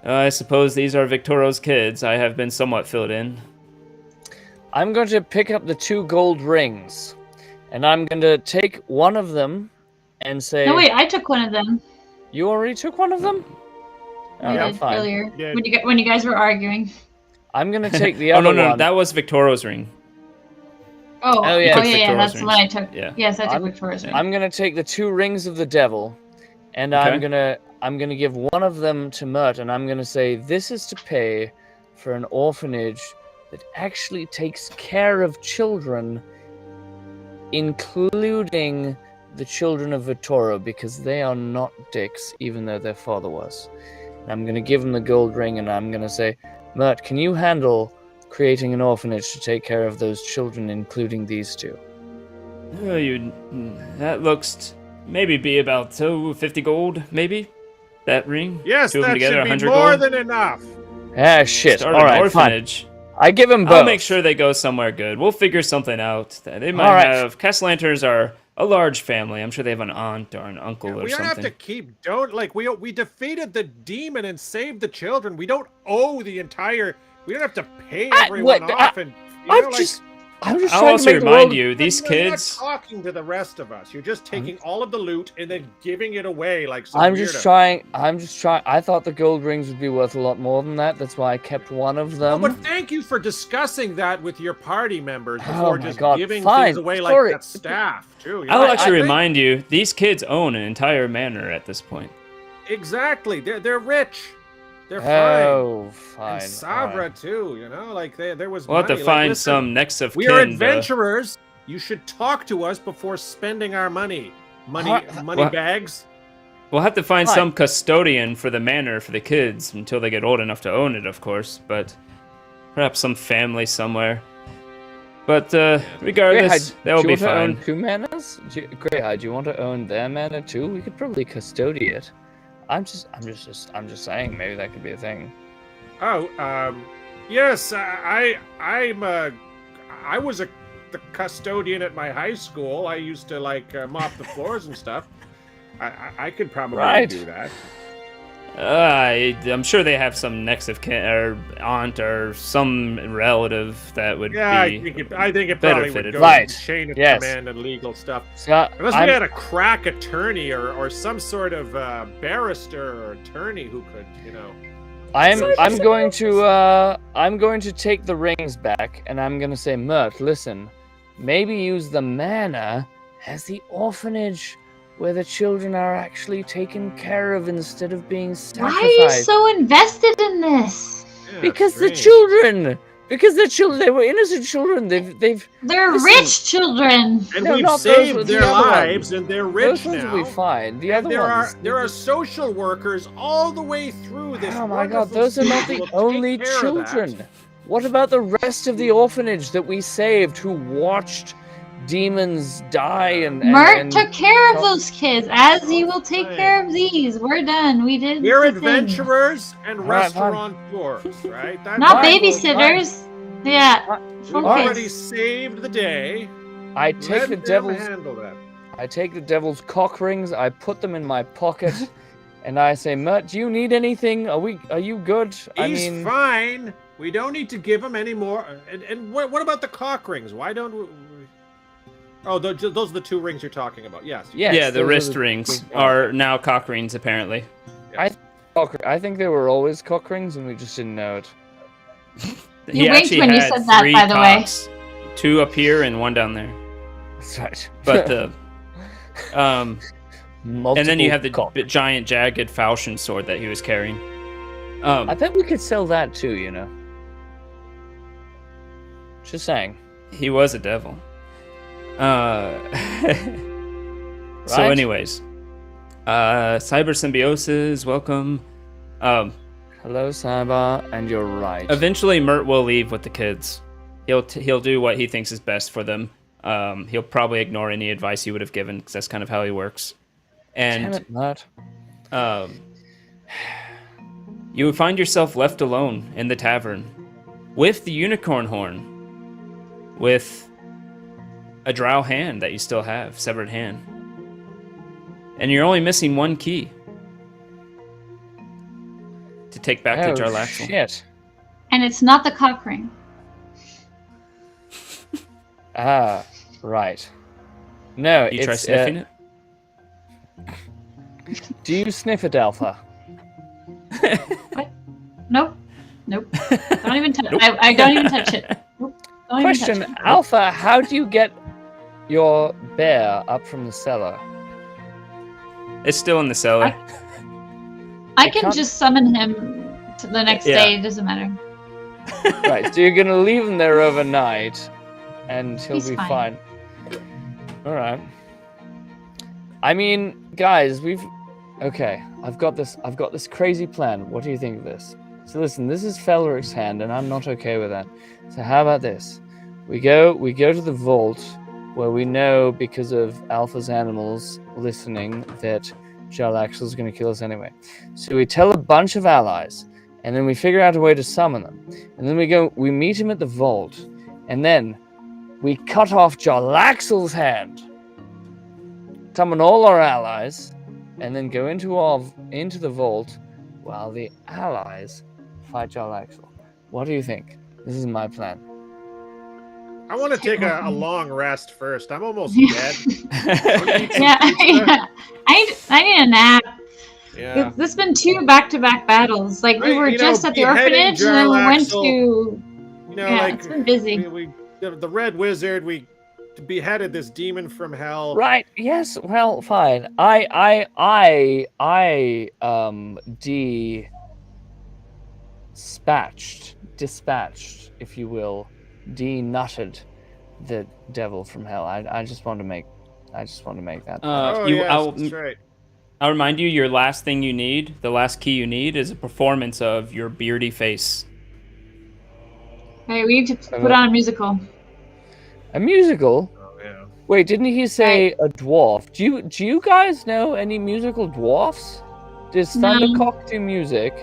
I suppose these are Victoro's kids. I have been somewhat filled in." I'm going to pick up the 2 gold rings, and I'm going to take one of them and say... No, wait, I took one of them. You already took one of them? I Alright, did fine. earlier Yeah. when you guys were arguing. I'm going to take the Oh other no, one. that was Victoro's ring. Oh, yeah. yeah, You took yeah, Victoria's that's what I rings. took. Yeah. Yes, I took I'm- Victoria's ring. I'm going to take the 2 rings of the devil, and Okay. I'm gonna give one of them to Mert, and I'm going to say, this is to pay for an orphanage that actually takes care of children, including the children of Vittoro, because they are not dicks, even though their father was. And I'm going to give him the gold ring, and I'm going to say, Mert, can you handle creating an orphanage to take care of those children, including these 2? That looks maybe be about 50 gold, maybe. That ring. Yes, 2 of them that together, should be 100 more gold. than enough. Ah, shit. Start All an right, fine. orphanage. I give him both. I'll make sure they go somewhere good. We'll figure something out. They might All right. have Castellanters are a large family. I'm sure they have an aunt or an uncle or We don't have something. to keep. Don't like we defeated the demon and saved the children. We don't owe the entire. We don't have to pay everyone off. And you know, I'm just I'll trying to also make the remind world... you, these you're kids. not talking to the rest of us. You're just taking all of the loot and then giving it away like some I'm weirdo. just trying. I thought the gold rings would be worth a lot more than that. That's why I kept one of Oh, them. but thank you for discussing that with your party members Oh before my just God, giving fine, things away sorry. like that staff too. You I'll know, actually I think- remind you, these kids own an entire manor at this point. Exactly. They're rich. They're Oh, fine. fine. And Savra alright. too. You know, like there was. We'll have to money. find listen, some next of We kin. are to- adventurers. You should talk to us before spending our money. Money What? bags. We'll have to find Fine. some custodian for the manor for the kids until they get old enough to own it, of course. But perhaps some family somewhere. But regardless, Greyhide, they'll do be you want to own fine. 2 manors? Greyhide, do you want to own their manor too? We could probably custody it. I'm just saying, maybe that could be a thing. Oh, yes. I was the custodian at my high school. I used to like mop the floors and stuff. I could probably Right. do that. I'm sure they have some next of kin or aunt or some relative that would Yeah, be. I think it better probably would fitted. go Right. with chain of Yes. command and legal stuff. So Unless I'm, we had a crack attorney or some sort of barrister or attorney who could, you know. I'm going to take the rings back, and I'm going to say, Mert, listen, maybe use the manor as the orphanage where the children are actually taken care of instead of being sacrificed. Why are you so invested in this? Yeah, Because the strange. children. Because the children. They were innocent children. They've. They're Listen. rich children. And No, we've not those saved ones, the their other lives, ones. and they're Those rich ones now. will be fine. The And other ones. there are social workers all the way through this. Oh my God! wonderful Those are not city the who will take only care of that. children. What about the rest of the orphanage that we saved, who watched demons die and Mert took care of Oh. those kids, as you will take care of these. We're done. We did. We're the thing. adventurers and All right, fine. restaurateurs, right? That's Not Fine, babysitters. Yeah. We've for already kids. saved the day. I take Let the them devil's. handle that. I take the devil's cock rings. I put them in my pocket, and I say, Mert, do you need anything? Are you good? He's fine. We don't need to give him any more. And what about the cock rings? Why don't we? Oh, those are the 2 rings you're talking about. Yes. Yes, Yeah, the those are wrist the rings big- are now cock rings, apparently. I think they were always cock rings, and we just didn't know it. He winked actually when you had said that, 3 by the way. cocks, 2 up here and 1 down there. That's right. But And then you have the cock. giant jagged falchion sword that he was carrying. I bet we could sell that too, you know. Just saying. He was a devil. So Right? anyways, Cyber Symbiosis, welcome. Hello, Cyber, and you're right. Eventually, Mert will leave with the kids. He'll do what he thinks is best for them. He'll probably ignore any advice you would have given, because that's kind of how he works. Damn And it, Mert. you would find yourself left alone in the tavern with the unicorn horn, with a drow hand that you still have, severed hand. And you're only missing one key to take back to Jarlaxle. Shit. And it's not the cock ring. Ah, right. No, You it's... try sniffing it? Do you sniff it, Alpha? Nope. Nope. Don't even touch it. I don't even touch it. Nope. Don't even touch Question, it. Alpha, how do you get your bear up from the cellar? It's still in the cellar. I can can't- just summon him to the next Yeah. day. It doesn't matter. Right, so you're gonna leave him there overnight, and he'll He's be fine. Alright. I mean, guys, okay, I've got this crazy plan. What do you think of this? So listen, this is Felric's hand, and I'm not okay with that. So how about this? We go to the vault, where we know, because of Alpha's animals listening, that Jarlaxle's gonna kill us anyway. So we tell a bunch of allies, and then we figure out a way to summon them. And then we meet him at the vault, and then we cut off Jarlaxle's hand, summon all our allies, and then go into the vault while the allies fight Jarlaxle. What do you think? This is my plan. I want to take a long rest first. I'm almost Yeah. dead. Yeah, yeah. I need a nap. Yeah. This has been 2 back-to-back battles. Like, we were just at the beheading orphanage, and then we went Jarlaxle, to... You know, Yeah, like it's been busy. the Red Wizard, we beheaded this demon from hell. Right? Yes. Well, fine. Dispatched, if you will, denutted the devil from hell. I just want to make that. Oh, You- yes, I'll- that's right. I'll remind you, your last thing you need, the last key you need, is a performance of your beardy face. Hey, we need to put on a musical. A musical? Oh, yeah. Wait, didn't he say a dwarf? Do you guys know any musical dwarfs? Does No. Thundercock do music?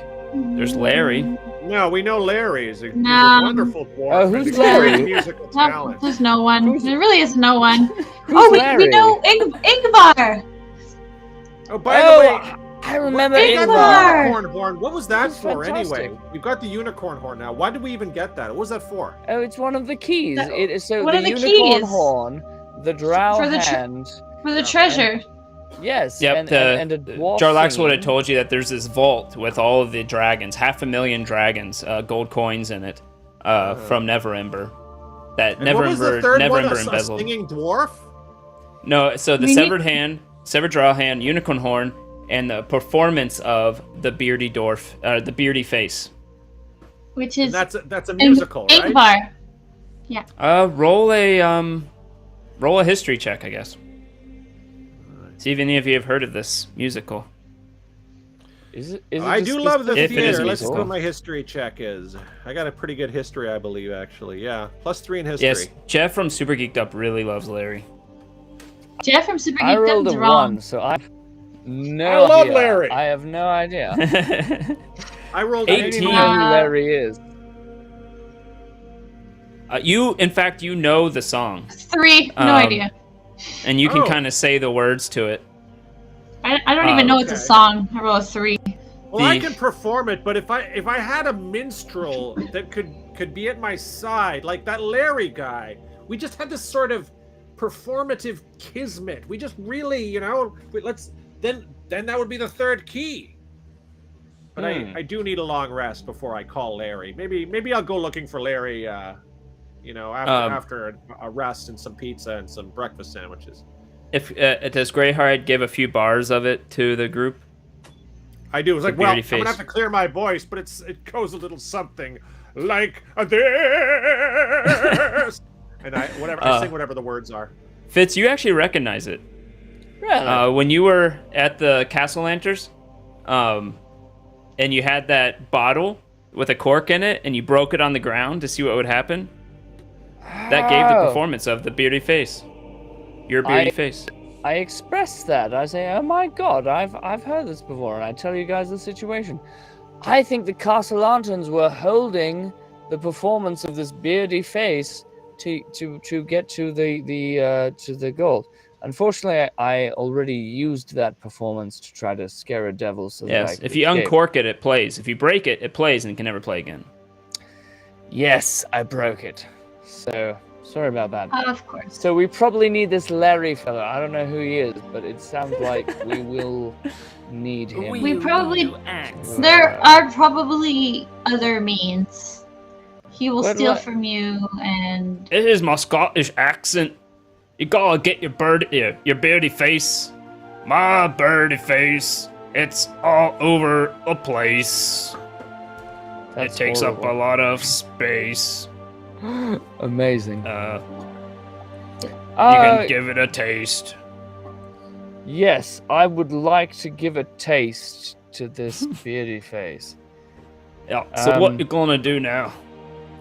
There's Larry. No, we know Larry. He's a No. wonderful dwarf. Oh, and who's he's got great Larry? musical No, talent. there's no one. There really is no one. Who's We Larry? know Ingvar! Oh, by the way, I remember we got Ingvar! the unicorn horn. What was that That's for fantastic. anyway? We've got the unicorn horn now. Why did we even get that? What was that for? Oh, it's one of the keys. That- It is so what the are the unicorn keys? horn, the drow For the hand. For the treasure. Yes. Yep, and a dwarf. Jarlaxle would have fiend. told you that there's this vault with all of the dragons, 500,000 dragons, gold coins in it, from Neverember. That And what was the Neverember third one? A embezzled. singing dwarf? No, so the We need- severed hand, severed drow hand, unicorn horn, and the performance of the beardy dwarf, the beardy face. Which And is that's a musical, right? Ingvar. Roll a history check, I guess. See if any of you have heard of this musical. Is it I do love the If it is theater. Let's see musical. what my history check is. I got a pretty good history, I believe, actually. Yeah, +3 in history. Yes, Jeff from Super Geeked Up really loves Larry. Jeff from Super I Geek rolled a Dub's wrong. 1, so I have no I love idea. Larry. I have no idea. I rolled I don't even 18. know who Larry is. In fact, you know the song, 3, no Um, idea. and you can Oh. kind of say the words to it. I don't even know it's a okay. song. I roll a 3. Well, I The- can perform it, but if I had a minstrel that could be at my side, like that Larry guy, we just had this sort of performative kismet. We just really, then that would be the third key. But I do need a long rest before I call Larry. Maybe I'll go looking for Larry. After a rest and some pizza and some breakfast sandwiches. If does Greyhide give a few bars of it to the group? I do. It's like, The well, beardy I'm gonna face. have to clear my voice, but it goes a little something like this. And I sing whatever the words are. Fitz, you actually recognize it. Really? When you were at the Castle Lanterns, and you had that bottle with a cork in it, and you broke it on the ground to see what would happen. That gave the Oh. performance of the beardy face. Your beardy face. I express that. I say, "Oh my God, I've heard this before," and I tell you guys the situation. I think the Castle Lanterns were holding the performance of this beardy face to get to the gold. Unfortunately, I already used that performance to try to scare a devil. So that I Yes. could If you escape. uncork it, it plays. If you break it, it plays and can never play again. Yes, I broke it. So sorry about that. Of course. So we probably need this Larry fellow. I don't know who he is, but it sounds like we will need him. We probably. There are probably other means. He will What- steal what- from you, and It is my Scottish accent. You gotta get your beardy face. My beardy face. It's all over the place. That's it takes up a horrible. lot of space. Amazing. You can give it a taste. Yes, I would like to give a taste to this beardy face. Yeah. So what Um, you gonna do now?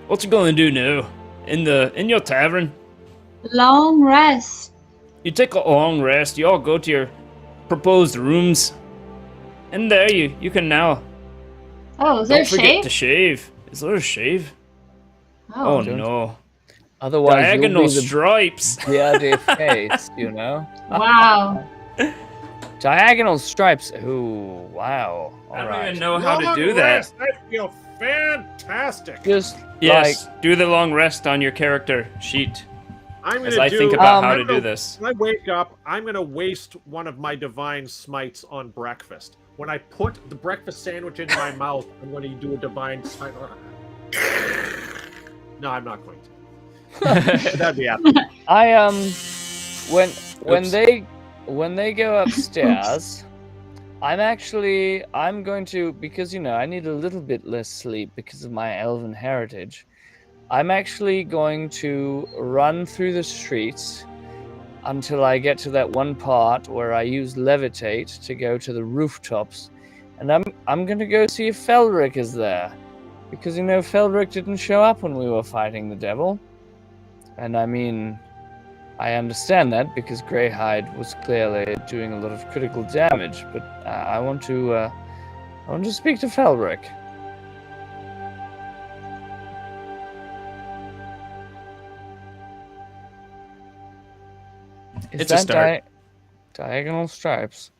What you gonna do now? In your tavern, long rest. you take a long rest. You all go to your proposed rooms, and there you can now. Oh, is there a Don't forget shave? to shave. Is there a shave? Oh Don't- no! Otherwise, Diagonal you'll be the stripes. beardy face, you know? Wow. Diagonal stripes. Ooh, wow. I All don't right. even know how to Long do that. rest, I feel fantastic. Just Yes, do the long rest on your character sheet I'm as gonna I do. think about how I'm to gonna- do this. When I wake up, I'm gonna waste one of my divine smites on breakfast. When I put the breakfast sandwich into my mouth, I'm going to do a divine smite. No, I'm not going to. That'd be epic. I when Oops. they go upstairs, I'm going to, because I need a little bit less sleep because of my elven heritage. I'm actually going to run through the streets until I get to that one part where I use levitate to go to the rooftops, and I'm going to go see if Felric is there, because Felric didn't show up when we were fighting the devil. And I mean, I understand that because Greyhide was clearly doing a lot of critical damage, but I want to speak to Felric. Is It's a that start. diagonal stripes?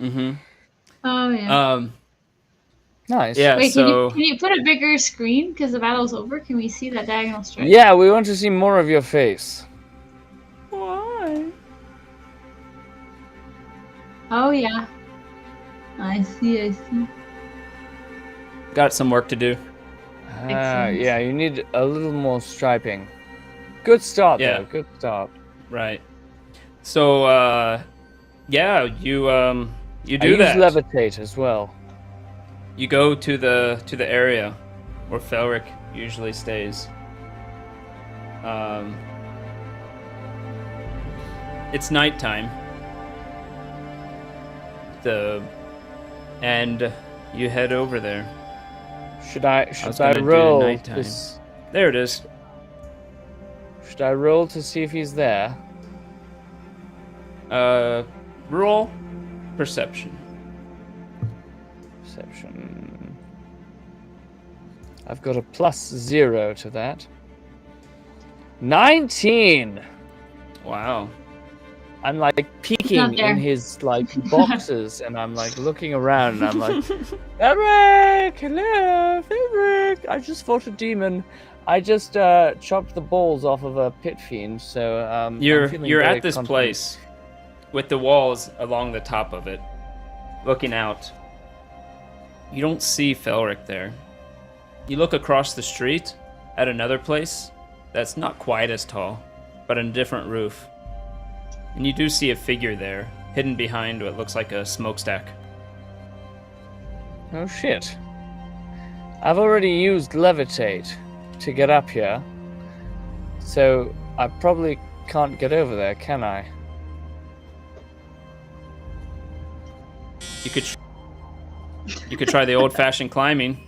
Mm-hmm. Oh yeah. Nice. Yeah. Wait, so can you put a bigger screen because the battle's over? Can we see that diagonal stripe? Yeah, we want to see more of your face. why? Oh yeah. I see. Got some work to do. Excellent. Yeah, you need a little more striping. Good start, Yeah. though. Good start. Right. So yeah, you I do use that. levitate as well. You go to the area where Felric usually stays. It's nighttime. And you head over there. Should I was gonna do roll nighttime. this? There it is. Should I roll to see if he's there? Roll perception. Perception. I've got a +0 to that. 19. Wow. I'm like peeking Not there. in his boxes, and I'm like looking around, and I'm like, Felric, hello, Felric. I just fought a demon. I just chopped the balls off of a pit fiend, so I'm You're feeling you're very at this confident. place with the walls along the top of it, looking out. You don't see Felric there. You look across the street at another place that's not quite as tall, but on a different roof. And you do see a figure there, hidden behind what looks like a smokestack. Oh shit. I've already used levitate to get up here. So I probably can't get over there, can I? You could try the old-fashioned climbing.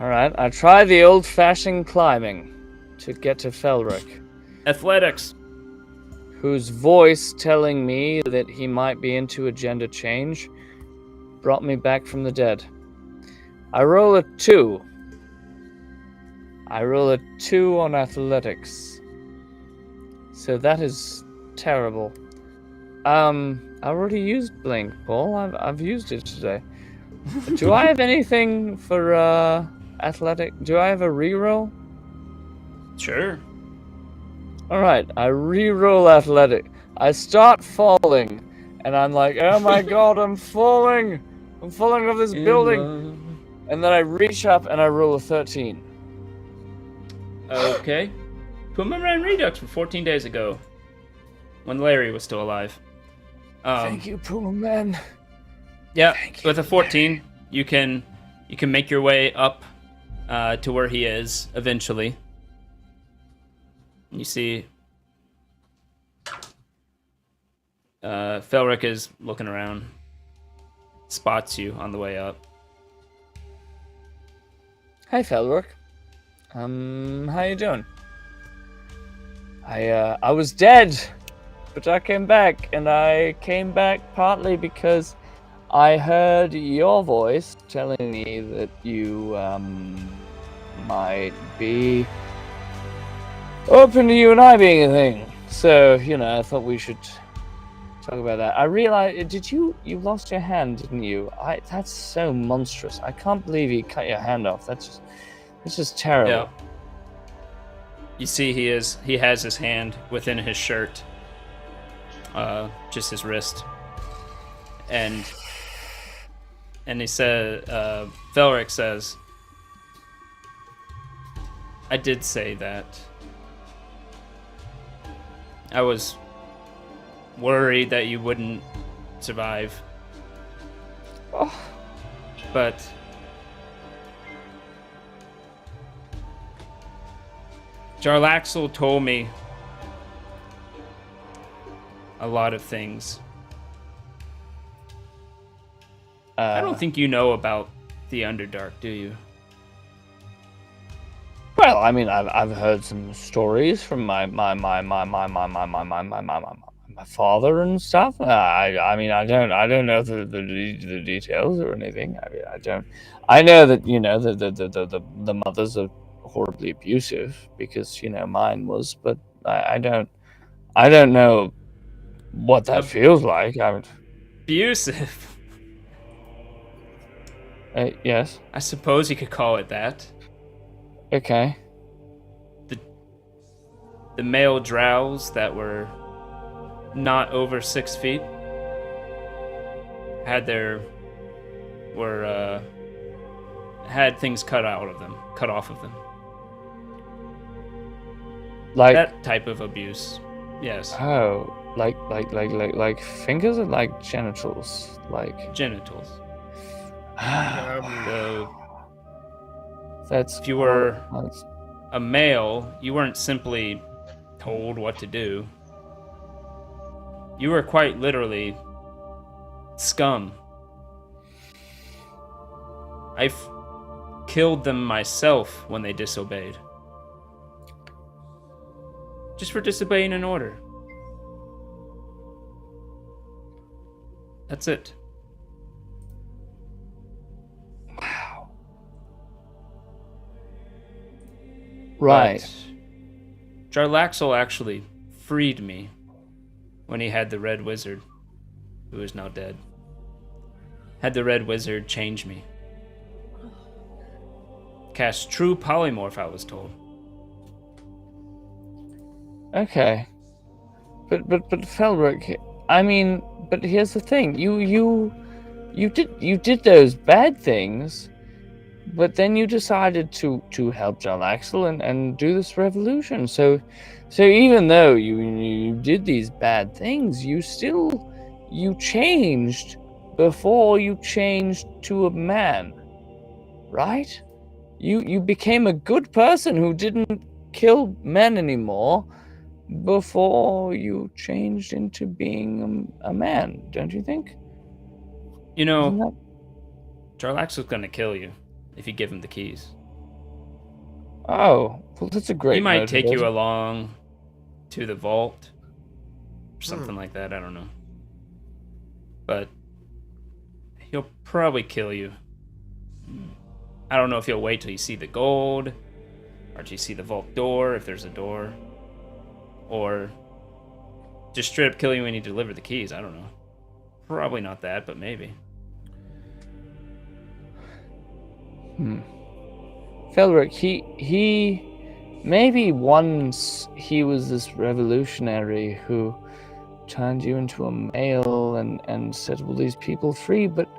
Alright, I try the old-fashioned climbing to get to Felric, Athletics. whose voice telling me that he might be into a gender change brought me back from the dead. I roll a 2. I roll a 2 on athletics. So that is terrible. I already used Blink, Paul. I've used it today. Do I have anything for athletic? Do I have a reroll? Sure. Alright, I reroll athletic. I start falling, and I'm like, oh my god, I'm falling! I'm falling off this building! And then I reach up and I roll a 13. Okay. Puma ran Redux from 14 days ago, when Larry was still alive. Thank you, Puma Man. Yeah, with a 14, you can make your way up to where he is eventually. You see, Felric is looking around, spots you on the way up. Hey, Felric. How you doing? I was dead, but I came back, and I came back partly because I heard your voice telling me that you might be open to you and I being a thing. So, I thought we should talk about that. I realized, you lost your hand, didn't you? That's so monstrous. I can't believe you cut your hand off. That's just terrible. Yeah. You see he has his hand within his shirt. Just his wrist. And he said, Felric says, I did say that. I was worried that you wouldn't survive. Oh. But Jarlaxle told me a lot of things. I don't think you know about the Underdark, do you? Well, I mean, I've heard some stories from my father and stuff. I mean, I don't know the details or anything. I mean, I don't. I know that the mothers are horribly abusive because mine was, but I don't know what that feels like. I mean, abusive. Yes. I suppose you could call it that. Okay. The male drows that were not over 6 feet had things cut off of them. Like that type of abuse. Yes. Oh, like fingers or like genitals? Like genitals. So that's if you were a male, you weren't simply told what to do. You were quite literally scum. I've killed them myself when they disobeyed. Just for disobeying an order. That's it. Wow. Right. But Jarlaxle actually freed me when he had the Red Wizard, who is now dead. Had the Red Wizard change me. Cast true polymorph, I was told. Okay. But Felric, I mean, but here's the thing. You did those bad things, but then you decided to help Jarlaxle and do this revolution. So even though you did these bad things, you changed before you changed to a man, right? You became a good person who didn't kill men anymore before you changed into being a man, don't you think? You know, Isn't that... Jarlaxle's gonna kill you if you give him the keys. Oh, well, that's a great He might take you motivator. along to the vault or something like that. I don't know. But he'll probably kill you. I don't know if he'll wait till you see the gold, or till you see the vault door, if there's a door, or just straight up kill you when you deliver the keys. I don't know. Probably not that, but maybe. Felric, he maybe once he was this revolutionary who turned you into a male and set all these people free, but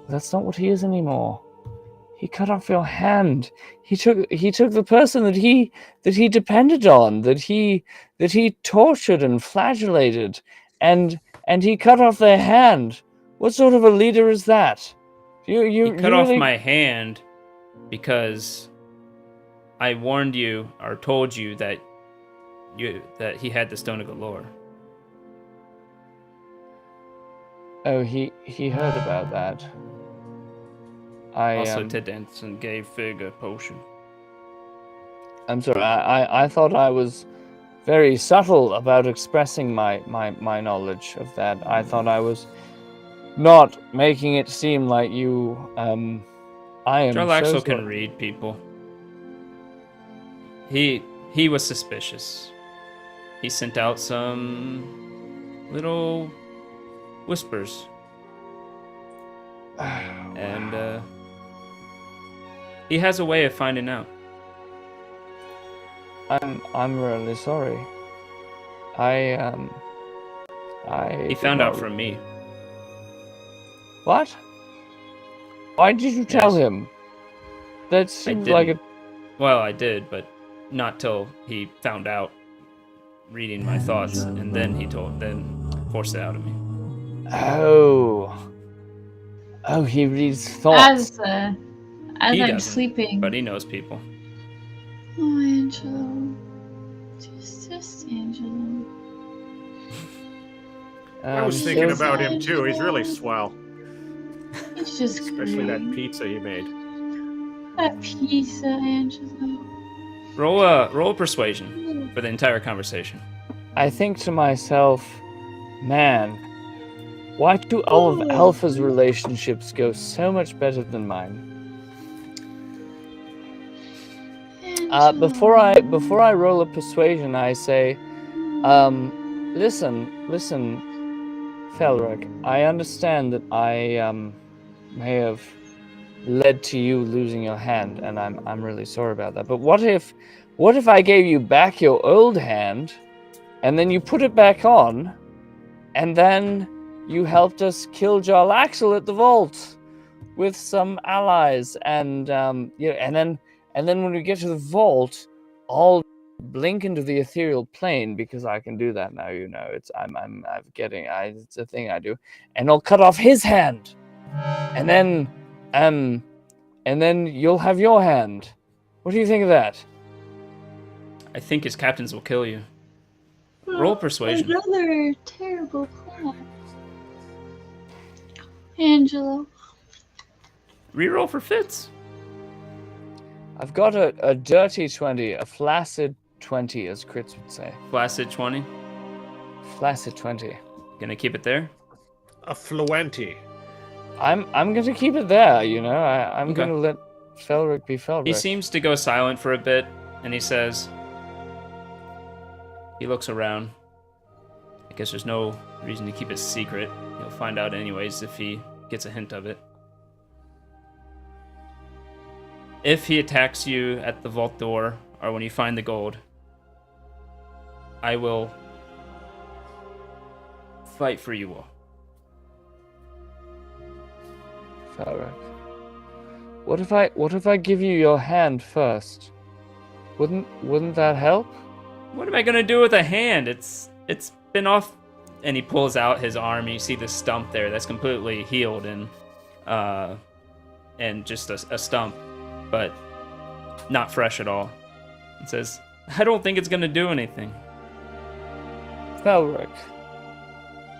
that's not what he is anymore. He cut off your hand. He took the person that he depended on, that he tortured and flagellated, and he cut off their hand. What sort of a leader is that? He cut off really... my hand because I warned you or told you that he had the Stone of Galore. Oh, he heard about that. Also, Tedenson gave Fig a potion. I'm sorry. I thought I was very subtle about expressing my knowledge of that. I thought I was not making it seem like you. I am. Jarlaxle can read people. He was suspicious. He sent out some little whispers, and he has a way of finding out. I'm really sorry. He found out from me. What? Why did you tell him? That seems like a... Well, I did, but not till he found out, reading my thoughts, and then then forced it out of me. Oh, he reads thoughts. As He I'm doesn't, sleeping. but he knows people. Oh, Angelo. Just Angelo. I was thinking about him too. He's really swell. He's just Especially great. that pizza he made. That pizza, Angelo. Roll persuasion for the entire conversation. I think to myself, man, why do all of Alpha's relationships go so much better than mine? Before I roll a persuasion, I say, listen, Felric, I understand that I may have led to you losing your hand, and I'm really sorry about that. But what if I gave you back your old hand, and then you put it back on, and then you helped us kill Jarlaxle at the vault with some allies, and and then when we get to the vault, I'll blink into the ethereal plane, because I can do that now. You know, it's a thing I do, and I'll cut off his hand, and then you'll have your hand. What do you think of that? I think his captains will kill you. Roll persuasion. Another terrible plan. Angelo. Reroll for Fitz. I've got a dirty 20, a flaccid 20, as Crits would say. Flaccid 20. Flaccid 20. Gonna keep it there? A fluenti. I'm gonna keep it there, you know. I'm Okay. gonna let Felric be Felric. He seems to go silent for a bit, and he says... He looks around. I guess there's no reason to keep it secret. He'll find out anyways if he gets a hint of it. If he attacks you at the vault door, or when you find the gold, I will fight for you all. Felric. What if I give you your hand first? Wouldn't that help? What am I gonna do with a hand? It's been off. And he pulls out his arm. And you see the stump there that's completely healed and just a stump, but not fresh at all. It says, "I don't think it's gonna do anything." Felric,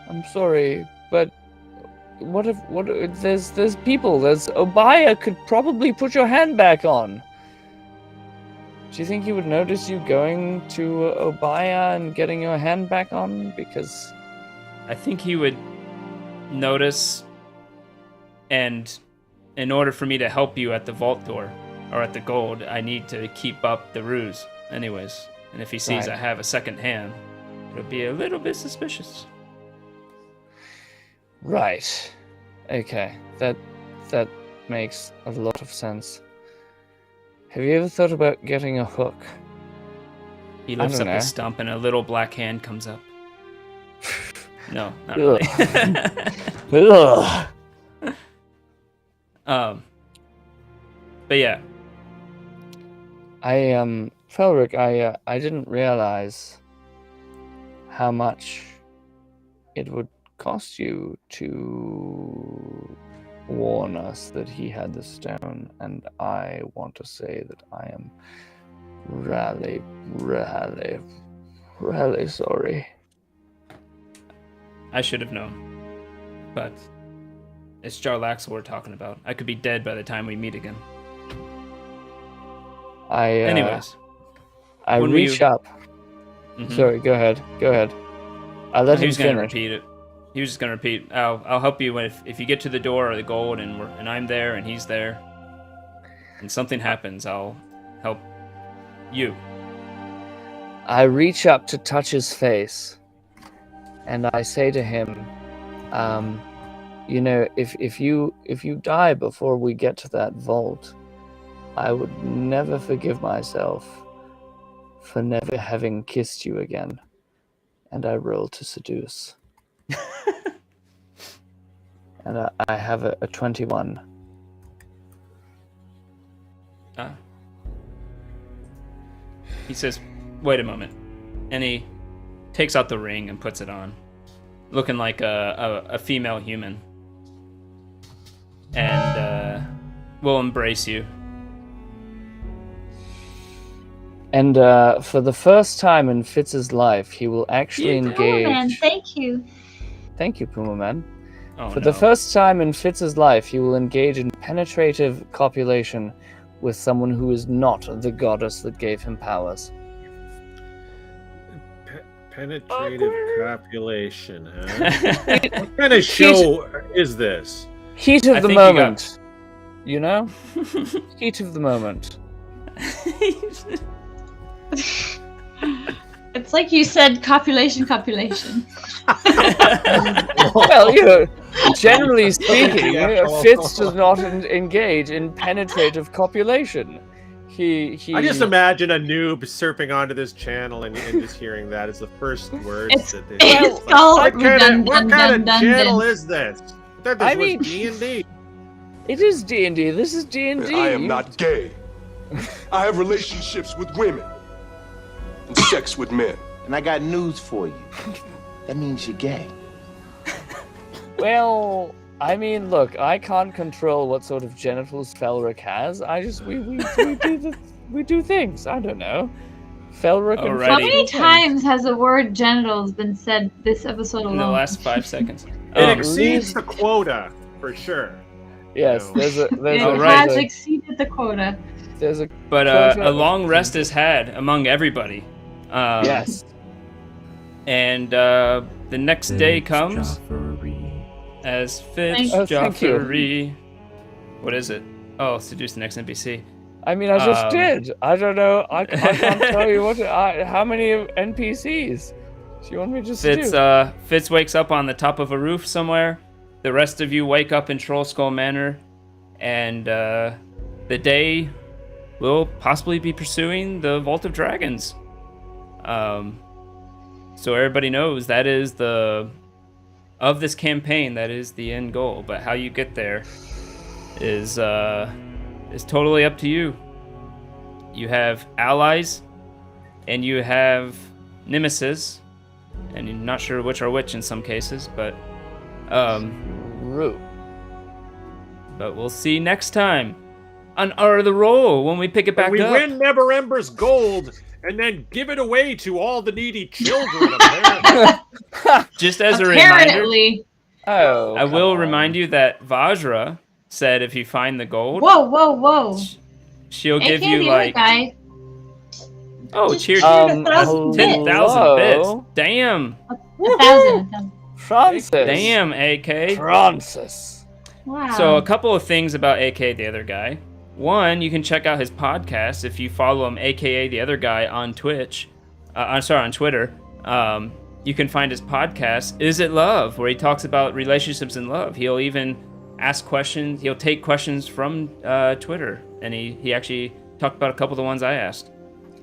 I'm sorry, but what if there's people? There's Obaya could probably put your hand back on. Do you think he would notice you going to Obaya and getting your hand back on? Because I think he would notice, and in order for me to help you at the vault door or at the gold, I need to keep up the ruse anyways. And if he sees I have a second hand, it'll be a little bit suspicious. Right. Okay. That makes a lot of sense. Have you ever thought about getting a hook? He lifts up know. his stump and a little black hand comes up. No, not really. Ugh. But yeah. Felric, I didn't realize how much it would cost you to warn us that he had the stone, and I want to say that I am really, really, really sorry. I should have known. But it's Jarlaxle we're talking about. I could be dead by the time we meet again. Anyways. I when reach up. Mhm. Sorry, go ahead. I let He him was gonna finish. repeat it. He was just gonna repeat. I'll help you if you get to the door or the gold and I'm there and he's there, and something happens. I'll help you. I reach up to touch his face, and I say to him, you know, if you die before we get to that vault, I would never forgive myself for never having kissed you again. And I roll to seduce. And I have a 21. He says, "Wait a moment," and he takes out the ring and puts it on, looking like a female human, and will embrace you. And for the first time in Fitz's life, he will actually engage. Oh man, thank you. Thank you, Puma Man. Oh, For no. the first time in Fitz's life, he will engage in penetrative copulation with someone who is not the goddess that gave him powers. Penetrative copulation, huh? What kind of show is this? Heat of I the think you got- moment. You know? Heat of the moment. It's like you said, copulation. Well, you know, generally speaking, Fitz does not engage in penetrative copulation. He. I just imagine a noob surfing onto this channel and just hearing that as the first words. It's that they it's like, all what kind of channel redundant. is this? I thought this I was mean- D&D. It is D&D. This is D&D. I am not gay. I have relationships with women and sex with men. And I got news for you. That means you're gay. Well, I mean, look, I can't control what sort of genitals Felric has. We do things. I don't know. Felric and Alrighty. How Felric many do things. times has the word genitals been said this episode alone? In the last 5 seconds. It exceeds the quota, for sure. Yes, there's a It Alright. has exceeded the quota. there's a But quota a of- long rest is had among everybody. Yes. And the next day comes as Fitz Oh, thank you. Joffrey. What is it? Oh, seduce the next NPC. I mean, I just did. I don't know. I can't tell you how many NPCs. Do you want me to just do? Fitz wakes up on the top of a roof somewhere. The rest of you wake up in Trollskull Manor, and the day will possibly be pursuing the Vault of Dragons. So everybody knows that is of this campaign, that is the end goal. But how you get there is totally up to you. You have allies and you have Nemesis, and you're not sure which are which in some cases, but we'll see next time on R the Roll when we pick it back we up. win Never Ember's gold and then give it away to all the needy children. Apparently. Just as a reminder, I will remind you that Vajra said if you find the gold, Whoa. she'll give AK you the other like guy. cheers, 10,000 bits. 10,000 bits. Damn. 1,000. Francis. Damn, AK. Francis. Wow. So a couple of things about AK the other guy. One, you can check out his podcast if you follow him, AKA the other guy, on Twitch. On Twitter. You can find his podcast, Is It Love, where he talks about relationships and love. He'll even ask questions. He'll take questions from Twitter, and he actually talked about a couple of the ones I asked.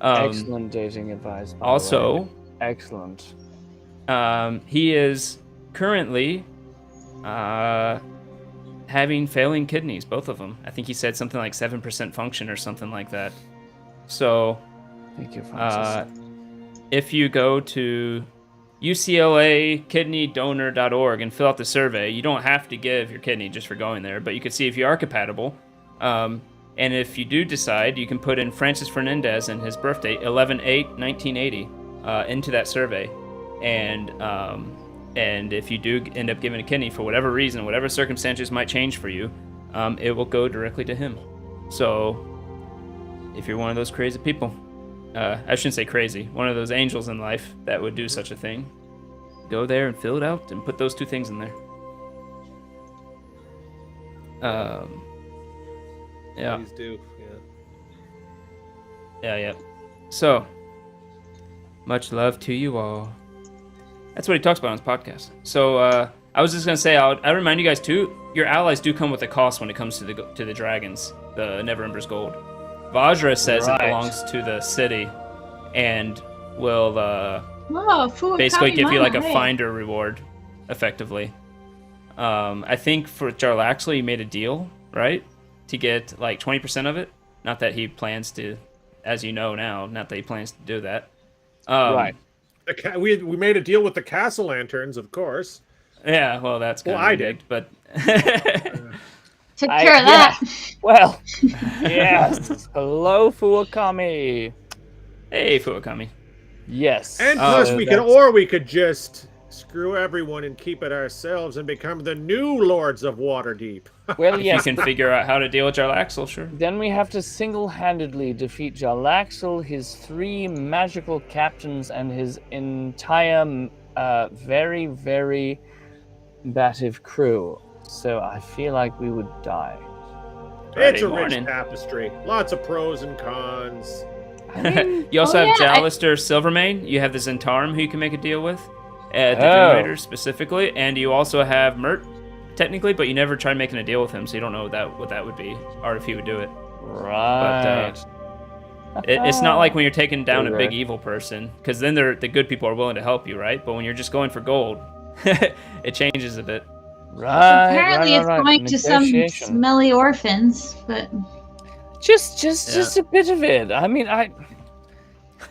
Excellent dating advice. By Also, the way. Excellent. He is currently having failing kidneys, both of them. I think he said something like 7% function or something like that. So, thank you, Francis. If you go to UCLAKidneyDonor.org and fill out the survey, you don't have to give your kidney just for going there, but you can see if you are compatible. And if you do decide, you can put in Francis Fernandez and his birthday, 11/8/1980, into that survey. And if you do end up giving a kidney for whatever reason, whatever circumstances might change for you, it will go directly to him. So, if you're one of those crazy people, I shouldn't say crazy, one of those angels in life that would do such a thing, go there and fill it out and put those two things in there. Yeah. Please do. Yeah. So, much love to you all. That's what he talks about on his podcast. So, I was just gonna say, I remind you guys too. Your allies do come with a cost when it comes to the dragons, the Never Ember's gold. Vajra says it belongs to the city, and will basically give you like a finder reward, effectively. I think for Jarlaxle, he made a deal, right, to get like 20% of it. Not that he plans to, as you know now, not that he plans to do that. Right. We made a deal with the Castle Lanterns, of course. Yeah, well, that's kind of I did, but took care of that. Yeah. Well, yes. Hello, Fuwakami. Hey, Fuwakami. Yes. And plus, we could just screw everyone and keep it ourselves and become the new Lords of Waterdeep. Well, If yes. you can figure out how to deal with Jarlaxle, sure. Then we have to single-handedly defeat Jarlaxle, his 3 magical captains, and his entire very, very combative crew. So I feel like we would die. It's a morning. rich tapestry. Lots of pros and cons. You also have Jalister Silvermane. You have the Zentarum who you can make a deal with. The Doom Raiders specifically. And you also have Mert, technically, but you never tried making a deal with him, so you don't know what that would be, or if he would do it. Right. But it's not like when you're taking down a big evil person, because then the good people are willing to help you, right? But when you're just going for gold, it changes a bit. Right. Apparently, it's going to some smelly orphans, but just a bit of it. I mean,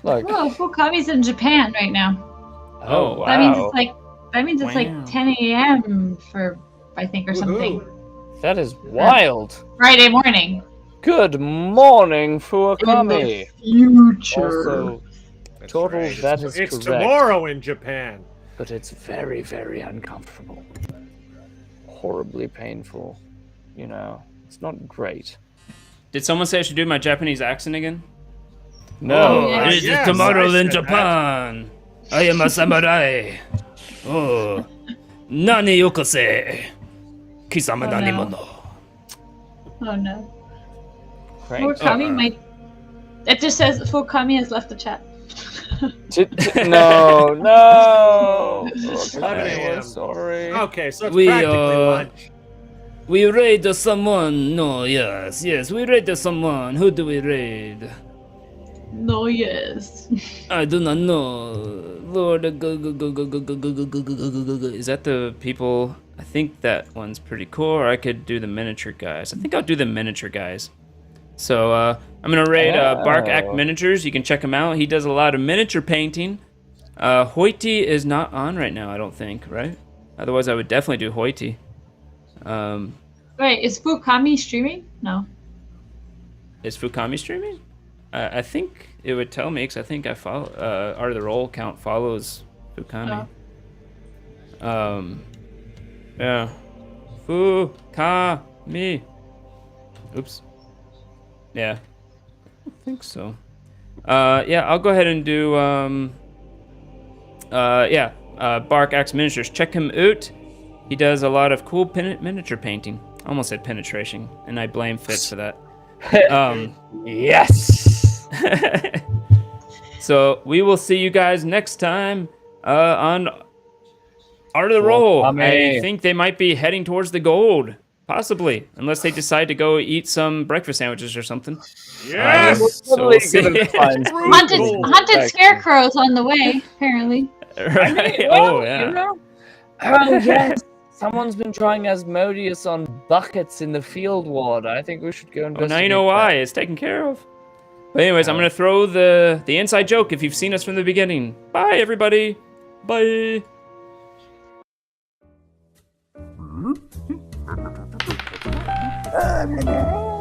look. Oh, Fukami's in Japan right now. Oh, wow. That means it's like 10 a.m. for, I think, or something. That is wild. Friday morning. Good morning, Fuwakami. Future. Also, total, that is It's correct. tomorrow in Japan. But it's very, very uncomfortable. Horribly painful. You know, it's not great. Did someone say I should do my Japanese accent again? No. It is tomorrow in Japan. I am a samurai. Oh. Nani yokose. Kisama nani mono. Oh no. Great. Fukami might. It just says Fukami has left the chat. No. 11 a.m. Sorry. Okay, so it's practically lunch. We raid someone. No, yes. We raid someone. Who do we raid? No, yes. I do not know. Lord, is that the people? I think that one's pretty cool. Or I could do the miniature guys. I think I'll do the miniature guys. So I'm gonna raid Bark Act Miniatures. You can check him out. He does a lot of miniature painting. Hoity is not on right now, I don't think, right? Otherwise, I would definitely do Hoity. Wait, is Fukami streaming? No. Is Fukami streaming? I think it would tell me, because I think I follow, Art of the Roll account follows Fukami. Yeah. Fukami. Oops. Yeah. I think so. Yeah, I'll go ahead and do, Bark Axe Miniatures. Check him out. He does a lot of cool miniature painting. I almost said penetration, and I blame Fitz for that. Yes! So we will see you guys next time on Art of the Roll. I think they might be heading towards the gold. Possibly, unless they decide to go eat some breakfast sandwiches or something. Yes! So we'll see. Hunted scarecrows on the way, apparently. Right? I mean, well, Oh, yeah. You know? Oh, yes. Someone's been trying Asmodeus on buckets in the field ward. I think we should go investigate. Now you know why. It's taken care of. But anyways, I'm going to throw the inside joke if you've seen us from the beginning. Bye, everybody. Bye. Oh,